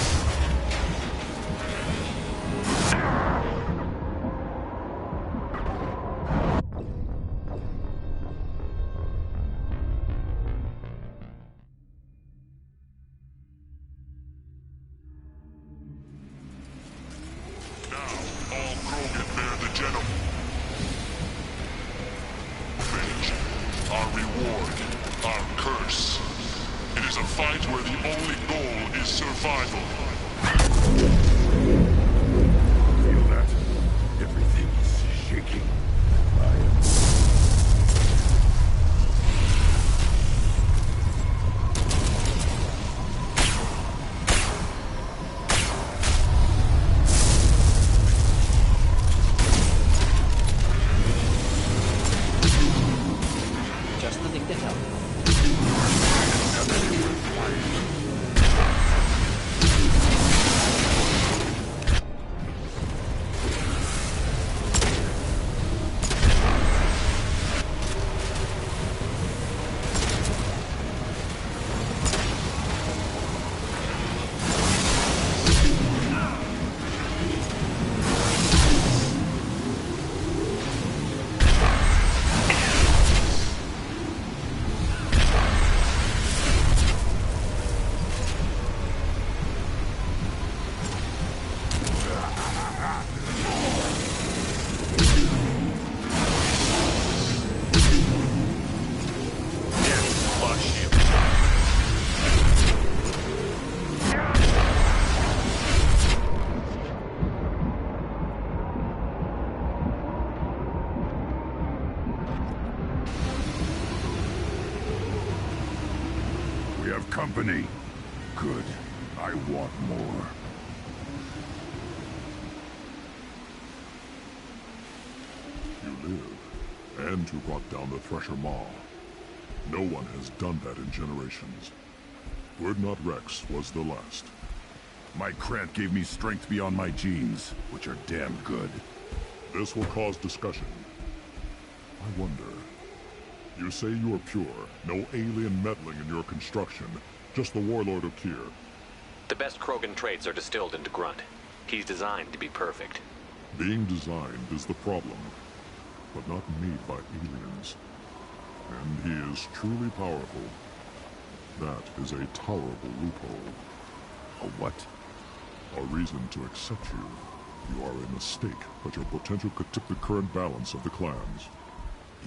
S17: Now, all Krogan bear the genophage. Our reward, our curse. It is a fight where the only goal is survival.
S14: Feel that? Everything is shaking.
S12: Just the thing to help.
S14: We have company. Good. I want more. You live, and who brought down the Thresher Maw. No one has done that in generations. Word not Rex was the last.
S16: My Krant gave me strength beyond my genes, which are damn good.
S14: This will cause discussion. I wonder... You say you are pure, no alien meddling in your construction, just the Warlord of Kier.
S4: The best Krogan traits are distilled into Grunt. He's designed to be perfect.
S14: Being designed is the problem, but not made by aliens. And he is truly powerful. That is a tolerable loophole.
S16: A what?
S14: A reason to accept you. You are a mistake, but your potential could tip the current balance of the clans.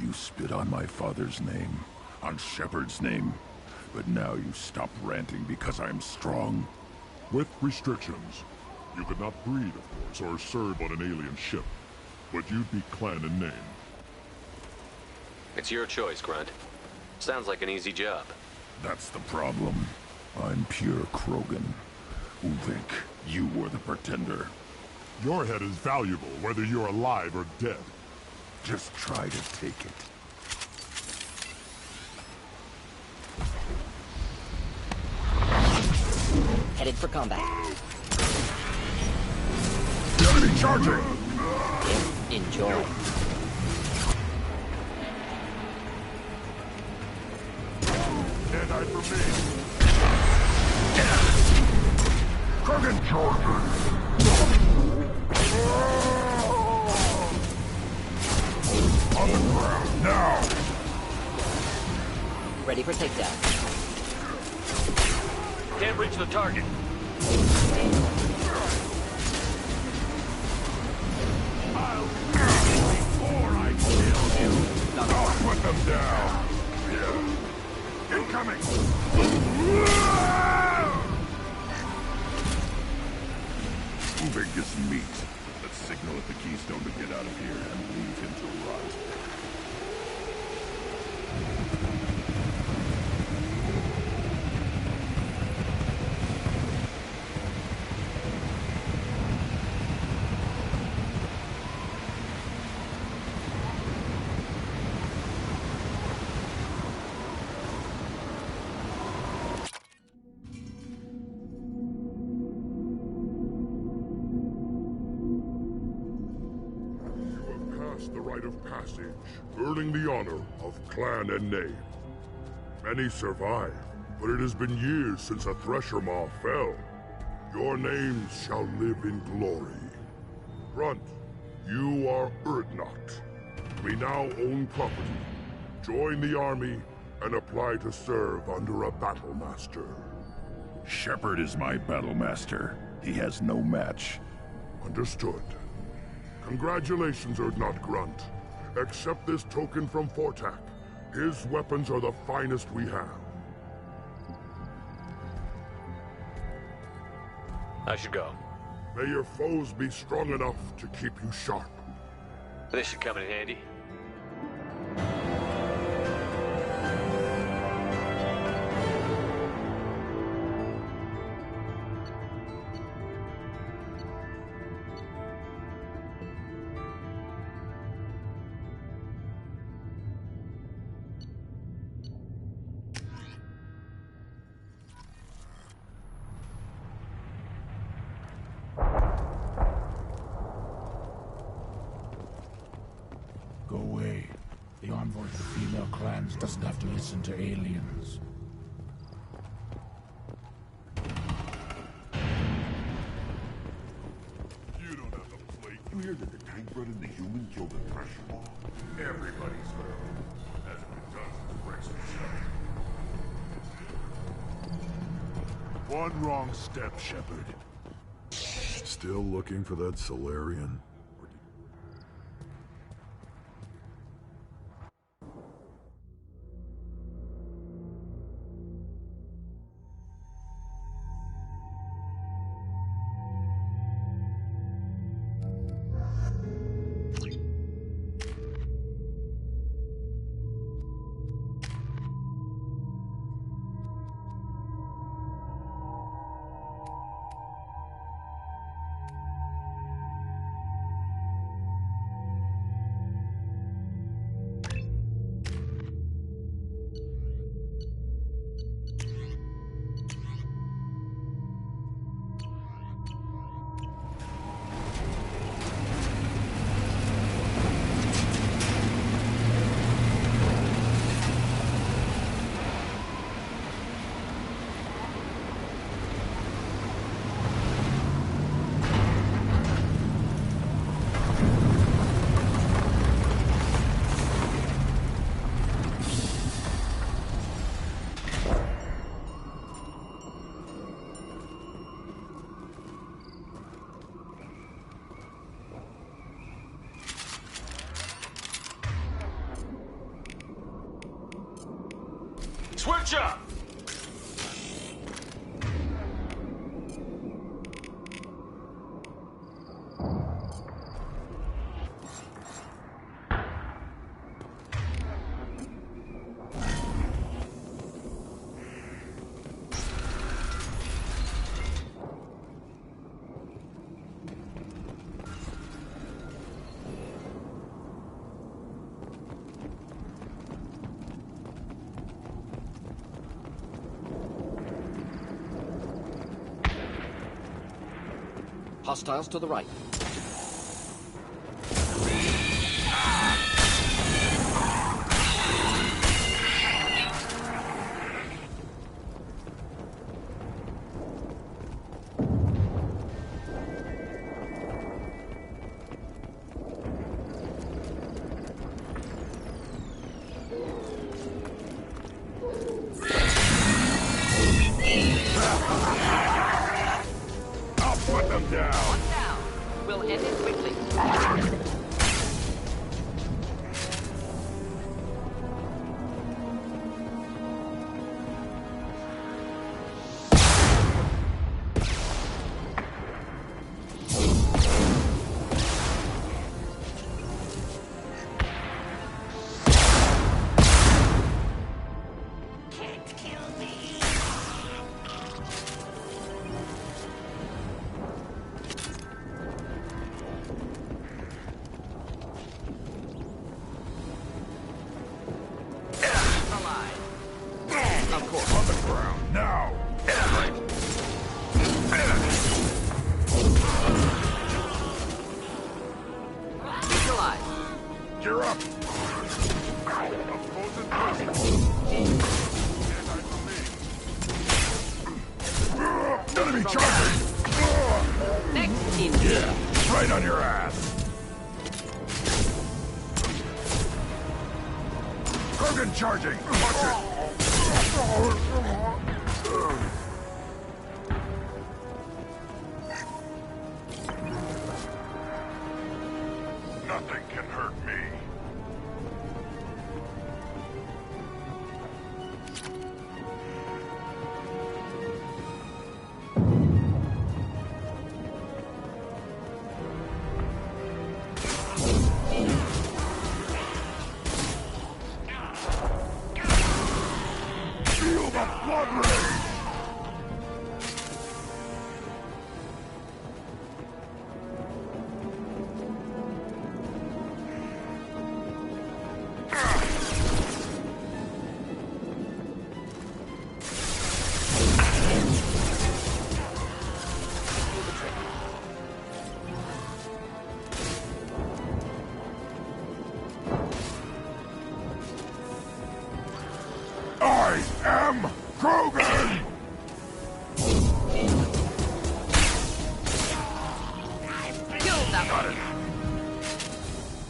S16: You spit on my father's name, on Shepard's name, but now you stop ranting because I'm strong.
S14: With restrictions. You could not breed, of course, or serve on an alien ship, but you'd be clan in name.
S4: It's your choice, Grunt. Sounds like an easy job.
S16: That's the problem. I'm pure Krogan. Uvik, you were the pretender.
S14: Your head is valuable, whether you're alive or dead.
S16: Just try to take it.
S15: Headed for combat.
S16: Enemy charging!
S15: Enjoy.
S16: Dead-eye for me! Krogan charging! On the ground, now!
S15: Ready for takedown.
S4: Can't reach the target.
S16: I'll kill you before I kill you! I'll put them down! Incoming! Uvik is meat. Let's signal at the Keystone to get out of here and leave him to rot.
S14: The rite of passage, earning the honor of clan and name. Many survive, but it has been years since a Thresher Maw fell. Your names shall live in glory. Grunt, you are Urdnot. We now own property. Join the army and apply to serve under a battle master.
S16: Shepard is my battle master. He has no match.
S14: Understood. Congratulations, Urdnot Grunt. Accept this token from Fortak. His weapons are the finest we have.
S4: I should go.
S14: May your foes be strong enough to keep you sharp.
S4: This should come in handy.
S2: Go away. The envoy of the female clans doesn't have to listen to aliens.
S14: You don't have the plate. You hear that the tank bred and the human killed the Thresher Maw? Everybody's heard. Hasn't been done since Rex himself. One wrong step, Shepard.
S20: Still looking for that Solarian?
S19: Switch up!
S15: Hostiles to the right.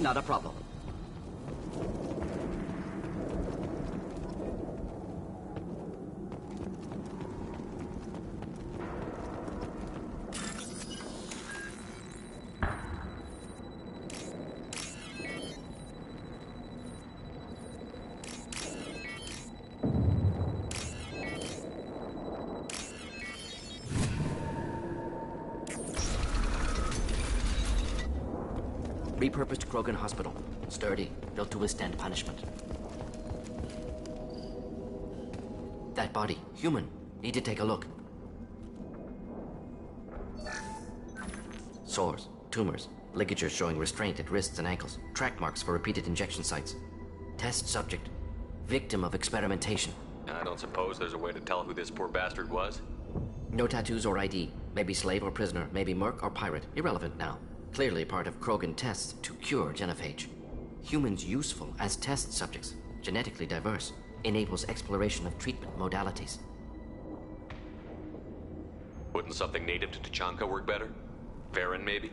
S15: Not a problem. Repurposed Krogan Hospital. Sturdy, built to withstand punishment. That body, human. Need to take a look. Sores, tumors, ligatures showing restraint at wrists and ankles, track marks for repeated injection sites. Test subject, victim of experimentation.
S4: I don't suppose there's a way to tell who this poor bastard was?
S15: No tattoos or ID. Maybe slave or prisoner, maybe merc or pirate. Irrelevant now. Clearly part of Krogan tests to cure genophage. Humans useful as test subjects, genetically diverse, enables exploration of treatment modalities.
S4: Wouldn't something native to Tuchanka work better? Varen, maybe?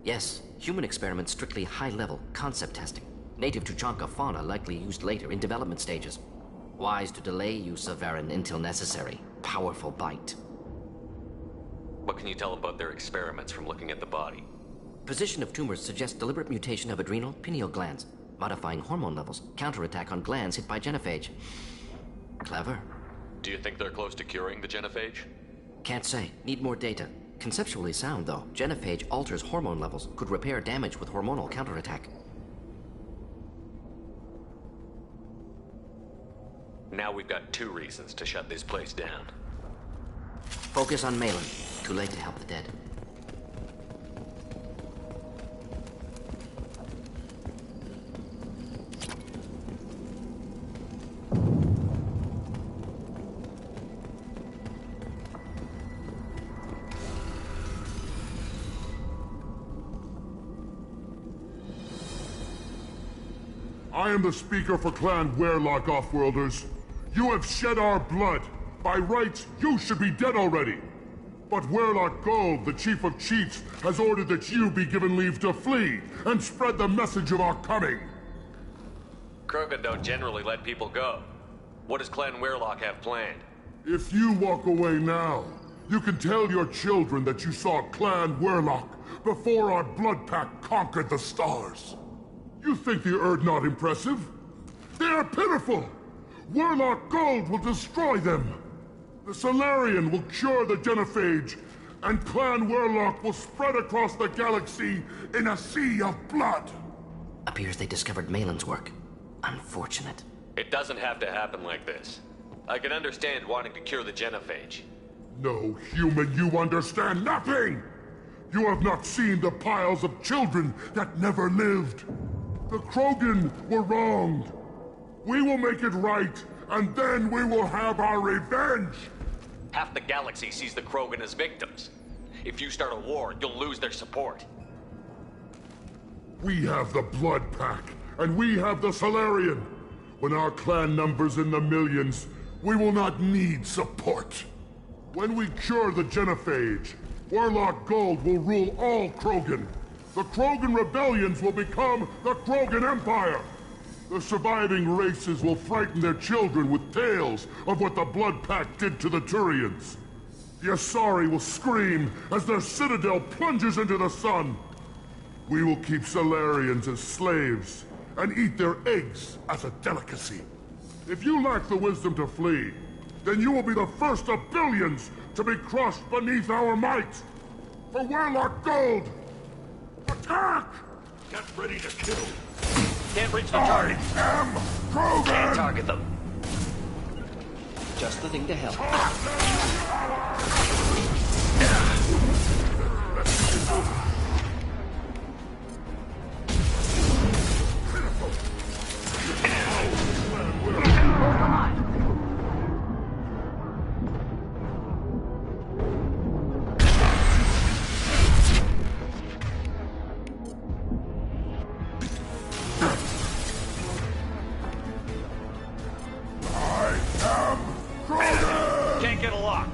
S15: Yes, human experiments strictly high-level, concept testing. Native Tuchanka fauna likely used later in development stages. Wise to delay use of Varen until necessary. Powerful bite.
S4: What can you tell about their experiments from looking at the body?
S15: Position of tumors suggests deliberate mutation of adrenal, pineal glands, modifying hormone levels, counterattack on glands hit by genophage. Clever.
S4: Do you think they're close to curing the genophage?
S15: Can't say. Need more data. Conceptually sound, though. Genophage alters hormone levels, could repair damage with hormonal counterattack.
S4: Now we've got 2 reasons to shut this place down.
S15: Focus on Malin. Too late to help the dead.
S17: I am the speaker for Clan Werelock, Offworlders. You have shed our blood. By rights, you should be dead already. But Werelock Gold, the Chief of Chiefs, has ordered that you be given leave to flee and spread the message of our coming.
S4: Krogan don't generally let people go. What does Clan Werelock have planned?
S17: If you walk away now, you can tell your children that you saw Clan Werelock before our blood pact conquered the stars. You think the Erd not impressive? They are pitiful! Werelock Gold will destroy them! The Solarian will cure the genophage, and Clan Werelock will spread across the galaxy in a sea of blood!
S15: Appears they discovered Malin's work. Unfortunate.
S4: It doesn't have to happen like this. I can understand wanting to cure the genophage.
S17: No, human, you understand nothing! You have not seen the piles of children that never lived. The Krogan were wronged. We will make it right, and then we will have our revenge!
S4: Half the galaxy sees the Krogan as victims. If you start a war, you'll lose their support.
S17: We have the Blood Pack, and we have the Solarian. When our clan numbers in the millions, we will not need support. When we cure the genophage, Werelock Gold will rule all Krogan. The Krogan rebellions will become the Krogan Empire. The surviving races will frighten their children with tales of what the Blood Pact did to the Turians. The Asari will scream as their citadel plunges into the sun. We will keep Solarians as slaves and eat their eggs as a delicacy. If you lack the wisdom to flee, then you will be the first of billions to be crushed beneath our might. For Werelock Gold, attack!
S19: Get ready to kill.
S4: Can't reach the target.
S17: I am Krogan!
S4: Can't target them.
S15: Just the thing to help.
S4: Can't get a lock.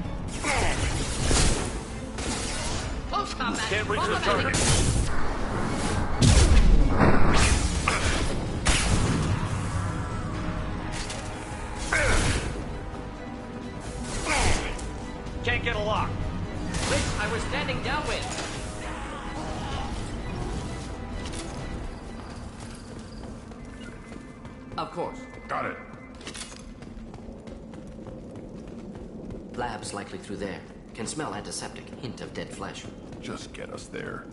S12: Close combat.
S4: Can't reach the target. Can't get a lock.
S12: Wait, I was standing downwind. Of course.
S16: Got it.
S15: Lab's likely through there. Can smell antiseptic. Hint of dead flesh.
S16: Just get us there.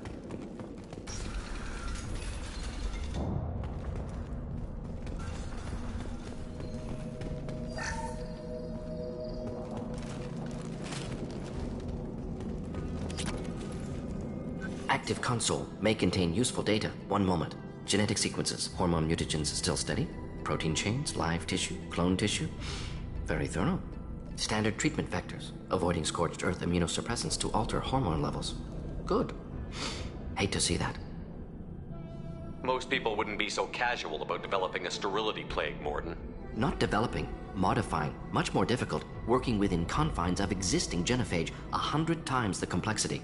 S15: Active console may contain useful data. One moment. Genetic sequences. Hormone mutagens still steady. Protein chains, live tissue, clone tissue. Very thorough. Standard treatment vectors. Avoiding scorched earth immunosuppressants to alter hormone levels. Good. Hate to see that.
S4: Most people wouldn't be so casual about developing a sterility plague, Morden.
S15: Not developing, modifying, much more difficult, working within confines of existing genophage, 100 times the complexity.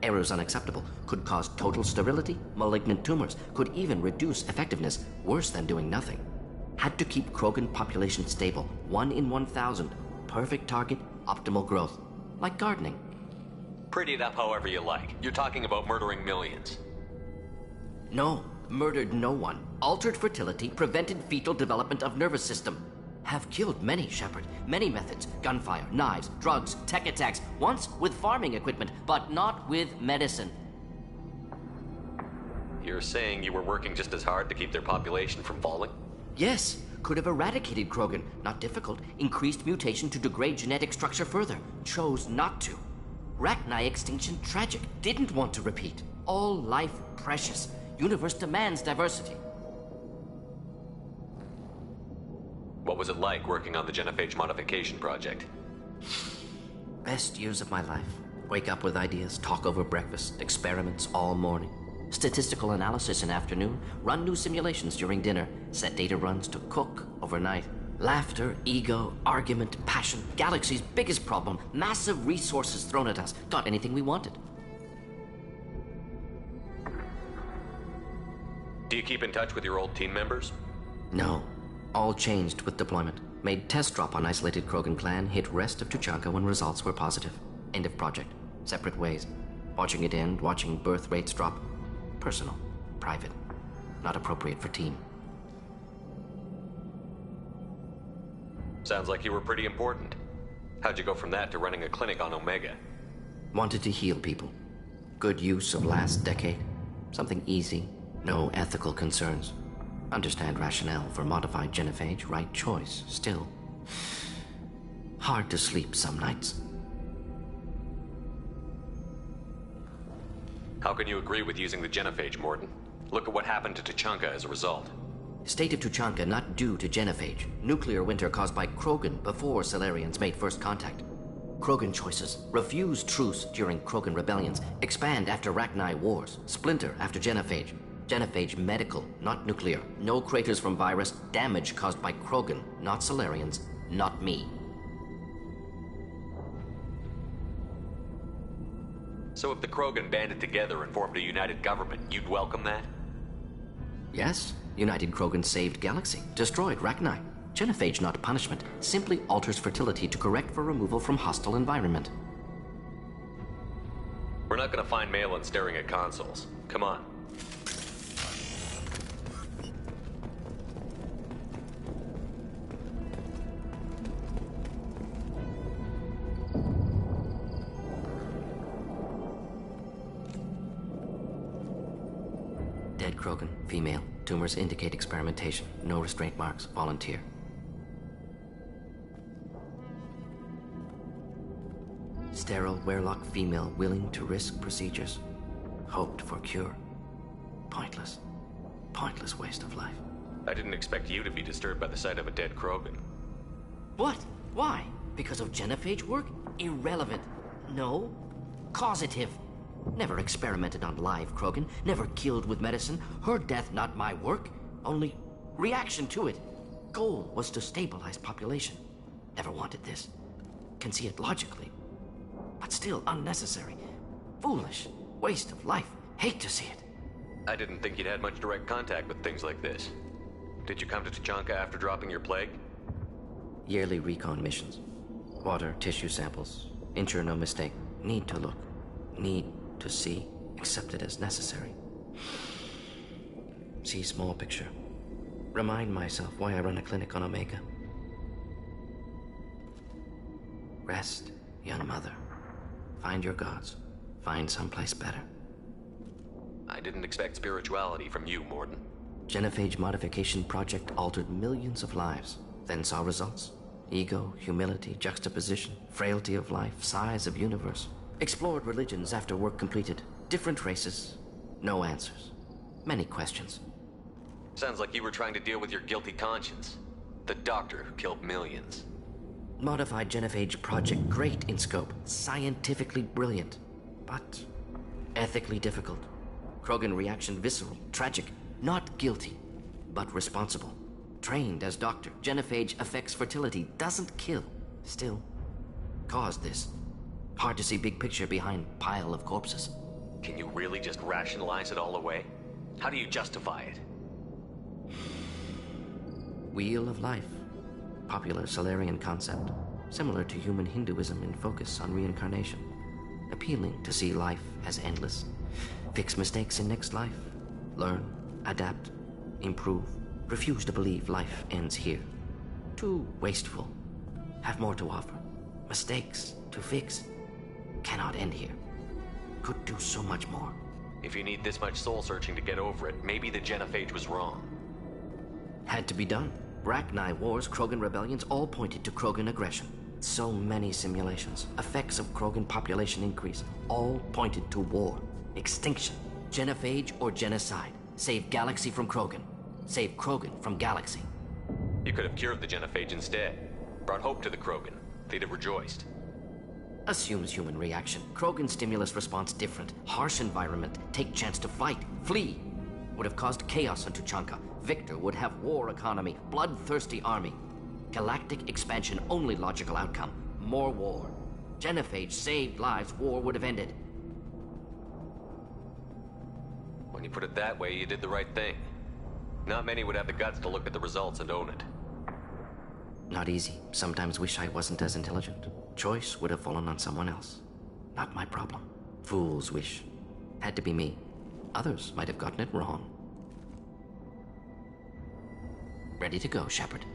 S15: Errors unacceptable, could cause total sterility, malignant tumors, could even reduce effectiveness, worse than doing nothing. Had to keep Krogan population stable, 1 in 1,000, perfect target, optimal growth. Like gardening.
S4: Pretty it up however you like. You're talking about murdering millions.
S15: No, murdered no one. Altered fertility, prevented fetal development of nervous system. have killed many, Shepard. Many methods. Gunfire, knives, drugs, tech attacks. Once with farming equipment, but not with medicine.
S4: You're saying you were working just as hard to keep their population from falling?
S15: Yes. Could have eradicated Krogan. Not difficult. Increased mutation to degrade genetic structure further. Chose not to. Rachni extinction tragic. Didn't want to repeat. All life precious. Universe demands diversity.
S4: What was it like working on the genophage modification project?
S15: Best years of my life. Wake up with ideas, talk over breakfast, experiments all morning. Statistical analysis in afternoon, run new simulations during dinner, set data runs to cook overnight. Laughter, ego, argument, passion, galaxy's biggest problem, massive resources thrown at us. Got anything we wanted.
S4: Do you keep in touch with your old team members?
S15: No. All changed with deployment. Made test drop on isolated Krogan clan, hit rest of Tuchanka when results were positive. End of project. Separate ways. Watching it end, watching birth rates drop. Personal. Private. Not appropriate for team.
S4: Sounds like you were pretty important. How'd you go from that to running a clinic on Omega?
S15: Wanted to heal people. Good use of last decade. Something easy. No ethical concerns. Understand rationale for modified genophage, right choice. Still, hard to sleep some nights.
S4: How can you agree with using the genophage, Mordin? Look at what happened to Tuchanka as a result.
S15: State of Tuchanka not due to genophage. Nuclear winter caused by Krogan before Salarians made first contact. Krogan choices. Refuse truce during Krogan rebellions. Expand after Rachni wars. Splinter after genophage. Genophage medical, not nuclear. No craters from virus. Damage caused by Krogan, not Salarians, not me.
S4: So if the Krogan banded together and formed a united government, you'd welcome that?
S15: Yes. United Krogan saved Galaxy. Destroyed Rachni. Genophage not punishment. Simply alters fertility to correct for removal from hostile environment.
S4: We're not gonna find Malin staring at consoles. Come on.
S15: Dead Krogan, female. Tumors indicate experimentation. No restraint marks. Volunteer. Sterile, werelock female willing to risk procedures. Hoped for cure. Pointless. Pointless waste of life.
S4: I didn't expect you to be disturbed by the sight of a dead Krogan.
S15: What? Why? Because of genophage work? Irrelevant. No. Causative. Never experimented on live Krogan. Never killed with medicine. Her death not my work. Only reaction to it. Goal was to stabilize population. Never wanted this. Can see it logically. But still unnecessary. Foolish. Waste of life. Hate to see it.
S4: I didn't think you'd had much direct contact with things like this. Did you come to Tuchanka after dropping your plague?
S15: Yearly recon missions. Water, tissue samples. Ensure no mistake. Need to look. Need to see. Accept it as necessary. See small picture. Remind myself why I run a clinic on Omega. Rest, young mother. Find your gods. Find someplace better.
S4: I didn't expect spirituality from you, Mordin.
S15: Genophage modification project altered millions of lives. Then saw results. Ego, humility, juxtaposition, frailty of life, size of universe. Explored religions after work completed. Different races. No answers. Many questions.
S4: Sounds like you were trying to deal with your guilty conscience. The doctor who killed millions.
S15: Modified genophage project great in scope. Scientifically brilliant. But ethically difficult. Krogan reaction visceral, tragic. Not guilty, but responsible. Trained as doctor. Genophage affects fertility. Doesn't kill. Still. Caused this. Hard to see big picture behind pile of corpses.
S4: Can you really just rationalize it all away? How do you justify it?
S15: Wheel of life. Popular Salarian concept. Similar to human Hinduism in focus on reincarnation. Appealing to see life as endless. Fix mistakes in next life. Learn, adapt, improve. Refuse to believe life ends here. too wasteful. Have more to offer. Mistakes to fix. Cannot end here. Could do so much more.
S4: If you need this much soul-searching to get over it, maybe the genophage was wrong.
S15: Had to be done. Rachni wars, Krogan rebellions, all pointed to Krogan aggression. So many simulations. Effects of Krogan population increase. All pointed to war. Extinction. Genophage or genocide. Save galaxy from Krogan. Save Krogan from galaxy.
S4: You could have cured the genophage instead. Brought hope to the Krogan. They'd have rejoiced.
S15: Assumes human reaction. Krogan stimulus response different. Harsh environment. Take chance to fight. Flee. Would have caused chaos on Tuchanka. Victor would have war economy. Bloodthirsty army. Galactic expansion only logical outcome. More war. Genophage saved lives. War would have ended.
S4: When you put it that way, you did the right thing. Not many would have the guts to look at the results and own it.
S15: Not easy. Sometimes wish I wasn't as intelligent. Choice would have fallen on someone else. Not my problem. Fool's wish. Had to be me. Others might have gotten it wrong. Ready to go, Shepard.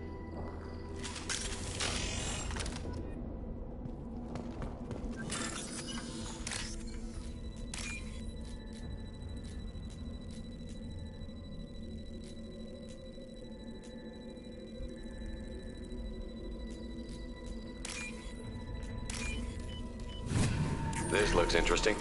S4: This looks interesting.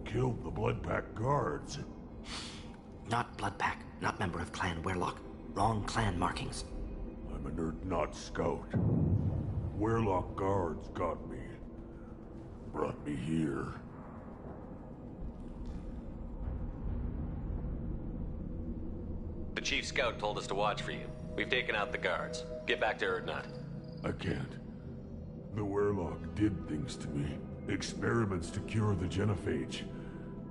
S14: Killed the Bloodpack guards.
S15: Not Bloodpack, not member of Clan Werlock. Wrong clan markings.
S14: I'm a nerd, not scout. Werlock guards got me. Brought me here.
S4: The chief scout told us to watch for you. We've taken out the guards. Get back to Erdnot.
S14: I can't. The Werlock did things to me. Experiments to cure the genophage.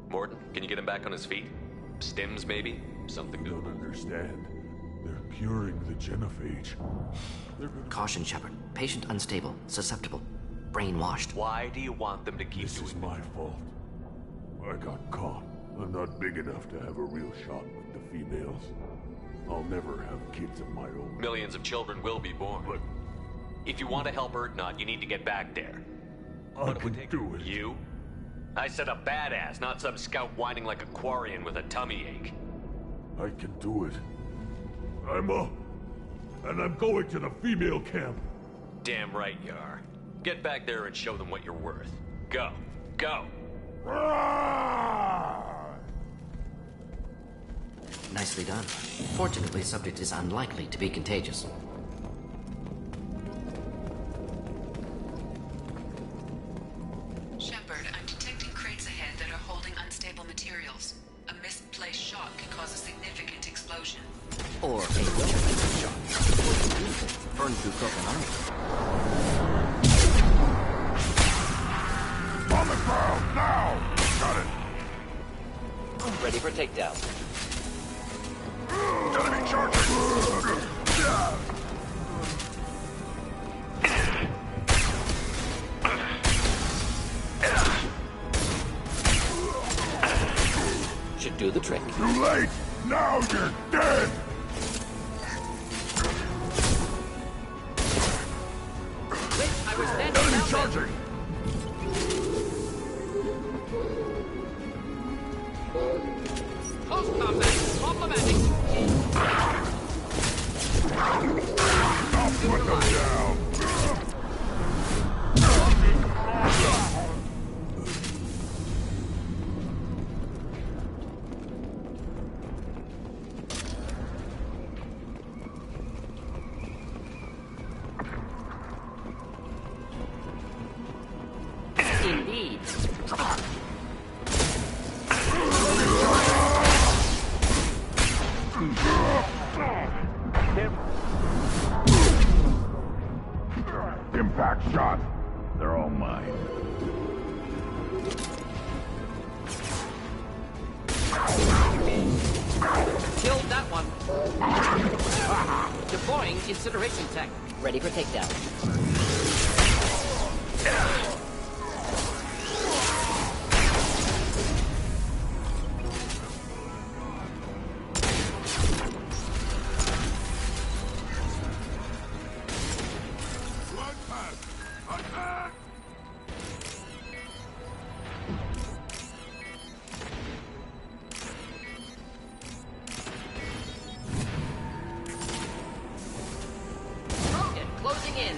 S4: Morton, can you get him back on his feet? Stims, maybe? Something to...
S14: Don't understand. They're curing the genophage.
S15: Caution, Shepard. Patient unstable, susceptible, brainwashed.
S4: Why do you want them to keep
S14: This is my fault. I got caught. I'm not big enough to have a real shot with the females. I'll never have kids of my own.
S4: Millions of children will be born.
S14: But
S4: if you want to help Erdnot, you need to get back there.
S14: I can do it.
S4: You? I said a badass, not some scout whining like a Quarian with a tummy ache.
S14: I can do it. And I'm going to the female camp.
S4: Damn right you are. Get back there and show them what you're worth. Go. Go!
S15: Nicely done. Fortunately, subject is unlikely to be contagious.
S8: Shepard, I'm detecting crates ahead that are holding unstable materials. A misplaced shot could cause a significant explosion.
S15: Or a well-placed shot. Burn through Krogan armor.
S14: On the ground, now! Got it!
S15: Ready for takedown.
S14: Enemy charging!
S15: Should do the trick.
S14: Too late! Now you're dead!
S12: Wait, I was standing
S14: Enemy
S12: down
S14: charging!
S12: Close combat. Complimenting.
S14: I'll put them down!
S12: Indeed.
S14: Impact shot!
S16: They're all mine.
S12: Killed that one. Deploying incineration tech.
S15: Ready for takedown.
S12: Closing in.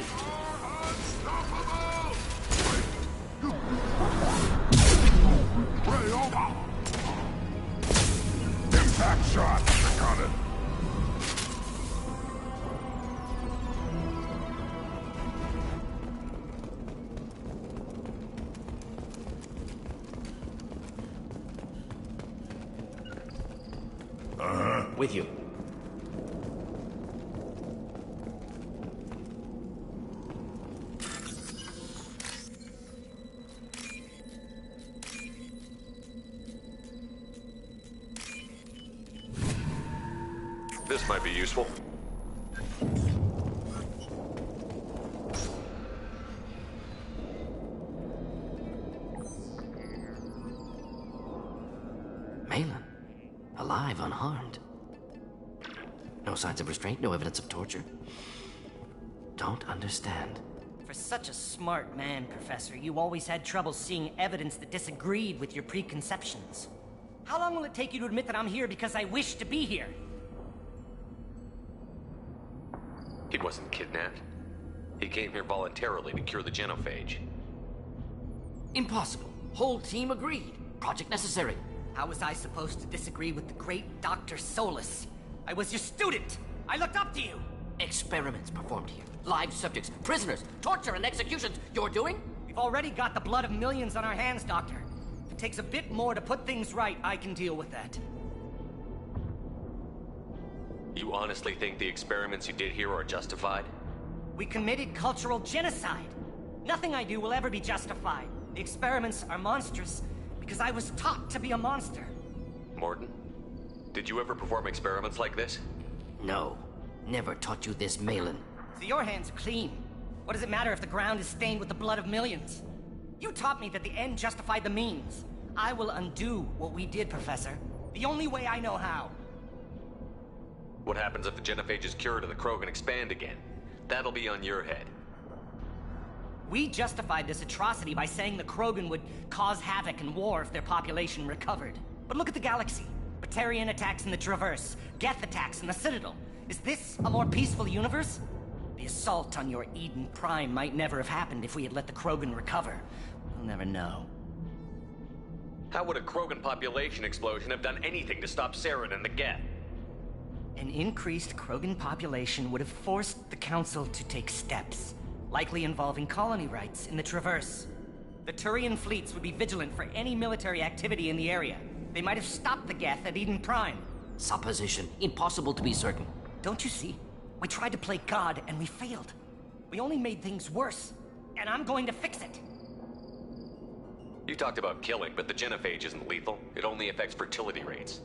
S16: Impact shot. Got it.
S15: With you.
S4: This might be useful.
S15: Malin. Alive, unharmed. No signs of restraint, no evidence of torture. Don't understand.
S21: For such a smart man, Professor, you always had trouble seeing evidence that disagreed with your preconceptions. How long will it take you to admit that I'm here because I wish to be here?
S4: He wasn't kidnapped. He came here voluntarily to cure the genophage.
S12: Impossible. Whole team agreed. Project necessary.
S21: How was I supposed to disagree with the great Dr. Solus? I was your student. I looked up to you.
S12: Experiments performed here. Live subjects, prisoners, torture and executions. You're doing?
S21: We've already got the blood of millions on our hands, Doctor. If it takes a bit more to put things right, I can deal with that.
S4: You honestly think the experiments you did here are justified?
S21: We committed cultural genocide. Nothing I do will ever be justified. The experiments are monstrous because I was taught to be a monster.
S4: Morton, did you ever perform experiments like this?
S15: No. Never taught you this, Malin.
S21: So your hands are clean. What does it matter if the ground is stained with the blood of millions? You taught me that the end justified the means. I will undo what we did, Professor. The only way I know how.
S4: What happens if the genophage is cured and the Krogan expand again? That'll be on your head.
S21: We justified this atrocity by saying the Krogan would cause havoc and war if their population recovered. But look at the galaxy. Batarian attacks in the Traverse, Geth attacks in the Citadel. Is this a more peaceful universe? The assault on your Eden Prime might never have happened if we had let the Krogan recover. We'll never know.
S4: How would a Krogan population explosion have done anything to stop Saren and the Geth?
S21: An increased Krogan population would have forced the Council to take steps, likely involving colony rights in the Traverse. The Turian fleets would be vigilant for any military activity in the area. They might have stopped the Geth at Eden Prime.
S15: Supposition. Impossible to be certain.
S21: Don't you see? We tried to play God and we failed. We only made things worse, and I'm going to fix it.
S4: You talked about killing, but the genophage isn't lethal. It only affects fertility rates.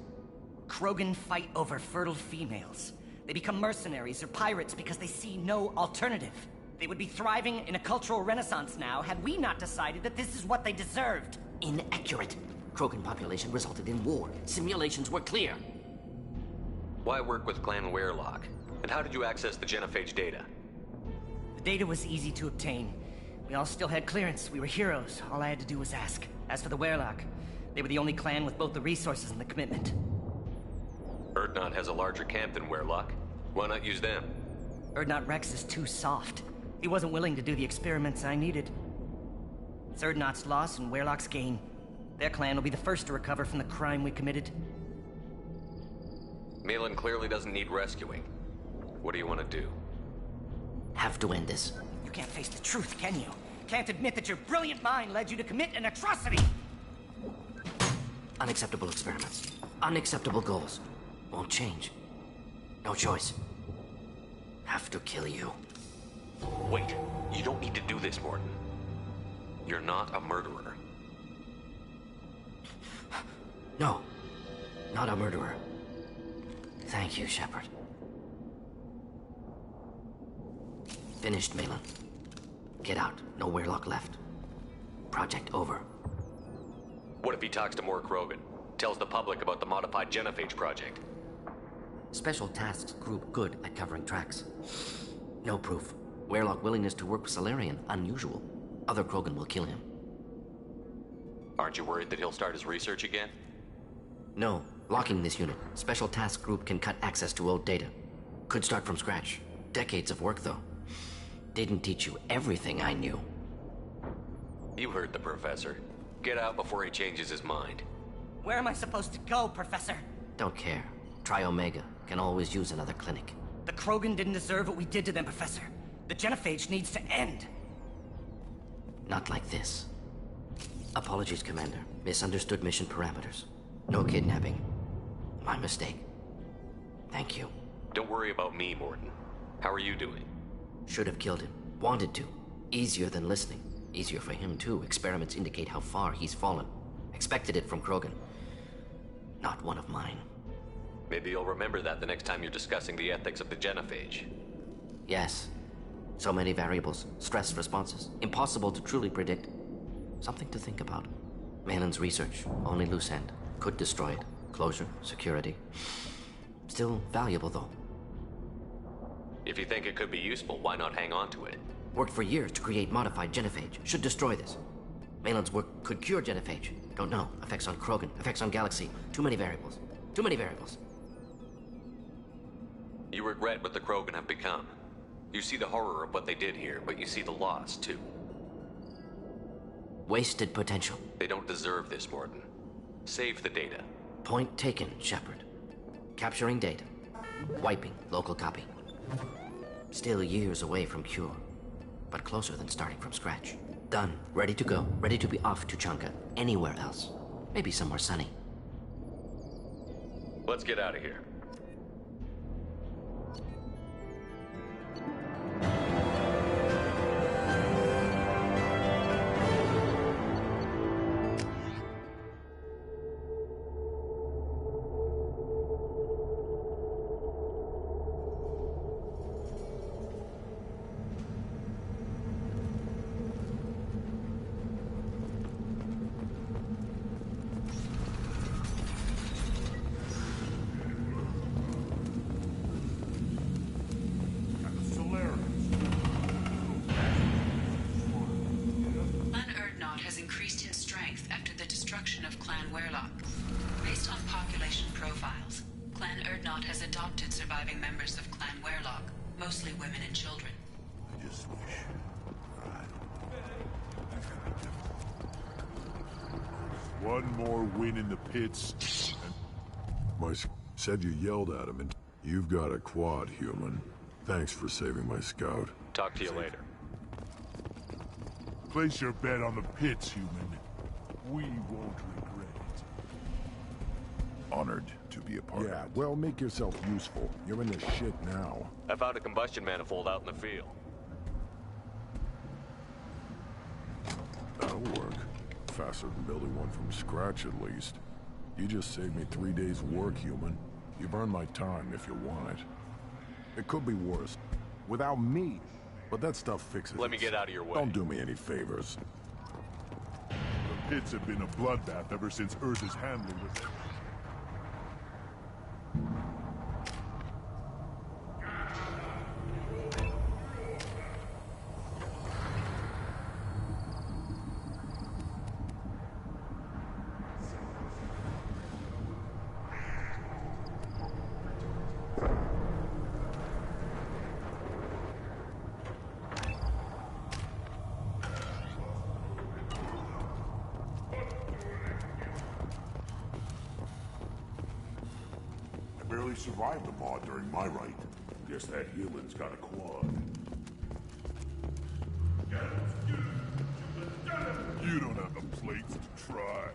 S21: Krogan fight over fertile females. They become mercenaries or pirates because they see no alternative. They would be thriving in a cultural renaissance now had we not decided that this is what they deserved.
S15: Inaccurate. Krogan population resulted in war. Simulations were clear.
S4: Why work with Clan Weirlock? And how did you access the genophage data?
S21: The data was easy to obtain. We all still had clearance. We were heroes. All I had to do was ask. As for the Weirlock, they were the only clan with both the resources and the commitment.
S4: Urdnot has a larger camp than Weirlock. Why not use them?
S21: Urdnot Rex is too soft. He wasn't willing to do the experiments I needed. It's Urdnot's loss and Weirlock's gain. Their clan will be the first to recover from the crime we committed.
S4: Malin clearly doesn't need rescuing. What do you want to do?
S15: Have to end this.
S21: You can't face the truth, can you? Can't admit that your brilliant mind led you to commit an atrocity!
S15: Unacceptable experiments. Unacceptable goals. Won't change. No choice. Have to kill you.
S4: Wait. You don't need to do this, Morton. You're not a murderer.
S15: No. Not a murderer. Thank you, Shepard. Finished, Malin. Get out. No Weirlock left. Project over.
S4: What if he talks to more Krogan? Tells the public about the modified genophage project?
S15: Special Tasks Group good at covering tracks. No proof. Weirlock willingness to work with Salarian, unusual. Other Krogan will kill him.
S4: Aren't you worried that he'll start his research again?
S15: No. Locking this unit, Special Task Group can cut access to old data. Could start from scratch. Decades of work, though. Didn't teach you everything I knew.
S4: You heard the Professor. Get out before he changes his mind.
S21: Where am I supposed to go, Professor?
S15: Don't care. Try Omega. Can always use another clinic.
S21: The Krogan didn't deserve what we did to them, Professor. The genophage needs to end.
S15: Not like this. Apologies, Commander. Misunderstood mission parameters. No kidnapping. My mistake. Thank you.
S4: Don't worry about me, Mordin. How are you doing?
S15: Should have killed him. Wanted to. Easier than listening. Easier for him, too. Experiments indicate how far he's fallen. Expected it from Krogan. Not one of mine.
S4: Maybe you'll remember that the next time you're discussing the ethics of the genophage.
S15: Yes. So many variables. Stress responses. Impossible to truly predict. Something to think about. Malin's research. Only loose end. Could destroy it. Closure. Security. Still valuable, though.
S4: If you think it could be useful, why not hang on to it?
S15: Worked for years to create modified genophage. Should destroy this. Malin's work could cure genophage. Don't know. Effects on Krogan. Effects on Galaxy. Too many variables. Too many variables.
S4: You regret what the Krogan have become. You see the horror of what they did here, but you see the loss, too.
S15: Wasted potential.
S4: They don't deserve this, Mordin. Save the data.
S15: Point taken, Shepard. Capturing data. Wiping local copy. Still years away from cure, but closer than starting from scratch. Done. Ready to go. Ready to be off to Chanka. Anywhere else. Maybe somewhere sunny.
S4: Let's get out of here.
S14: One more win in the pits. My said you yelled at him, and you've got a quad, human. Thanks for saving my scout.
S4: Talk to you later.
S14: Place your bet on the pits, human. We won't regret it.
S16: Honored to be a part of it.
S20: Yeah, well, make yourself useful. You're in the shit now.
S4: I found a combustion manifold out in the field.
S20: That'll work. Faster than building one from scratch, at least. You just saved me 3 days' work, human. You've earned my time if you want it. It could be worse. Without me. But that stuff fixes
S4: Let me get out of your way.
S20: Don't do me any favors.
S14: The pits have been a bloodbath ever since Earth's handling was...
S17: Barely survived the mod during my rite. Guess that human's got a quad.
S14: You don't have the plates to try.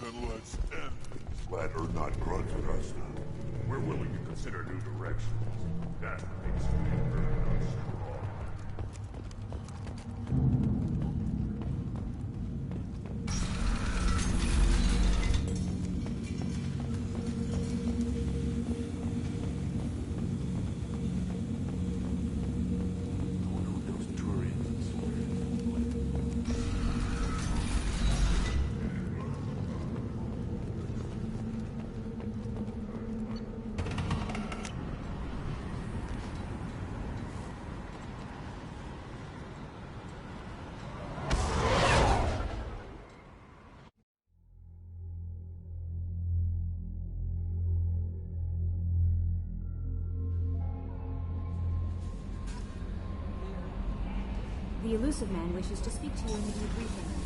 S14: Then let's end this.
S17: Glad Urdnot grunted us. We're willing to consider new directions. That makes me Urdnot strong.
S18: The elusive man wishes to speak to you in the debriefing.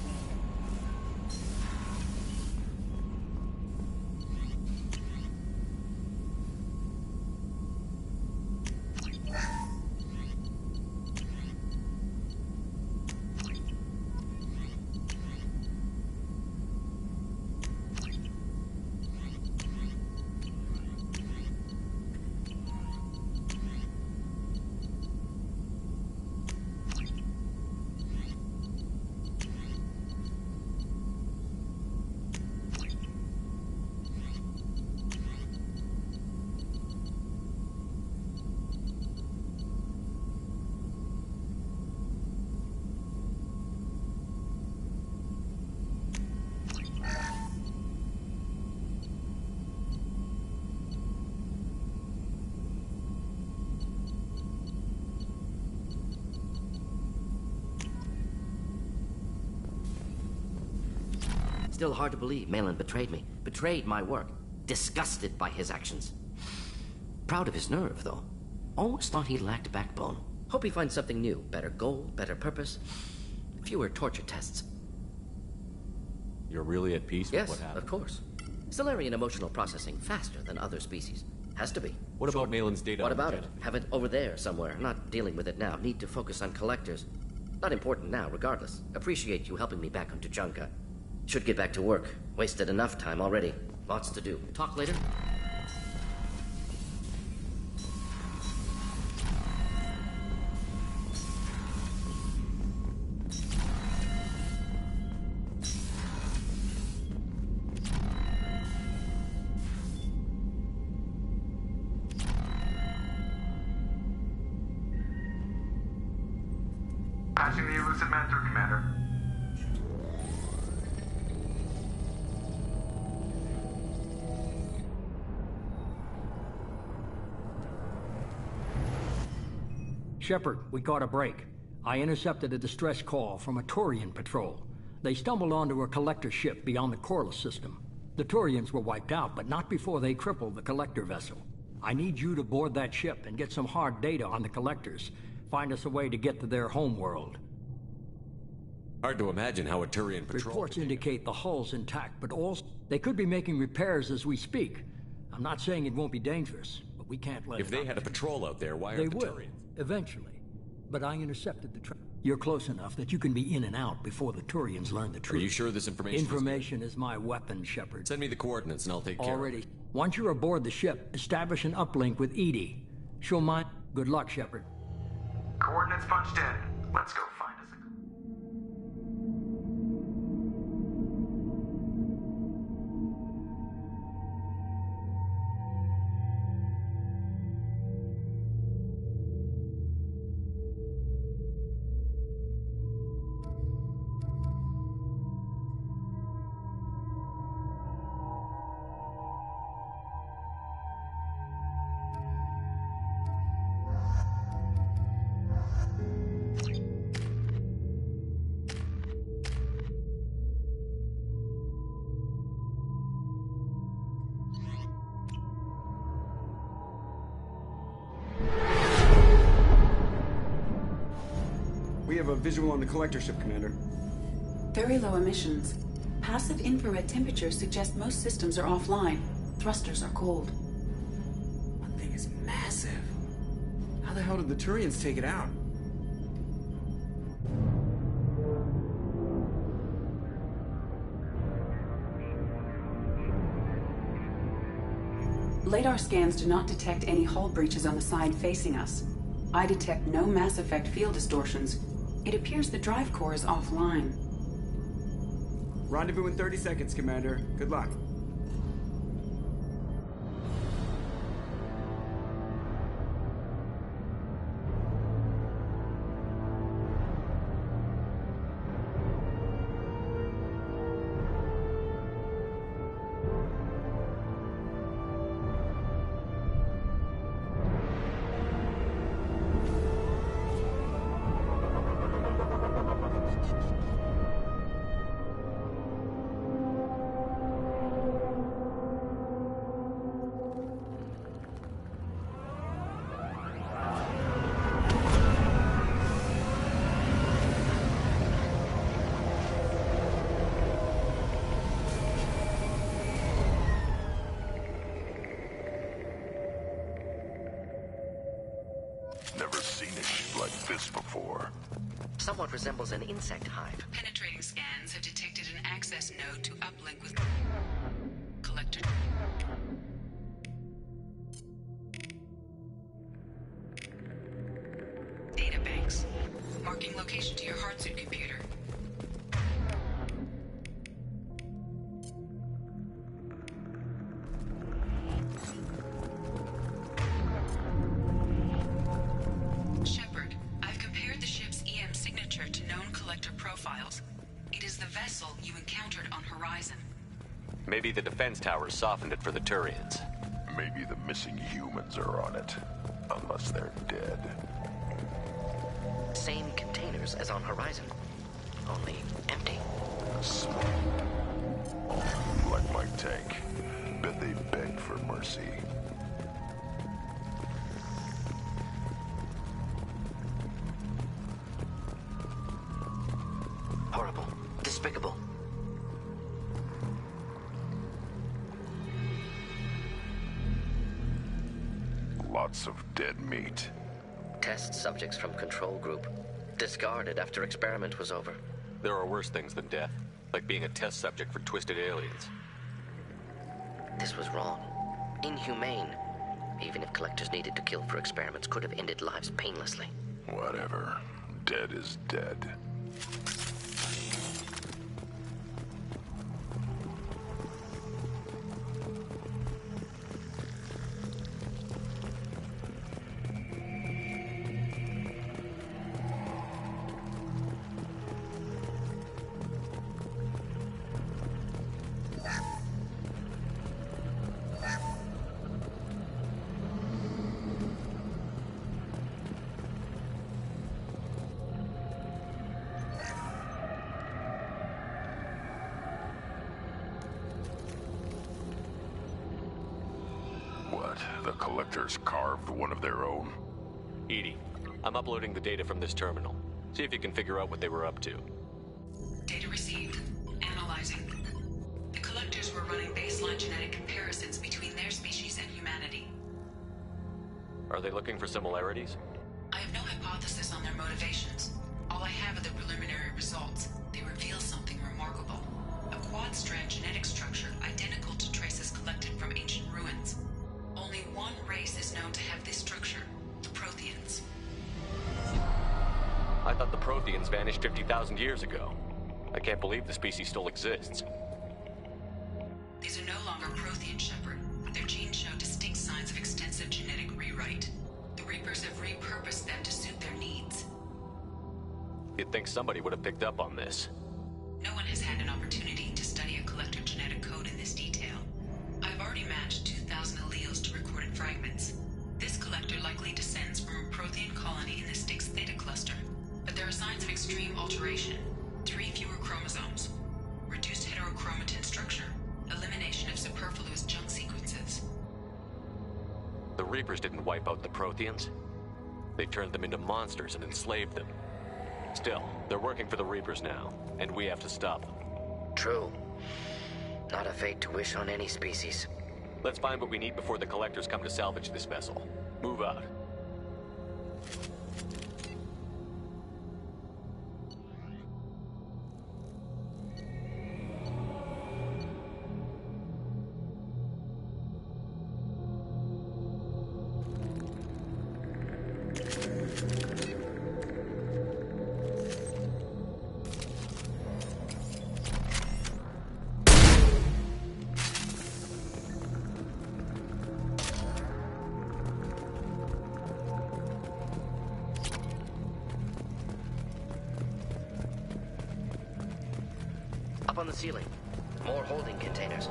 S15: Still hard to believe Malin betrayed me. Betrayed my work. Disgusted by his actions. Proud of his nerve, though. Always thought he lacked backbone. Hope he finds something new. Better goal, better purpose. Fewer torture tests.
S11: You're really at peace with what happened?
S15: Of course. Solarian emotional processing faster than other species. Has to be.
S11: What about Malin's data?
S15: What about it? Have it over there somewhere. Not dealing with it now. Need to focus on collectors. Not important now, regardless. Appreciate you helping me back onto Junka. Should get back to work. Wasted enough time already. Lots to do. Talk later?
S13: Patching the elusive man through, Commander.
S9: Shepard, we caught a break. I intercepted a distress call from a Turian patrol. They stumbled onto a collector ship beyond the Corliss system. The Turians were wiped out, but not before they crippled the collector vessel. I need you to board that ship and get some hard data on the collectors. Find us a way to get to their homeworld.
S11: Hard to imagine how a Turian patrol...
S9: Reports indicate the hull's intact, but also they could be making repairs as we speak. I'm not saying it won't be dangerous, but we can't let
S11: If they had a patrol out there, why aren't the
S9: They will,
S11: Turians?
S9: eventually. But I intercepted the train. You're close enough that you can be in and out before the Turians learn the truth.
S11: Are you sure this information
S9: Information is my weapon, Shepard.
S11: Send me the coordinates and I'll take care of it.
S9: Already. Once you're aboard the ship, establish an uplink with Edie. She'll mind. Good luck, Shepard.
S13: Coordinates punched in. Let's go find us a...
S1: We have a visual on the collector ship, Commander.
S8: Very low emissions. Passive infrared temperatures suggest most systems are offline. Thrusters are cold.
S1: That thing is massive. How the hell did the Turians take it out?
S8: Radar scans do not detect any hull breaches on the side facing us. I detect no mass effect field distortions. It appears the drive core is offline.
S1: Rendezvous in 30 seconds, Commander. Good luck.
S10: Never seen a ship like this before.
S15: Somewhat resembles an insect hive.
S8: Penetrating scans have detected an access node to uplink with collector. Data banks. Marking location to your hardsuit computer. Shepard, I've compared the ship's EM signature to known collector profiles. It is the vessel you encountered on Horizon.
S4: Maybe the defense towers softened it for the Turians.
S10: Maybe the missing humans are on it. Unless they're dead.
S15: Same containers as on Horizon. Only empty.
S10: Like my tank. Bet they begged for mercy.
S15: Horrible. Despicable.
S10: Lots of dead meat.
S15: Test subjects from control group. Discarded after experiment was over.
S4: There are worse things than death, like being a test subject for twisted aliens.
S15: This was wrong. Inhumane. Even if collectors needed to kill for experiments, could have ended lives painlessly.
S10: Whatever. Dead is dead. The collectors carved one of their own?
S4: Edie, I'm uploading the data from this terminal. See if you can figure out what they were up to.
S8: Data received. Analyzing. The collectors were running baseline genetic comparisons between their species and humanity.
S4: Are they looking for similarities?
S8: I have no hypothesis on their motivations. All I have are the preliminary results. They reveal something remarkable. A quad-strand genetic structure identical to traces collected from ancient ruins. Only one race is known to have this structure, the Protheans.
S4: I thought the Protheans vanished 50,000 years ago. I can't believe the species still exists.
S8: These are no longer Prothean, Shepard. Their genes show distinct signs of extensive genetic rewrite. The Reapers have repurposed them to suit their needs.
S4: You'd think somebody would have picked up on this.
S8: No one has had an opportunity to study a collector genetic code in this detail. I've already matched 2,000 alleles to recorded fragments. This collector likely descends from a Prothean colony in the Styx Theta cluster. But there are signs of extreme alteration. 3 fewer chromosomes. Reduced heterochromatin structure. Elimination of superfluous junk sequences.
S4: The Reapers didn't wipe out the Protheans. They turned them into monsters and enslaved them. Still, they're working for the Reapers now, and we have to stop them.
S15: True. Not a fate to wish on any species.
S4: Let's find what we need before the collectors come to salvage this vessel. Move out.
S15: Up on the ceiling. More holding containers.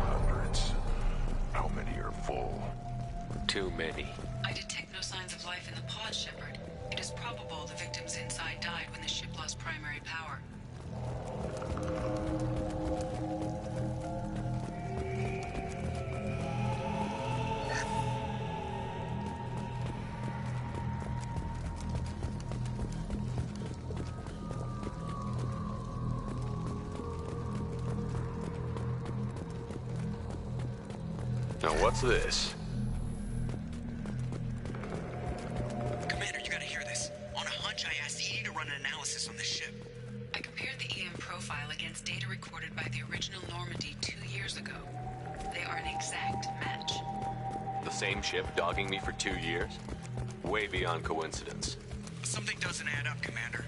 S10: Hundreds. How many are full?
S4: Too many.
S8: I detect no signs of life in the pod, Shepard. It is probable the victims inside died when the ship lost primary power.
S4: Now what's this?
S1: Commander, run an analysis on the ship.
S8: I compared the EM profile against data recorded by the original Normandy 2 years ago. They are an exact match.
S4: The same ship dogging me for 2 years? Way beyond coincidence.
S1: Something doesn't add up, Commander.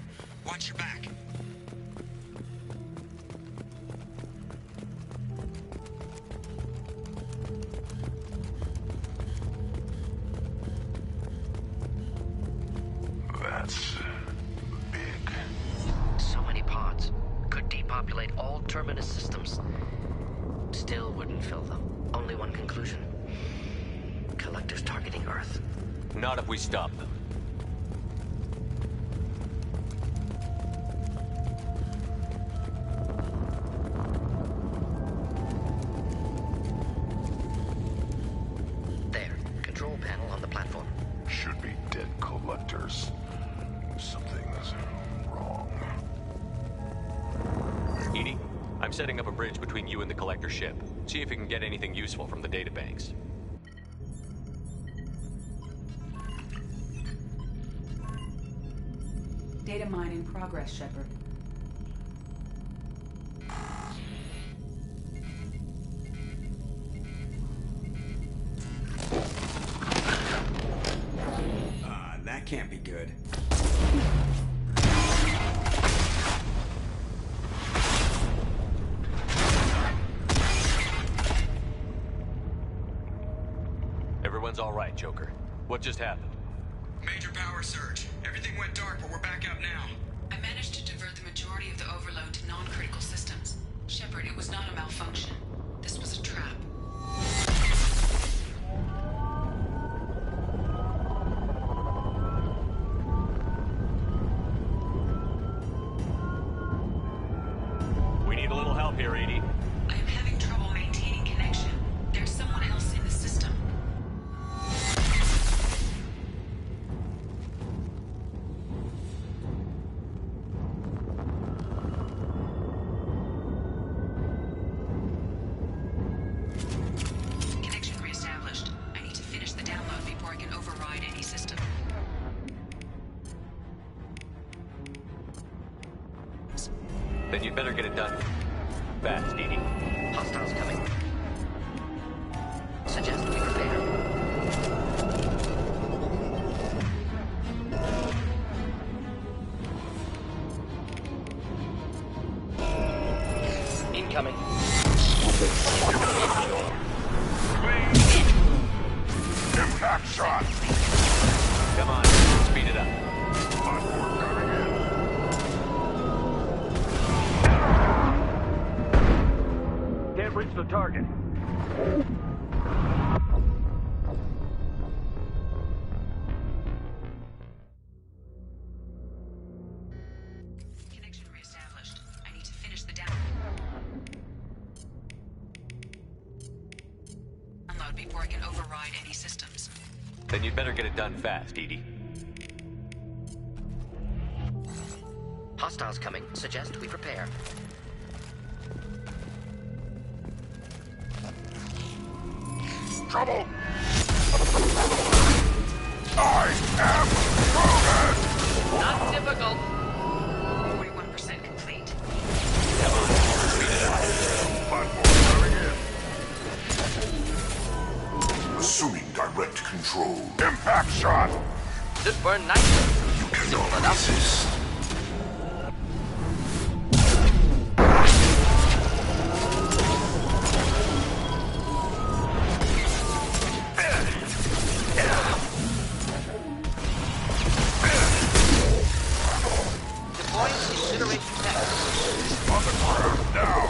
S1: Watch your back.
S10: That's big.
S15: So many pods. Could depopulate all terminus systems. Still wouldn't fill them. Only one conclusion. Collectors targeting Earth.
S4: Not if we stop them.
S15: There. Control panel on the platform.
S10: Should be dead collectors. Something's wrong.
S4: Edie, I'm setting up a bridge between you and the collector ship. See if you can get anything useful from the databanks.
S8: Data mine in progress, Shepard.
S1: That can't be good.
S4: Everyone's all right, Joker. What just happened?
S1: Major power surge. Everything went dark, but we're back up now.
S8: I managed to divert the majority of the overload to non-critical systems. Shepard, it was not a malfunction. This was a trap.
S4: We need a little help here, Edie.
S8: I am having trouble maintaining connection. There's someone else in the system. Connection reestablished. I need to finish the download before I can override any system.
S4: Then you'd better get it done fast, Edie.
S15: Hostiles coming. Suggest we prepare. Incoming.
S10: Impact shot!
S4: Come on, speed it up.
S19: Can't reach the target.
S8: Connection reestablished. I need to finish the download before I can override any systems.
S4: Then you'd better get it done fast, Edie.
S15: Hostiles coming. Suggest we prepare.
S10: Trouble! I am Krogan!
S12: Not difficult.
S8: 41% complete.
S10: Platform coming in.
S2: Assuming direct control.
S10: Impact shot!
S12: Should burn nicely.
S2: You cannot resist.
S12: Deploying incineration tech.
S10: On the ground now!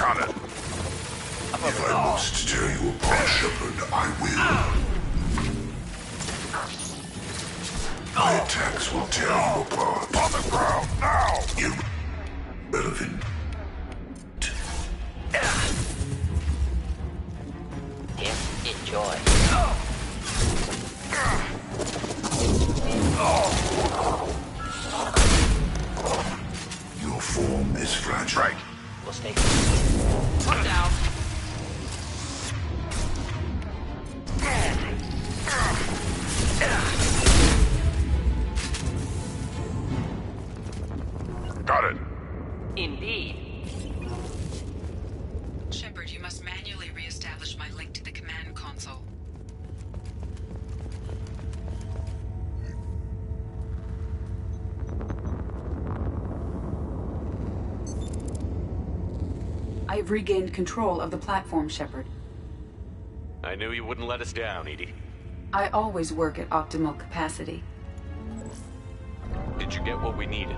S10: Got it.
S2: If I must tear you apart, Shepard, I will. My attacks will tear you apart.
S10: On the ground, now!
S2: Irrelevant.
S12: Yes, enjoy.
S2: Your form is fragile.
S10: Right.
S12: We'll stay. Put down.
S10: Got it.
S12: Indeed.
S8: Shepard, you must manually re-establish my link to the command console. I have regained control of the platform, Shepard.
S4: I knew you wouldn't let us down, Edie.
S8: I always work at optimal capacity.
S4: Did you get what we needed?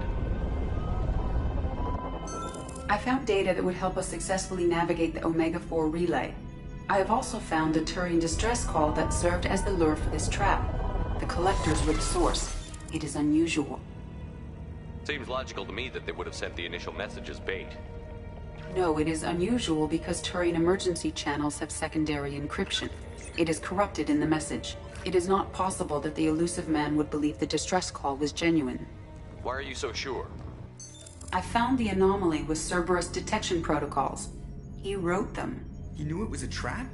S8: I found data that would help us successfully navigate the Omega-4 relay. I have also found a Turian distress call that served as the lure for this trap. The collectors were the source. It is unusual.
S4: Seems logical to me that they would have sent the initial message as bait.
S8: No, it is unusual because Turian emergency channels have secondary encryption. It is corrupted in the message. It is not possible that the elusive man would believe the distress call was genuine.
S4: Why are you so sure?
S8: I found the anomaly with Cerberus detection protocols. He wrote them.
S1: He knew it was a trap?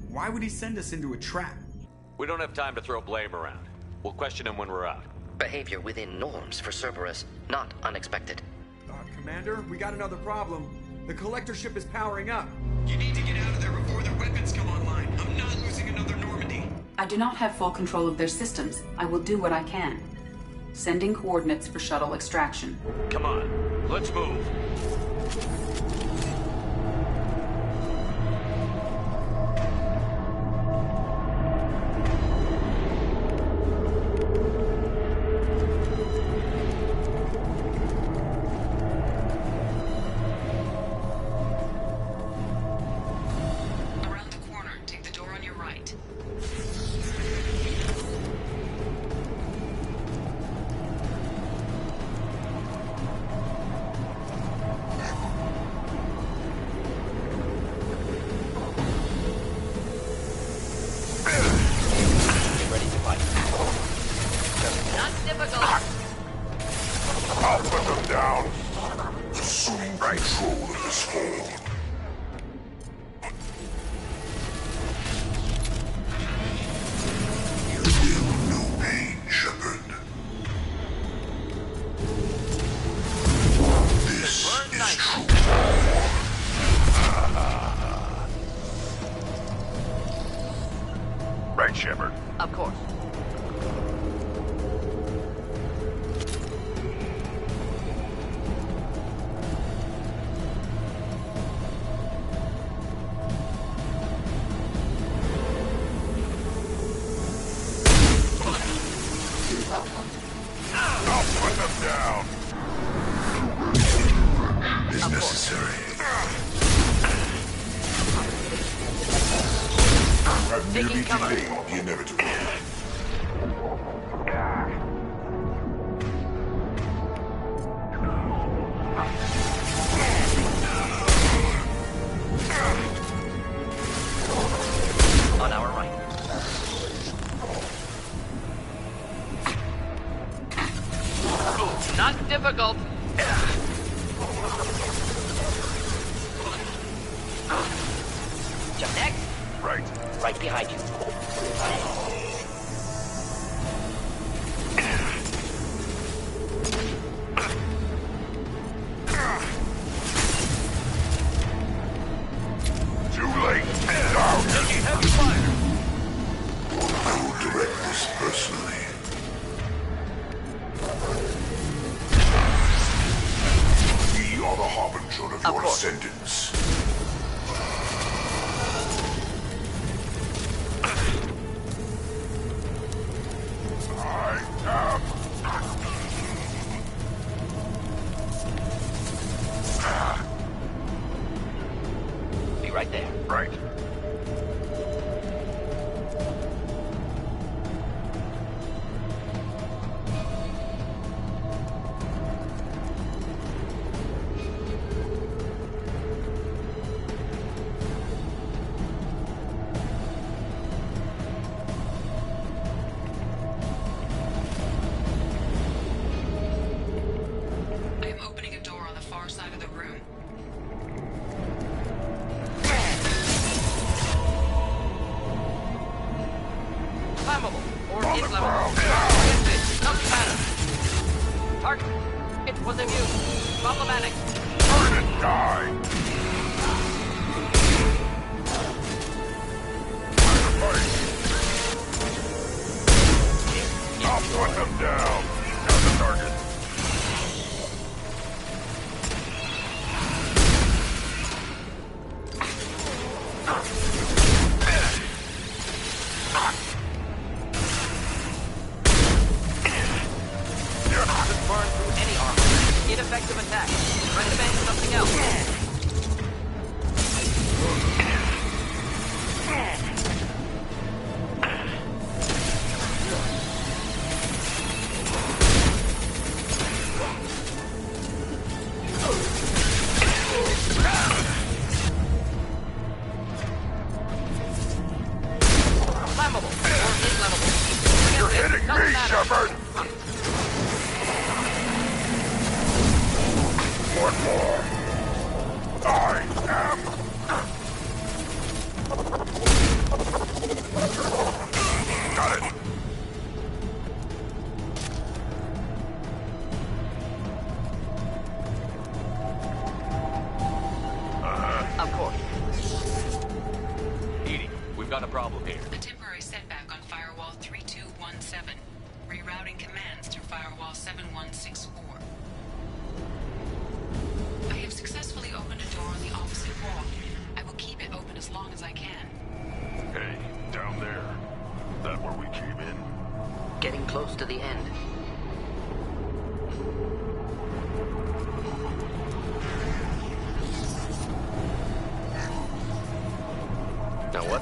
S1: Why would he send us into a trap?
S4: We don't have time to throw blame around. We'll question him when we're out.
S15: Behavior within norms for Cerberus, not unexpected.
S1: Commander, we got another problem. The collector ship is powering up. You need to get out of there before their weapons come online. I'm not losing another Normandy.
S8: I do not have full control of their systems. I will do what I can. Sending coordinates for shuttle extraction.
S4: Come on, let's move.
S8: Around the corner, take the door on your right.
S12: Not difficult.
S10: I'll put them down.
S2: Assume control of this hole. You will know pain, Shepard. This is true power.
S10: Right, Shepard.
S12: Of course.
S10: I'll put them down.
S2: Is necessary. I've merely delayed the inevitable.
S12: On our right. Not difficult. Jump next.
S10: Right.
S12: Right behind you.
S10: Too late. Down.
S12: Taking heavy fire.
S2: I will direct this personally. We are the harbinger of your ascendance.
S10: I am. Right.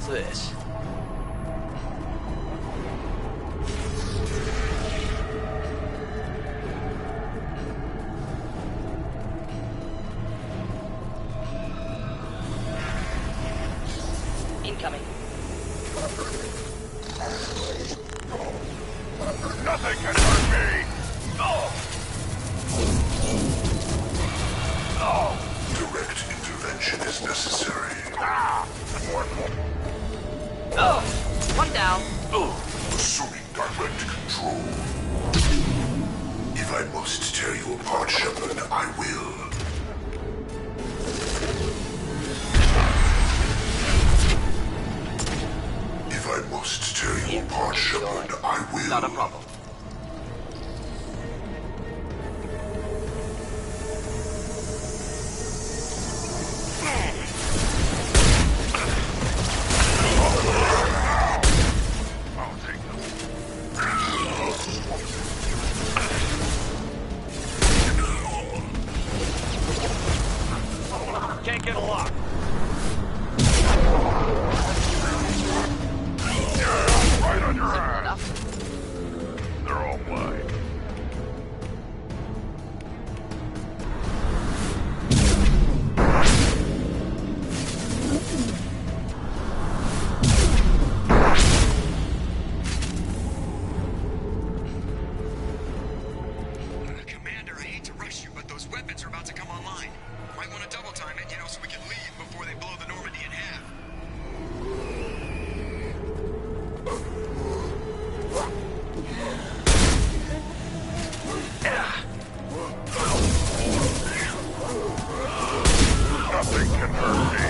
S4: This.
S21: Incoming.
S10: Nothing can hurt me!
S17: Direct intervention is necessary.
S21: One down.
S17: Assuming direct control. If I must tear you apart, Shepard, I will. If I must tear you apart, Shepard, I will.
S21: Not a problem.
S19: Can't get a lock.
S10: Right on your ass. They're all mine.
S1: Commander, I hate to rush you, but those weapons are about to come online. Might want to double time it, you know, so we can leave before they blow the Normandy in half.
S10: Nothing can hurt me.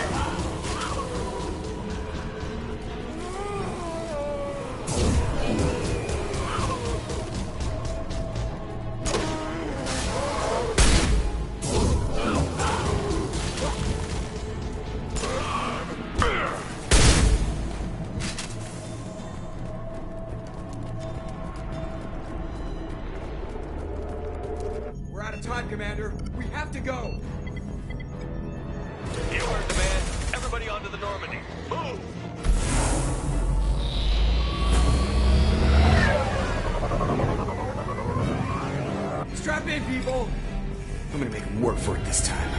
S1: We're out of time, Commander. We have to go.
S4: You heard the man. Everybody onto into the Normandy. Move!
S1: Strap in, people! I'm gonna make him work for it this time.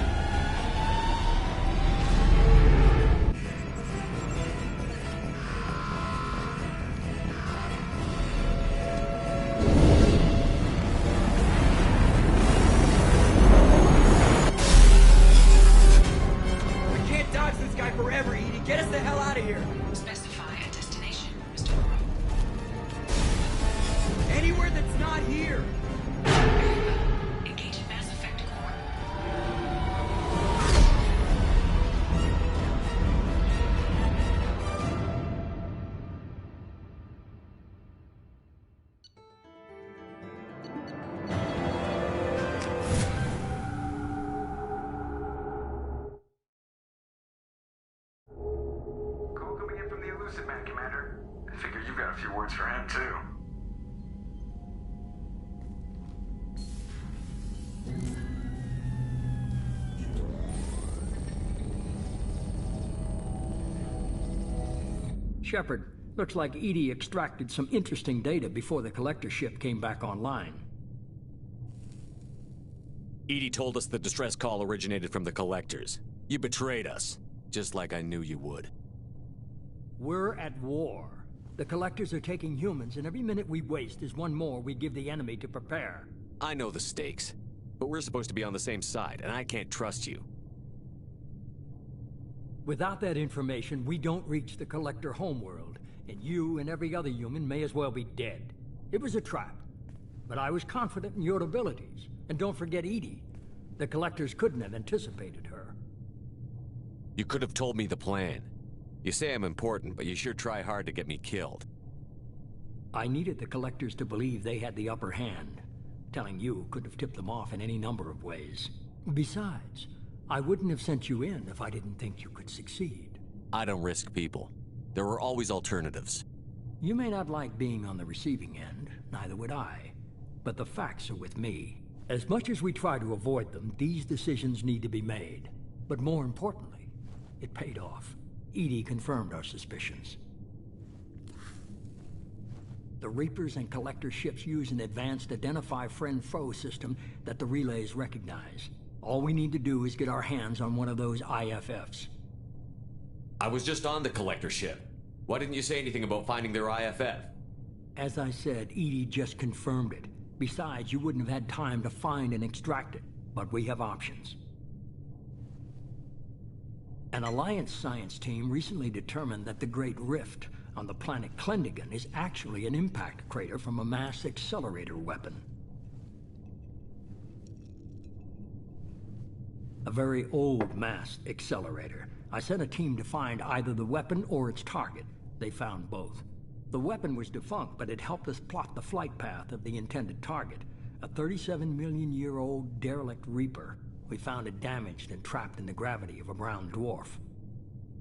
S1: We can't dodge this guy forever, Edie. Get us the hell out of here.
S8: Specify a destination, Mr. Burrow.
S1: Anywhere that's not here.
S8: Engage Mass Effect core.
S13: Call coming in from the Elusive Man, Commander. I figure you've got a few words for him, too.
S9: Shepard, looks like Edie extracted some interesting data before the collector ship came back online.
S11: Edie told us the distress call originated from the collectors. You betrayed us, just like I knew you would.
S9: We're at war. The collectors are taking humans, and every minute we waste is one more we give the enemy to prepare.
S11: I know the stakes, but we're supposed to be on the same side, and I can't trust you.
S9: Without that information, we don't reach the collector homeworld, and you and every other human may as well be dead. It was a trap, but I was confident in your abilities. And don't forget Edie. The collectors couldn't have anticipated her.
S11: You could have told me the plan. You say I'm important, but you sure try hard to get me killed.
S9: I needed the collectors to believe they had the upper hand. Telling you could have tipped them off in any number of ways. Besides, I wouldn't have sent you in if I didn't think you could succeed.
S11: I don't risk people. There are always alternatives.
S9: You may not like being on the receiving end, neither would I. But the facts are with me. As much as we try to avoid them, these decisions need to be made. But more importantly, it paid off. Edie confirmed our suspicions. The Reapers and Collector ships use an advanced Identify Friend-Foe system that the relays recognize. All we need to do is get our hands on one of those IFFs.
S11: I was just on the Collector ship. Why didn't you say anything about finding their IFF?
S9: As I said, Edie just confirmed it. Besides, you wouldn't have had time to find and extract it. But we have options. An Alliance science team recently determined that the Great Rift on the planet Klendigan is actually an impact crater from a mass accelerator weapon. A very old mass accelerator. I sent a team to find either the weapon or its target. They found both. The weapon was defunct, but it helped us plot the flight path of the intended target. A 37-million-year-old derelict Reaper. We found it damaged and trapped in the gravity of a brown dwarf.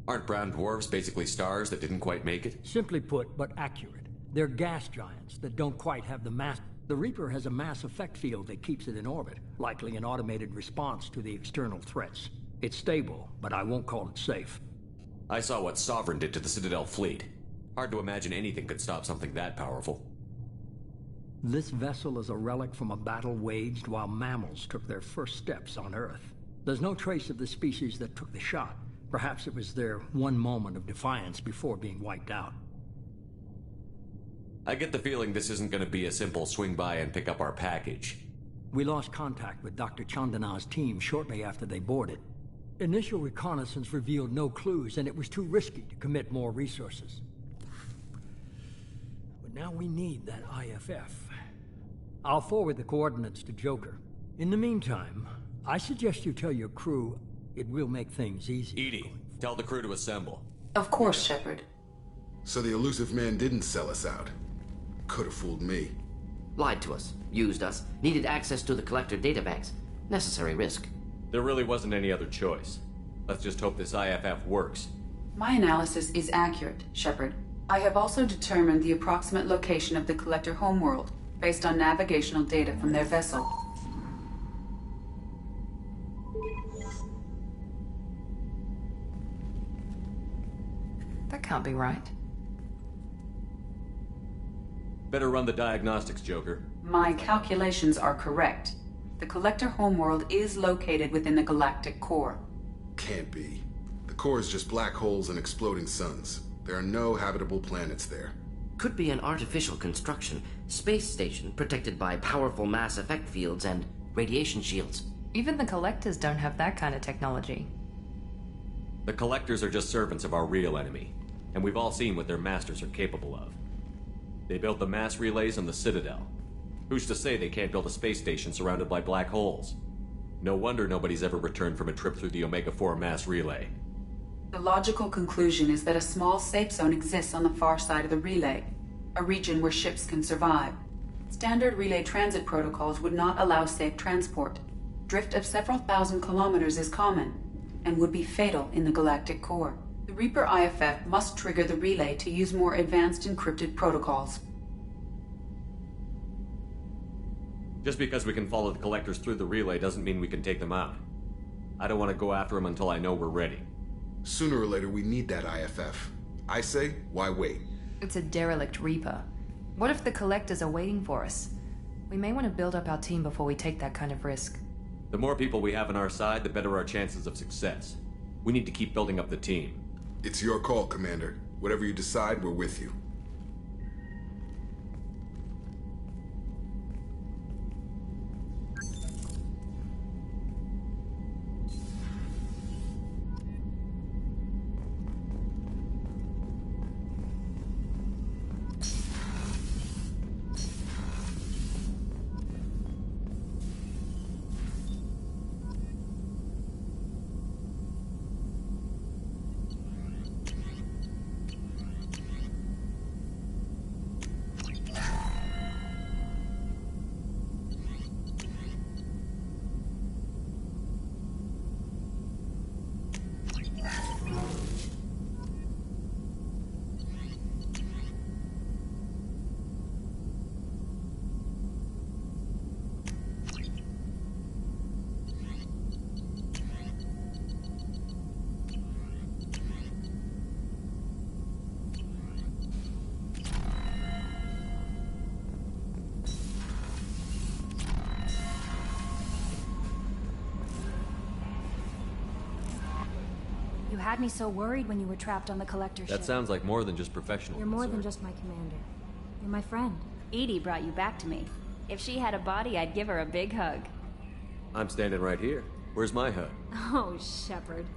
S11: Aren't brown dwarfs basically stars that didn't quite make it?
S9: Simply put, but accurate. They're gas giants that don't quite have the mass... The Reaper has a mass effect field that keeps it in orbit, likely an automated response to the external threats. It's stable, but I won't call it safe.
S11: I saw what Sovereign did to the Citadel fleet. Hard to imagine anything could stop something that powerful.
S9: This vessel is a relic from a battle waged while mammals took their first steps on Earth. There's no trace of the species that took the shot. Perhaps it was their one moment of defiance before being wiped out.
S11: I get the feeling this isn't going to be a simple swing by and pick up our package.
S9: We lost contact with Dr. Chandana's team shortly after they boarded. Initial reconnaissance revealed no clues, and it was too risky to commit more resources. But now we need that IFF. I'll forward the coordinates to Joker. In the meantime, I suggest you tell your crew it will make things easier.
S11: Edie, tell the crew to assemble.
S8: Of course, Shepard.
S2: So the Elusive Man didn't sell us out. Could have fooled me.
S15: Lied to us, used us, needed access to the Collector databanks. Necessary risk.
S4: There really wasn't any other choice. Let's just hope this IFF works.
S8: My analysis is accurate, Shepard. I have also determined the approximate location of the Collector homeworld, based on navigational data from their vessel.
S3: can't be right.
S4: Better run the diagnostics, Joker.
S8: My calculations are correct. The Collector homeworld is located within the galactic core.
S6: Can't be. The core is just black holes and exploding suns. There are no habitable planets there.
S15: Could be an artificial construction, space station protected by powerful mass effect fields and radiation shields.
S3: Even the Collectors don't have that kind of technology.
S4: The Collectors are just servants of our real enemy, and we've all seen what their masters are capable of. They built the mass relays on the Citadel. Who's to say they can't build a space station surrounded by black holes? No wonder nobody's ever returned from a trip through the Omega-4 mass relay.
S8: The logical conclusion is that a small safe zone exists on the far side of the relay, a region where ships can survive. Standard relay transit protocols would not allow safe transport. Drift of several thousand kilometers is common, and would be fatal in the galactic core. The Reaper IFF must trigger the relay to use more advanced encrypted protocols.
S4: Just because we can follow the Collectors through the relay doesn't mean we can take them out. I don't want to go after them until I know we're ready.
S6: Sooner or later, we need that IFF. I say, why wait?
S3: It's a derelict Reaper. What if the Collectors are waiting for us? We may want to build up our team before we take that kind of risk.
S4: The more people we have on our side, the better our chances of success. We need to keep building up the team.
S6: It's your call, Commander. Whatever you decide, we're with you.
S18: You had me so worried when you were trapped on the Collector ship.
S4: That sounds like more than just professional.
S18: You're more than just my commander. You're my friend.
S5: Edie brought you back to me. If she had a body, I'd give her a big hug.
S4: I'm standing right here. Where's my hug?
S18: Oh, Shepard.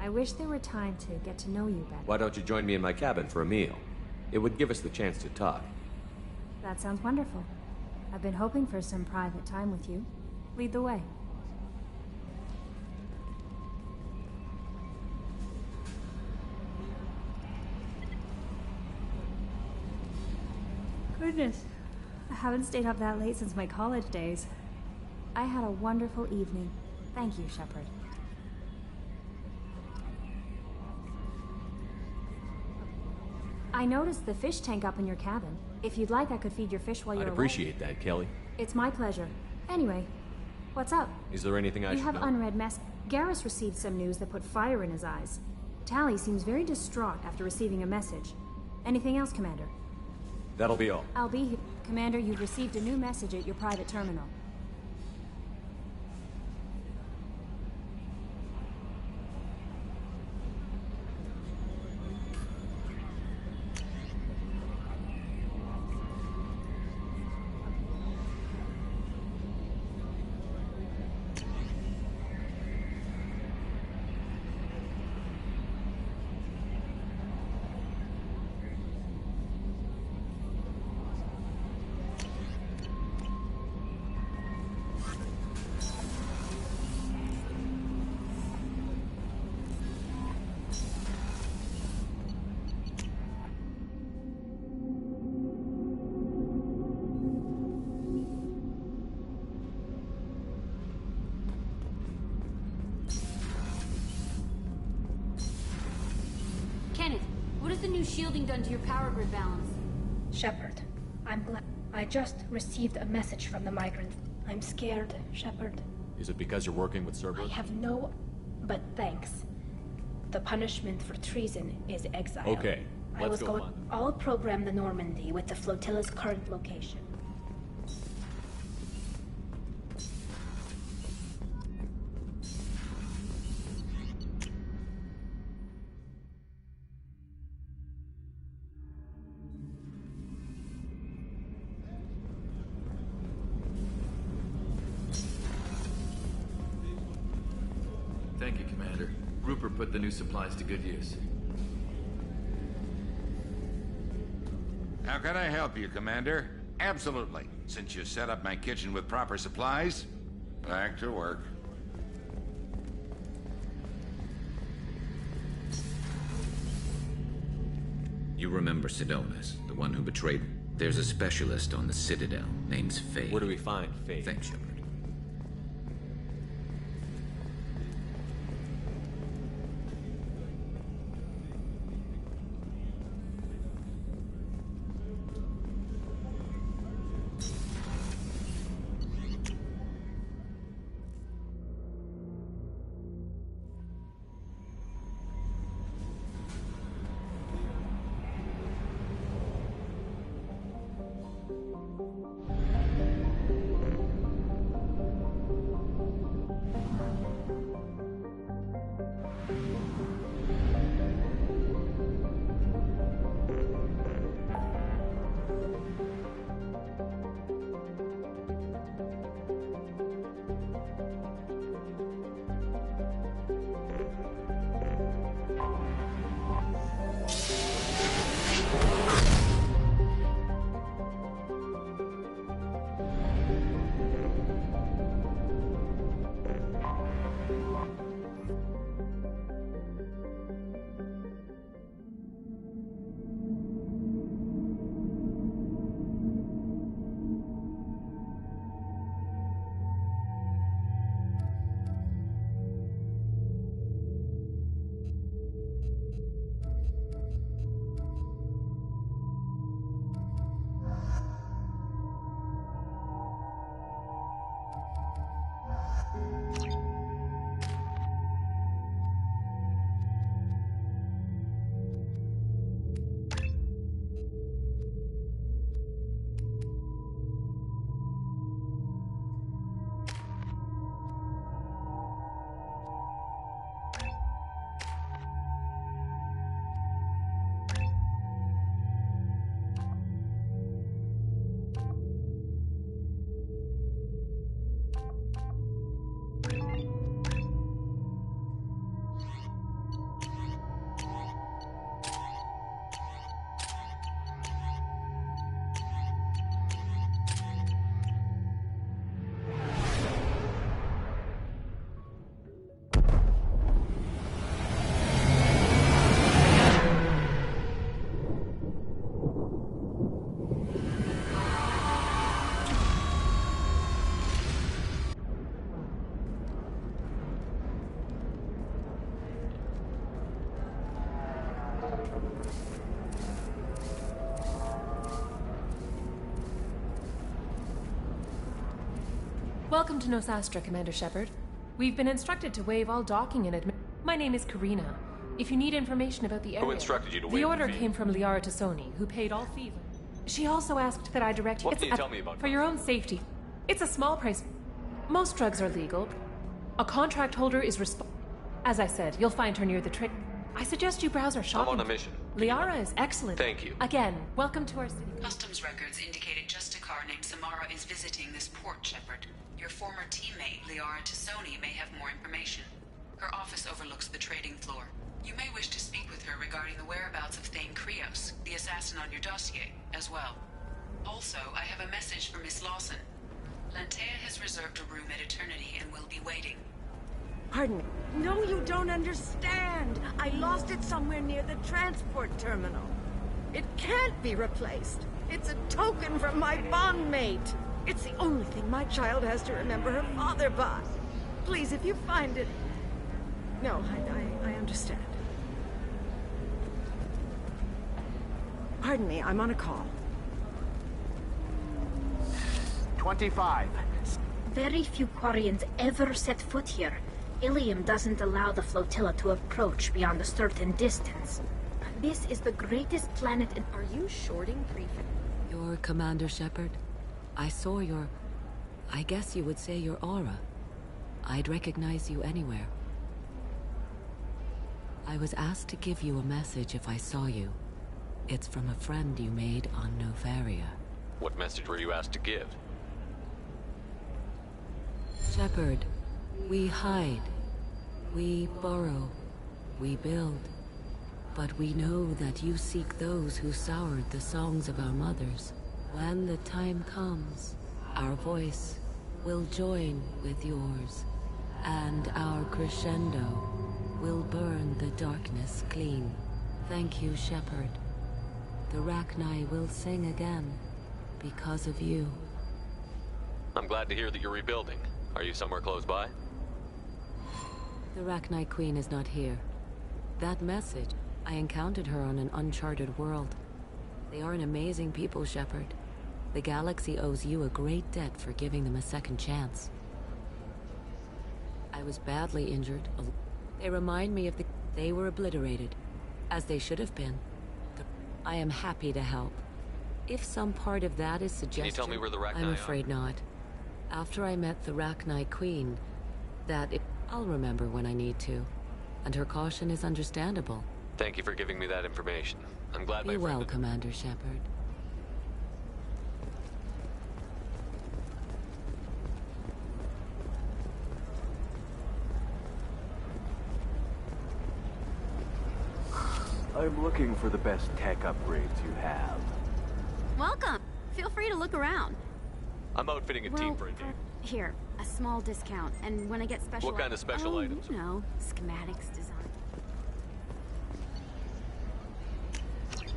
S18: I wish there were time to get to know you better.
S4: Why don't you join me in my cabin for a meal? It would give us the chance to talk.
S18: That sounds wonderful. I've been hoping for some private time with you. Lead the way. Goodness, I haven't stayed up that late since my college days. I had a wonderful evening. Thank you, Shepard. I noticed the fish tank up in your cabin. If you'd like, I could feed your fish while you're
S4: I'd appreciate that, Kelly.
S18: It's my pleasure. Anyway, what's up?
S4: Is there anything I should know?
S18: You have unread mess. Garrus received some news that put fire in his eyes. Tally seems very distraught after receiving a message. Anything else, Commander?
S4: That'll be all.
S18: I'll be here. Commander, you've received a new message at your private terminal.
S22: What has the new shielding done to your power grid balance?
S23: Shepard, I'm glad. I just received a message from the migrants. I'm scared, Shepard.
S4: Is it because you're working with Cerberus?
S23: I have no... but thanks. The punishment for treason is exile.
S4: Okay, let's go on.
S23: I'll program the Normandy with the flotilla's current location.
S7: Thank you, Commander. Rupert put the new supplies to good use.
S16: How can I help you, Commander? Absolutely. Since you set up my kitchen with proper supplies, back to work.
S20: You remember Sidonis, the one who betrayed me? There's a specialist on the Citadel named Faye.
S4: Where do we find Faye?
S20: Thanks, Shepard.
S24: Welcome to Nosastra, Commander Shepard. We've been instructed to waive all docking and admin. My name is Karina. If you need information about the area...
S4: Who instructed you to waive
S24: the order
S4: the fee?
S24: came from Liara Tassoni, who paid all fees. She also asked that I direct you...
S4: What can you tell me about
S24: For your own safety. It's a small price. Most drugs are legal. A contract holder is As I said, you'll find her near the train. I suggest you browse our shopping...
S4: I'm on a mission.
S24: Liara is excellent.
S4: Thank you.
S24: Again, welcome to our city.
S8: Customs records indicated just a car named Samara is visiting this port, Shepard. Your former teammate, Liara Tassoni, may have more information. Her office overlooks the trading floor. You may wish to speak with her regarding the whereabouts of Thane Krios, the assassin on your dossier, as well. Also, I have a message for Miss Lawson. Lantea has reserved a room at Eternity and will be waiting.
S25: Pardon me. No, you don't understand. I lost it somewhere near the transport terminal. It can't be replaced. It's a token from my bondmate. It's the only thing my child has to remember her father by. Please, if you find it... No, I understand. Pardon me, I'm on a call.
S26: 25.
S23: Very few Quarians ever set foot here. Ilium doesn't allow the flotilla to approach beyond a certain distance. This is the greatest planet in...
S3: Are you shorting Prefect? You're Commander Shepard. I saw your... I guess you would say your aura. I'd recognize you anywhere. I was asked to give you a message if I saw you. It's from a friend you made on Novaria.
S4: What message were you asked to give?
S3: Shepard, we hide. We burrow. We build. But we know that you seek those who soured the songs of our mothers. When the time comes, our voice will join with yours, and our crescendo will burn the darkness clean. Thank you, Shepard. The Rachni will sing again because of you.
S4: I'm glad to hear that you're rebuilding. Are you somewhere close by?
S3: The Rachni Queen is not here. That message, I encountered her on an uncharted world. They are an amazing people, Shepard. The galaxy owes you a great debt for giving them a second chance. I was badly injured. They remind me of the... They were obliterated, as they should have been. I am happy to help. If some part of that is suggested...
S4: Can you tell me where the Rachni are?
S3: I'm afraid not. After I met the Rachni Queen, I'll remember when I need to. And her caution is understandable.
S4: Thank you for giving me that information. I'm glad
S3: Be well, Commander Shepard.
S12: I'm looking for the best tech upgrades you have.
S14: Welcome. Feel free to look around.
S4: I'm outfitting a team for a day.
S14: Here, a small discount, and when I get special...
S4: What kind of special items?
S14: You know, schematics, design.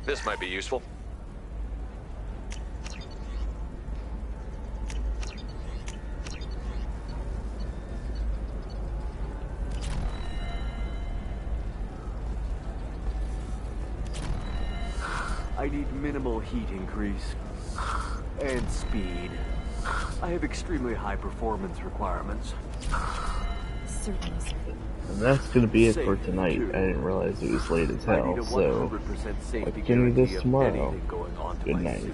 S4: This might be useful.
S12: I need minimal heat increase. And speed. I have extremely high performance requirements.
S14: Certainly, sir.
S17: And that's gonna be it for tonight. I didn't realize it was late as hell, so I'll continue this tomorrow. Good night.